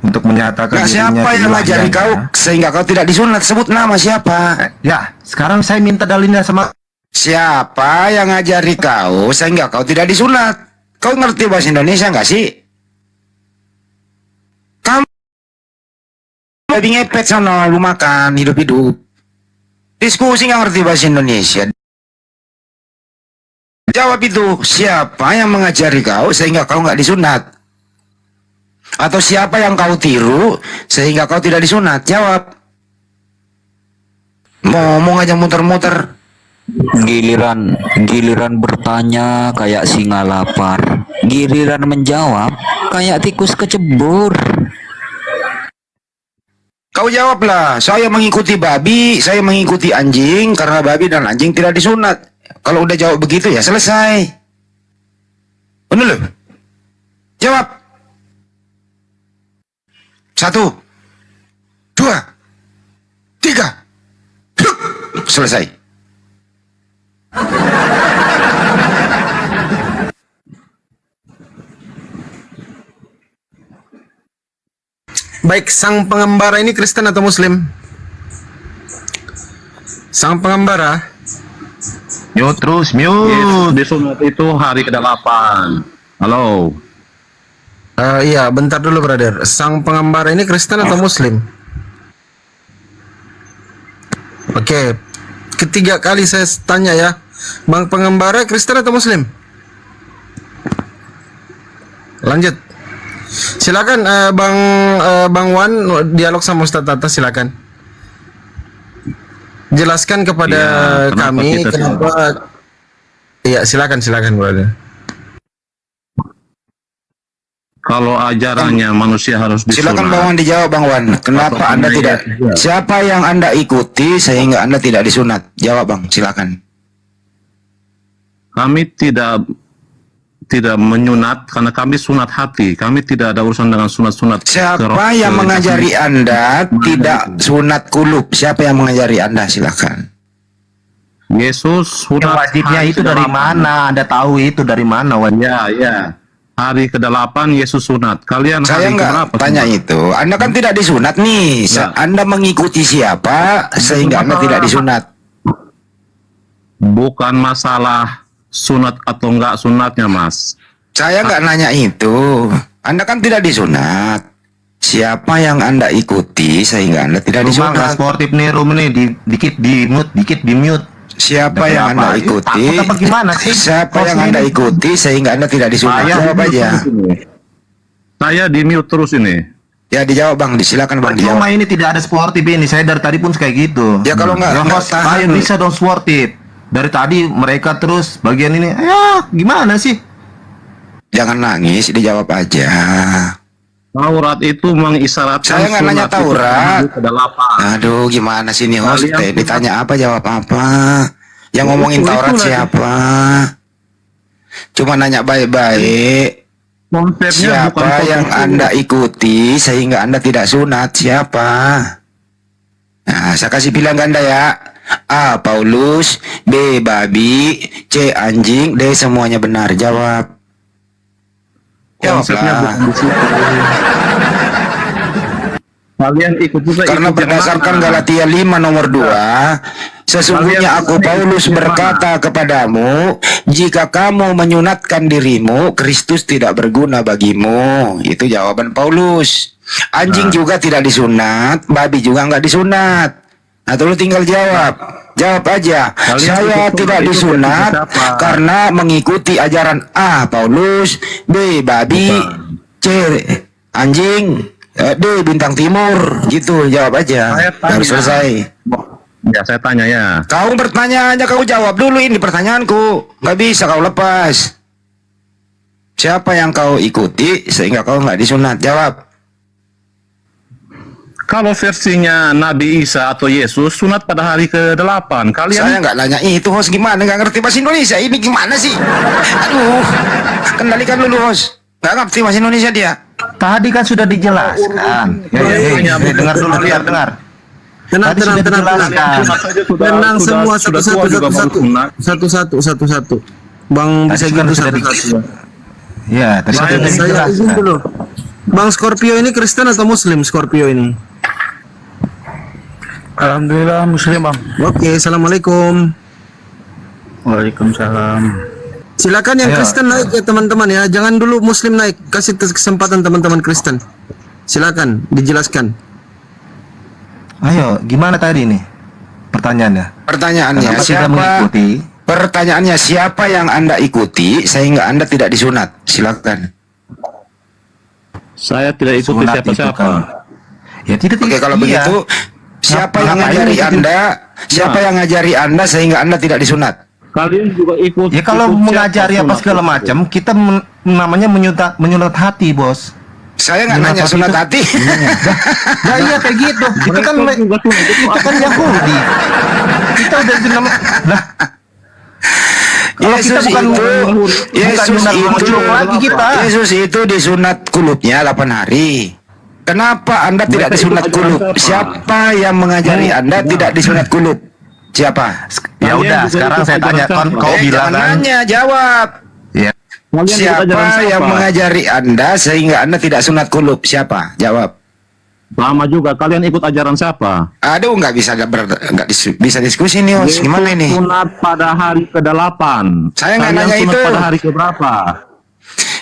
N: untuk menyatakan
L: siapa yang ngajari kau sehingga kau tidak disunat? Sebut nama siapa?
N: Ya, sekarang saya minta dalilnya sama
L: siapa yang ngajari kau sehingga kau tidak disunat? Kau ngerti bahasa Indonesia nggak sih? Kamu babi ngepet sana, lu makan hidup-hidup. Diskusi nggak ngerti bahasa Indonesia. Jawab itu, siapa yang mengajari kau sehingga kau nggak disunat? Atau siapa yang kau tiru sehingga kau tidak disunat? Jawab. Ngomong aja muter-muter.
P: Giliran bertanya kayak singa lapar. Giliran menjawab kayak tikus kecebur.
L: Kau jawablah, saya mengikuti babi, saya mengikuti anjing karena babi dan anjing tidak disunat. Kalau udah jawab begitu ya selesai. Benar loh? Jawab. 1, 2, 3. Selesai.
A: Baik, sang pengembara ini Kristen atau Muslim? Sang pengembara.
N: Mute terus, mute. Disunat itu hari ke-8. Halo.
A: Iya, bentar dulu brother. Sang pengembara ini Kristen atau Muslim? Oke. Ketiga kali saya tanya ya. Bang pengembara Kristen atau Muslim? Lanjut. Silakan Bang Wan dialog sama Ustaz Tata, silakan. Jelaskan kepada kami kenapa. Iya, silakan brother.
N: Kalau ajarannya manusia harus disunat.
L: Silakan Bang Wan dijawab Bang Wan. Kenapa Anda tidak? Siapa yang Anda ikuti sehingga Anda tidak disunat? Jawab Bang, silakan.
N: Kami tidak
Q: tidak menyunat karena kami sunat hati. Kami tidak ada urusan dengan sunat-sunat.
L: Siapa yang mengajari Anda tidak sunat kulub? Siapa yang mengajari Anda? Silakan.
Q: Yesus sunat
N: wajibnya
Q: hari
N: itu dari
Q: ke-8.
N: mana? Anda tahu itu dari mana wajibnya?
Q: Ya. Hari ke-8 Yesus sunat. Kalian
L: Saya
Q: hari
L: nggak
Q: keberapa
L: tanya
Q: sunat?
L: itu. Anda kan tidak disunat nih.
Q: Ya.
L: Anda mengikuti siapa sehingga Anda tidak disunat?
Q: Bukan masalah sunat atau enggak sunatnya, Mas.
L: Saya nggak nanya itu. Anda kan tidak disunat. Siapa yang Anda ikuti sehingga Anda tidak
N: Rumah nggak
L: disunat?
N: sportif nih, room nih, dikit di mute, dikit di mute.
L: Siapa yang Anda ikuti?
N: Takut apa gimana sih?
L: Siapa yang
N: Hostnya
L: Anda
N: ini.
L: ikuti sehingga Anda tidak disunat? Jawab aja.
Q: Saya di mute terus ini.
L: Ya dijawab Bang, silakan Bang
N: Cuma
L: dijawab.
N: ini tidak ada sportif ini. Saya dari tadi pun kayak gitu.
L: Ya kalau nggak
N: host,
L: tahan.
N: ayo bisa dong sportif. Dari tadi mereka terus bagian ini. Ya gimana sih?
L: Jangan nangis, dijawab aja.
Q: Taurat itu mengisyaratkan
L: Saya nggak nanya
Q: sunat itu
L: Taurat.
Q: hari ke-8.
L: Aduh, gimana sih nih host?
Q: Kalian-
L: Ditanya apa jawab apa? Yang
Q: Ya,
L: ngomongin
Q: itu
L: Taurat
Q: lah.
L: siapa? Cuma nanya baik-baik.
Q: Konsepnya bukan
L: Siapa yang
Q: konsep itu.
L: Anda ikuti sehingga Anda tidak sunat? Siapa? Nah, saya kasih pilihan ganda ya. A. Paulus, B. Babi, C. Anjing, D. Semuanya benar. Jawab.
Q: Konsepnya
L: Jawablah.
Q: bukan di situ. Kalian ikut juga
L: Karena
Q: ikut yang
L: berdasarkan
Q: mana?
L: Galatia 5 nomor 2, sesungguhnya aku Paulus berkata kepadamu, jika kamu menyunatkan dirimu, Kristus tidak berguna bagimu. Itu jawaban Paulus. Anjing juga tidak disunat, babi juga nggak disunat. Nah, lu tinggal jawab. Jawab aja. Saya tidak disunat karena mengikuti ajaran A. Paulus, B. Babi, C. Anjing, D. Bintang Timur. Gitu, jawab aja. Harus selesai.
Q: Ya, saya tanya ya.
L: Kau pertanyaannya kau jawab dulu, ini pertanyaanku. Nggak bisa kau lepas. Siapa yang kau ikuti sehingga kau nggak disunat? Jawab.
Q: Kalau versinya Nabi Isa atau Yesus sunat pada hari ke-8. Kalian
L: Saya nggak nanya itu host, gimana? Nggak ngerti bahasa Indonesia. Ini gimana sih? Aduh, kendalikan dulu host. Nggak ngerti bahasa Indonesia dia.
N: Tadi kan sudah dijelaskan. Dengar dulu, dengar.
I: Tenang,
N: Tadi
I: tenang,
N: sudah
I: tenang, tenang.
N: dijelaskan.
I: Tenang semua
Q: sudah
I: satu-satu,
Q: tua juga baru
I: satu-satu.
Q: sunat.
I: Satu-satu. Bang bisa
N: Tadi kan
I: gitu
N: sudah
I: satu-satu.
N: Ya, tadi sudah
I: Saya izin
N: dijelaskan.
I: dulu. Bang Scorpio ini Kristen atau Muslim Scorpio ini?
H: Alhamdulillah Muslim bang.
I: Oke, assalamualaikum.
H: Waalaikumsalam.
I: Silakan yang
N: Ayo.
I: Kristen naik ya teman-teman ya. Jangan dulu Muslim naik. Kasih kesempatan teman-teman Kristen. Silakan dijelaskan.
N: Ayo, gimana tadi nih? Pertanyaannya.
L: Pertanyaannya
N: Kenapa tidak
L: siapa?
N: mengikuti?
L: Pertanyaannya siapa yang Anda ikuti sehingga Anda tidak disunat? Silakan.
Q: saya tidak ikuti
N: Sunat itu
Q: siapa-siapa.
N: kan. Ya tidak.
L: Oke, kalau
N: iya.
L: begitu siapa yang
N: Ngapain
L: ngajari
N: ngikutin?
L: Anda? Siapa yang ngajari Anda sehingga Anda tidak disunat?
Q: Kalian juga ikut.
N: Ya kalau
Q: ikut
N: mengajari
Q: siapa
N: apa
Q: sunat
N: segala
Q: itu?
N: macam, kita namanya menyunat hati, bos.
L: Saya nggak nanya sunat hati.
N: Nah iya kayak gitu. Itu kan kita kan Yahudi. Kita udah dinam. Lah. Kalau kita
L: Yesus
N: bukan
L: itu, Yesus
N: sunat
L: itu,
N: muncul lagi kita.
L: Yesus itu disunat kulubnya 8 hari. Kenapa Anda tidak
Q: Mereka
L: disunat
Q: ikut
L: kulub?
Q: ajaran siapa?
L: Siapa yang mengajari Anda tidak disunat kulub? Siapa?
N: Ya udah,
Q: juga
N: sekarang
Q: ikut
N: saya tanya
Q: ajaran
N: kan
Q: siapa?
N: kau bilang
L: jangan
N: kan.
L: nanya, jawab.
N: Ya.
Q: Kalian ikut ajaran
L: Siapa
Q: siapa?
L: yang mengajari Anda sehingga Anda tidak sunat kulub? Siapa? Jawab.
Q: Sama juga. Kalian ikut ajaran siapa?
L: Aduh, nggak bisa diskusi nih, Os. Gimana ini?
Q: Sunat pada hari ke-8.
L: Saya nggak
Q: Kalian
L: nanya
Q: sunat
L: itu.
Q: pada hari ke-berapa?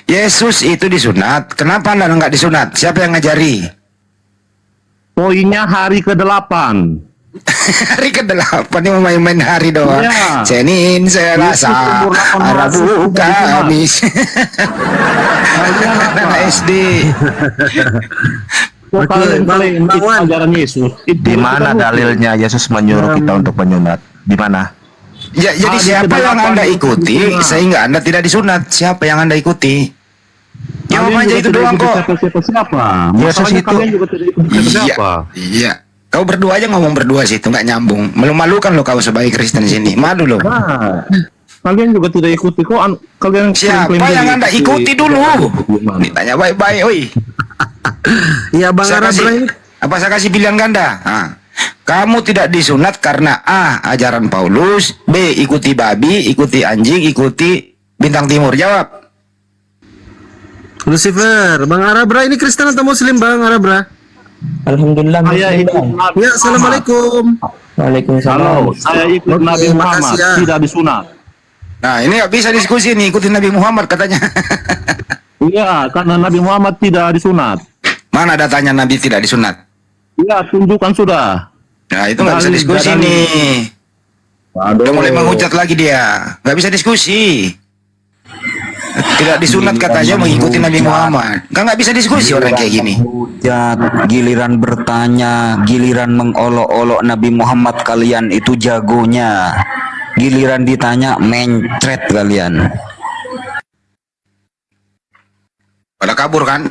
L: Yesus itu disunat. Kenapa Anda nggak disunat? Siapa yang ngajari?
Q: Poinnya hari ke-8.
L: Hari ke-8 ini main-main hari doang.
Q: Iya.
L: Senin, Selasa,
Q: umur 8
L: Rabu,
Q: masuk sudah
L: Kamis.
Q: Kalian apa?
L: SD.
Q: Kok kalian ikut ajaran Yesus?
N: Di mana dalilnya Yesus menyuruh kita untuk menyunat? Di mana?
L: Ya, jadi
Q: Hari
L: siapa yang
Q: ke-8
L: Anda
Q: itu
L: ikuti
Q: disunat.
L: sehingga Anda tidak disunat? Siapa yang Anda ikuti? Jawab
Q: Kalian
L: aja
Q: juga
L: itu
Q: tidak
L: doang
Q: ikut
L: kok.
Q: Siapa-siapa.
N: Yesus
Q: Masalahnya
N: itu-
Q: kalian juga tidak ikut
L: Iya,
Q: siapa-siapa.
L: iya. Kau berdua aja ngomong berdua sih, itu nggak nyambung. Malu-malukan lo kau sebagai Kristen sini. Malu lo.
Q: Nah, Kalian juga tidak ikuti kok. Kalian
L: Siapa
Q: klaim-klaim
L: yang
Q: diri
L: Anda ikuti dulu? Ditanya baik-baik, oi.
A: Iya Bang
L: Saya
A: Ara
L: kasih,
A: Bray.
L: apa saya kasih pilihan ganda? Kamu tidak disunat karena A. ajaran Paulus, B. ikuti babi, ikuti anjing, ikuti bintang timur. Jawab.
A: Lucifer, Bang Arabra ini Kristen atau Muslim Bang Arabra?
F: Alhamdulillah
Q: Saya
F: Muslim,
Q: ikut
F: Bang.
Q: Nabi
A: Ya,
Q: Muhammad.
A: Assalamualaikum.
F: Waalaikumsalam.
Q: Halo, saya ikut
A: Oke,
Q: Nabi Muhammad,
A: makasih ya.
Q: tidak disunat.
L: Nah, ini nggak bisa diskusi nih, ikutin Nabi Muhammad katanya.
Q: Iya, karena Nabi Muhammad tidak disunat.
L: Mana datanya Nabi tidak disunat?
Q: Iya, tunjukkan sudah.
L: Nah, itu nggak bisa
Q: Dalil,
L: diskusi
Q: dalil.
L: nih.
Q: Waduh.
L: Udah mulai menghujat lagi dia. Nggak bisa diskusi. Tidak disunat katanya mengikuti Nabi Muhammad. Nggak bisa diskusi orang kayak gini.
P: Hujat, giliran bertanya, giliran mengolok-olok Nabi Muhammad, kalian itu jagonya. Giliran ditanya, mencret kalian.
L: Pada kabur kan?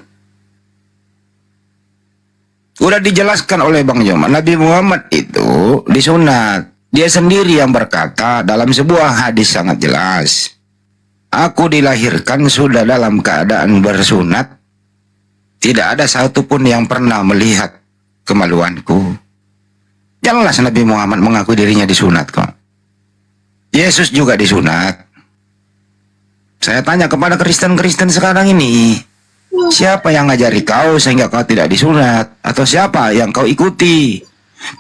L: Udah dijelaskan oleh Bang Joma, Nabi Muhammad itu disunat. Dia sendiri yang berkata dalam sebuah hadis sangat jelas. Aku dilahirkan sudah dalam keadaan bersunat. Tidak ada satupun yang pernah melihat kemaluanku. Jelas Nabi Muhammad mengaku dirinya disunat kok. Yesus juga disunat. Saya tanya kepada Kristen-Kristen sekarang ini, siapa yang ngajari kau sehingga kau tidak disunat? Atau siapa yang kau ikuti?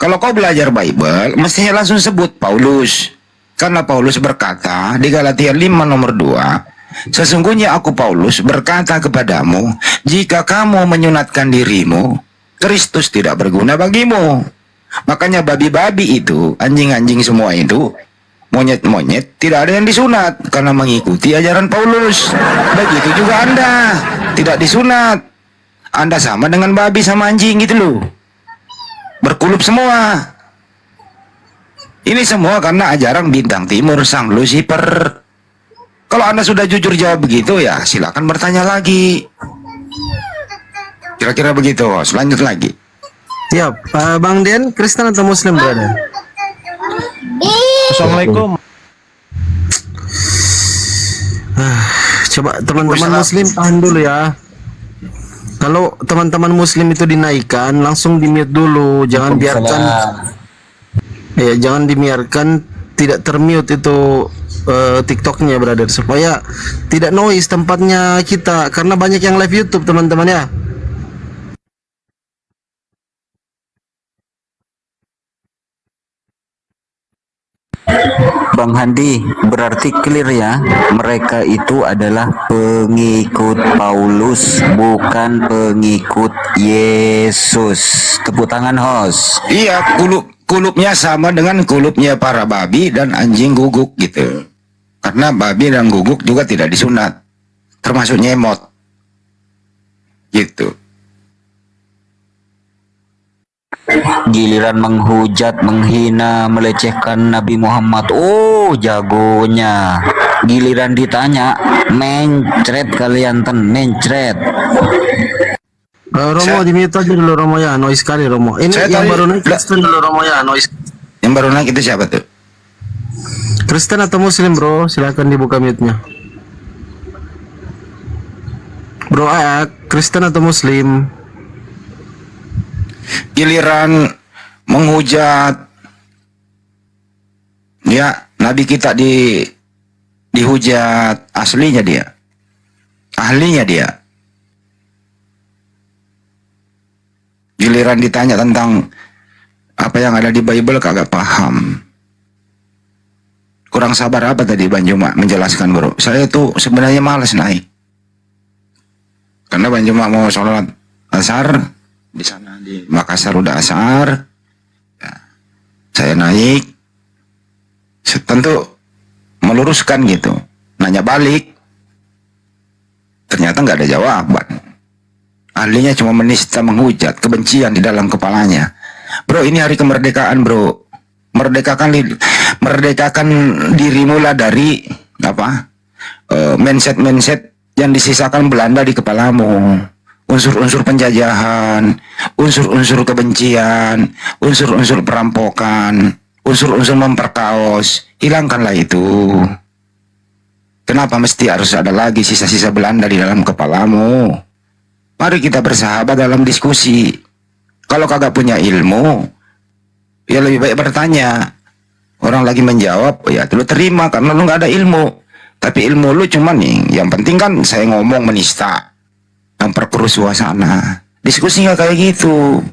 L: Kalau kau belajar Bible, mestinya langsung sebut Paulus. Karena Paulus berkata di Galatia 5 nomor 2, sesungguhnya aku Paulus berkata kepadamu, jika kamu menyunatkan dirimu, Kristus tidak berguna bagimu. Makanya babi-babi itu, anjing-anjing semua itu, monyet-monyet, tidak ada yang disunat karena mengikuti ajaran Paulus. Begitu juga Anda, tidak disunat. Anda sama dengan babi sama anjing gitu loh. Berkulup semua. Ini semua karena ajaran bintang timur sang Lucifer. Kalau Anda sudah jujur jawab begitu, ya silakan bertanya lagi. Kira-kira begitu. Selanjut lagi.
A: Ya, Bang Den, Kristen atau Muslim brother?
Q: Assalamualaikum.
A: Coba teman-teman Muslim tahan dulu ya. Kalau teman-teman Muslim itu dinaikkan, langsung di-mute dulu, jangan biarkan. Ya, jangan dibiarkan tidak termute itu TikToknya brother, supaya tidak noise tempatnya kita, karena banyak yang live YouTube teman-teman ya.
P: Bang Handi, berarti clear ya, mereka itu adalah pengikut Paulus, bukan pengikut Yesus. Tepuk tangan host.
L: Iya, kulupnya sama dengan kulupnya para babi dan anjing guguk gitu. Karena babi dan guguk juga tidak disunat, termasuk nyemot gitu.
P: Giliran menghujat, menghina, melecehkan Nabi Muhammad, oh jagonya. Giliran ditanya, mencret kalian, mencret.
A: Romo di mute aja dulu Romo ya, noise sekali Romo. Ini yang baru naik Kristen dulu Romo ya, noise.
L: Yang baru naik itu siapa tuh?
A: Kristen atau Muslim bro? Silakan dibuka mute-nya. Bro, Kristen atau Muslim?
L: Giliran menghujat, ya Nabi kita dihujat, aslinya dia, ahlinya dia. Giliran ditanya tentang apa yang ada di Bible kagak paham. Kurang sabar apa tadi Bang Juma menjelaskan bro? Saya tuh sebenarnya malas naik, karena Bang Juma mau sholat asar di sana di Makassar udah asar, ya, saya naik, tentu meluruskan gitu, nanya balik, ternyata nggak ada jawaban. Ahlinya cuma menista, menghujat, kebencian di dalam kepalanya. Bro, ini hari kemerdekaan bro, merdekakan dirimu lah dari apa mindset yang disisakan Belanda di kepalamu. Unsur-unsur penjajahan, unsur-unsur kebencian, unsur-unsur perampokan, unsur-unsur memperkaos, hilangkanlah itu. Kenapa mesti harus ada lagi sisa-sisa Belanda di dalam kepalamu? Mari kita bersahabat dalam diskusi. Kalau kagak punya ilmu, ya lebih baik bertanya. Orang lagi menjawab, ya lu terima karena lu nggak ada ilmu. Tapi ilmu lu cuman nih, yang penting kan saya ngomong menista, memperkeruh suasana. Diskusi nggak kayak gitu.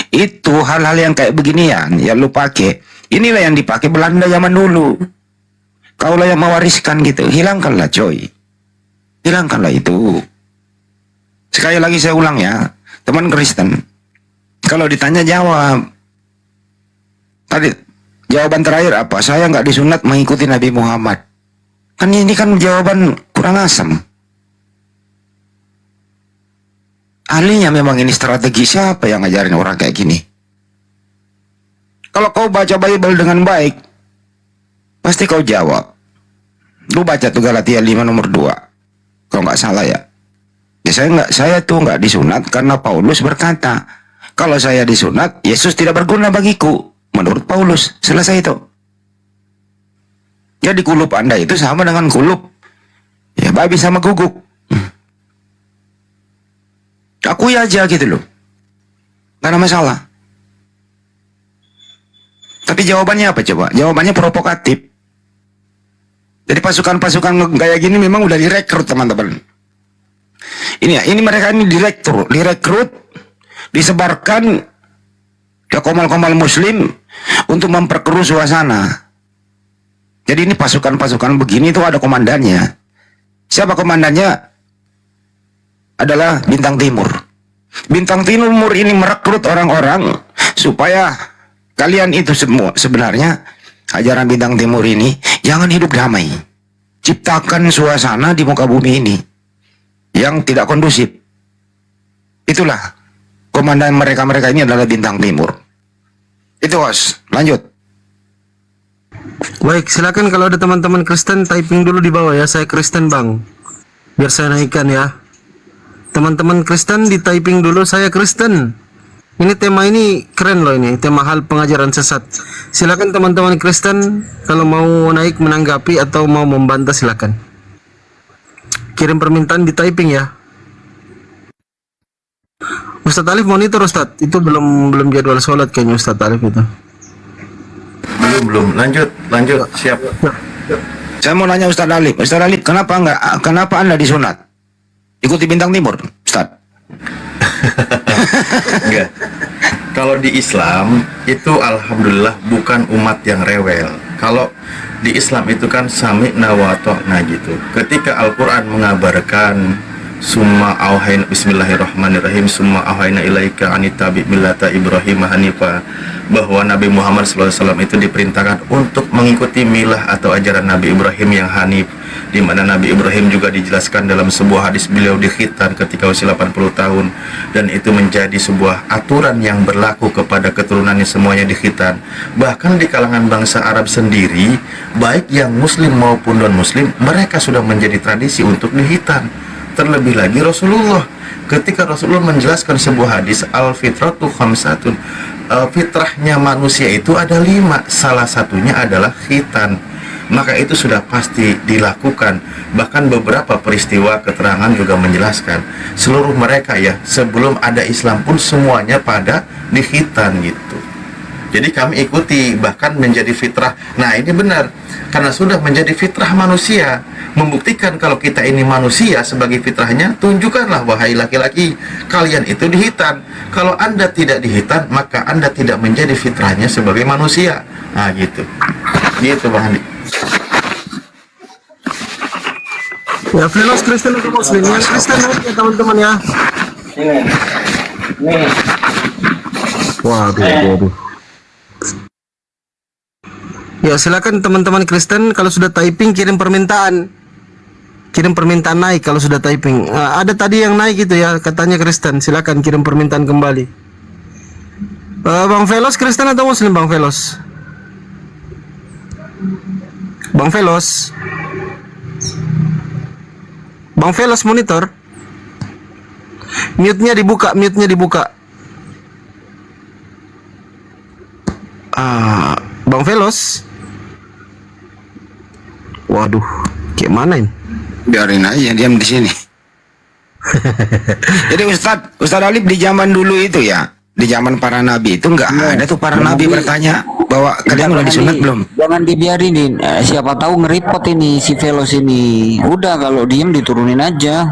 L: Itu hal-hal yang kayak beginian, ya lu pakai. Inilah yang dipakai Belanda zaman dulu. Kaulah yang mewariskan gitu. Hilangkanlah coy. Hilangkanlah itu. Sekali lagi saya ulang ya, teman Kristen. Kalau ditanya jawab. Tadi jawaban terakhir apa? Saya nggak disunat mengikuti Nabi Muhammad. Kan ini kan jawaban kurang asem. Ahlinya memang ini strategi, siapa yang ngajarin orang kayak gini? Kalau kau baca Bible dengan baik, pasti kau jawab. Lu baca tuh Galatia 5 nomor 2. Kalau nggak salah ya. Ya saya tuh nggak disunat karena Paulus berkata, kalau saya disunat, Yesus tidak berguna bagiku. Menurut Paulus, selesai itu. Jadi kulup Anda itu sama dengan kulup ya babi sama guguk. Akui aja gitu loh. Gak ada masalah. Tapi jawabannya apa coba? Jawabannya provokatif. Jadi pasukan-pasukan kayak gini memang udah direkrut teman-teman. Ini mereka ini direkrut, disebarkan ke komal-komal muslim untuk memperkeruh suasana. Jadi ini pasukan-pasukan begini itu ada komandannya. Siapa komandannya? Adalah Bintang Timur. Bintang Timur ini merekrut orang-orang supaya kalian itu semua sebenarnya ajaran Bintang Timur ini jangan hidup damai. Ciptakan suasana di muka bumi ini yang tidak kondusif. Itulah komandan mereka ini adalah Bintang Timur. Itu host. Lanjut.
A: Baik, silakan kalau ada teman-teman Kristen typing dulu di bawah ya. Saya Kristen bang, biar saya naikkan ya. Teman-teman Kristen di typing dulu, saya Kristen. Ini tema ini keren loh, ini tema hal pengajaran sesat. Silakan teman-teman Kristen kalau mau naik menanggapi atau mau membantah silakan. Kirim permintaan di typing ya. Ustadz Alif monitor Ustadz, itu belum jadwal sholat kayaknya Ustadz Alif itu.
J: Belum. Lanjut. Siap.
L: Saya mau nanya Ustadz Alif, kenapa Anda disunat? Ikuti Bintang Timur, Ustadz.
J: Enggak. Kalau di Islam itu alhamdulillah bukan umat yang rewel. Kalau di Islam itu kan sami'na wa ta'na gitu. Ketika Al-Qur'an mengabarkan summa auhayna bismillahirrahmanirrahim summa auhayna ilaika anitabi millata Ibrahim hanifa, bahwa Nabi Muhammad SAW itu diperintahkan untuk mengikuti milah atau ajaran Nabi Ibrahim yang hanif, di mana Nabi Ibrahim juga dijelaskan dalam sebuah hadis beliau dikhitan ketika usia 80 tahun, dan itu menjadi sebuah aturan yang berlaku kepada keturunannya semuanya dikhitan. Bahkan di kalangan bangsa Arab sendiri, baik yang muslim maupun non muslim, mereka sudah menjadi tradisi untuk dikhitan. Terlebih lagi Rasulullah, ketika Rasulullah menjelaskan sebuah hadis, al-fitratu khamsatun, fitrahnya manusia itu ada 5, salah satunya adalah khitan. Maka itu sudah pasti dilakukan. Bahkan beberapa peristiwa keterangan juga menjelaskan seluruh mereka ya, sebelum ada Islam pun semuanya pada dikhitan gitu. Jadi kami ikuti, bahkan menjadi fitrah. Nah ini benar, karena sudah menjadi fitrah manusia, membuktikan kalau kita ini manusia sebagai fitrahnya, tunjukkanlah wahai laki-laki, kalian itu dihitan. Kalau Anda tidak dihitan, maka Anda tidak menjadi fitrahnya sebagai manusia. Nah gitu. Gitu Bang Andi.
A: Ya, Velos Kristen untuk Muslim. Yang Kristen ya teman-teman ya.
M: Nih.
A: Waduh. Ya, silakan teman-teman Kristen kalau sudah typing kirim permintaan. Kirim permintaan naik kalau sudah typing. Ada tadi yang naik gitu ya, katanya Kristen. Silakan kirim permintaan kembali. Bang Velos Kristen atau Muslim Bang Velos? Bang Velos. Bang Velos monitor. Mute-nya dibuka. Bang Velos. Waduh, kayak mana ini?
L: biarin aja diam di sini. Jadi Ustadz Alif di zaman dulu itu ya, di zaman para nabi itu enggak ada tuh para nabi bertanya bahwa kalian udah disunat belum?
P: Jangan dibiarinin, siapa tahu ngeripot ini si Velos ini. Udah kalau diem diturunin aja.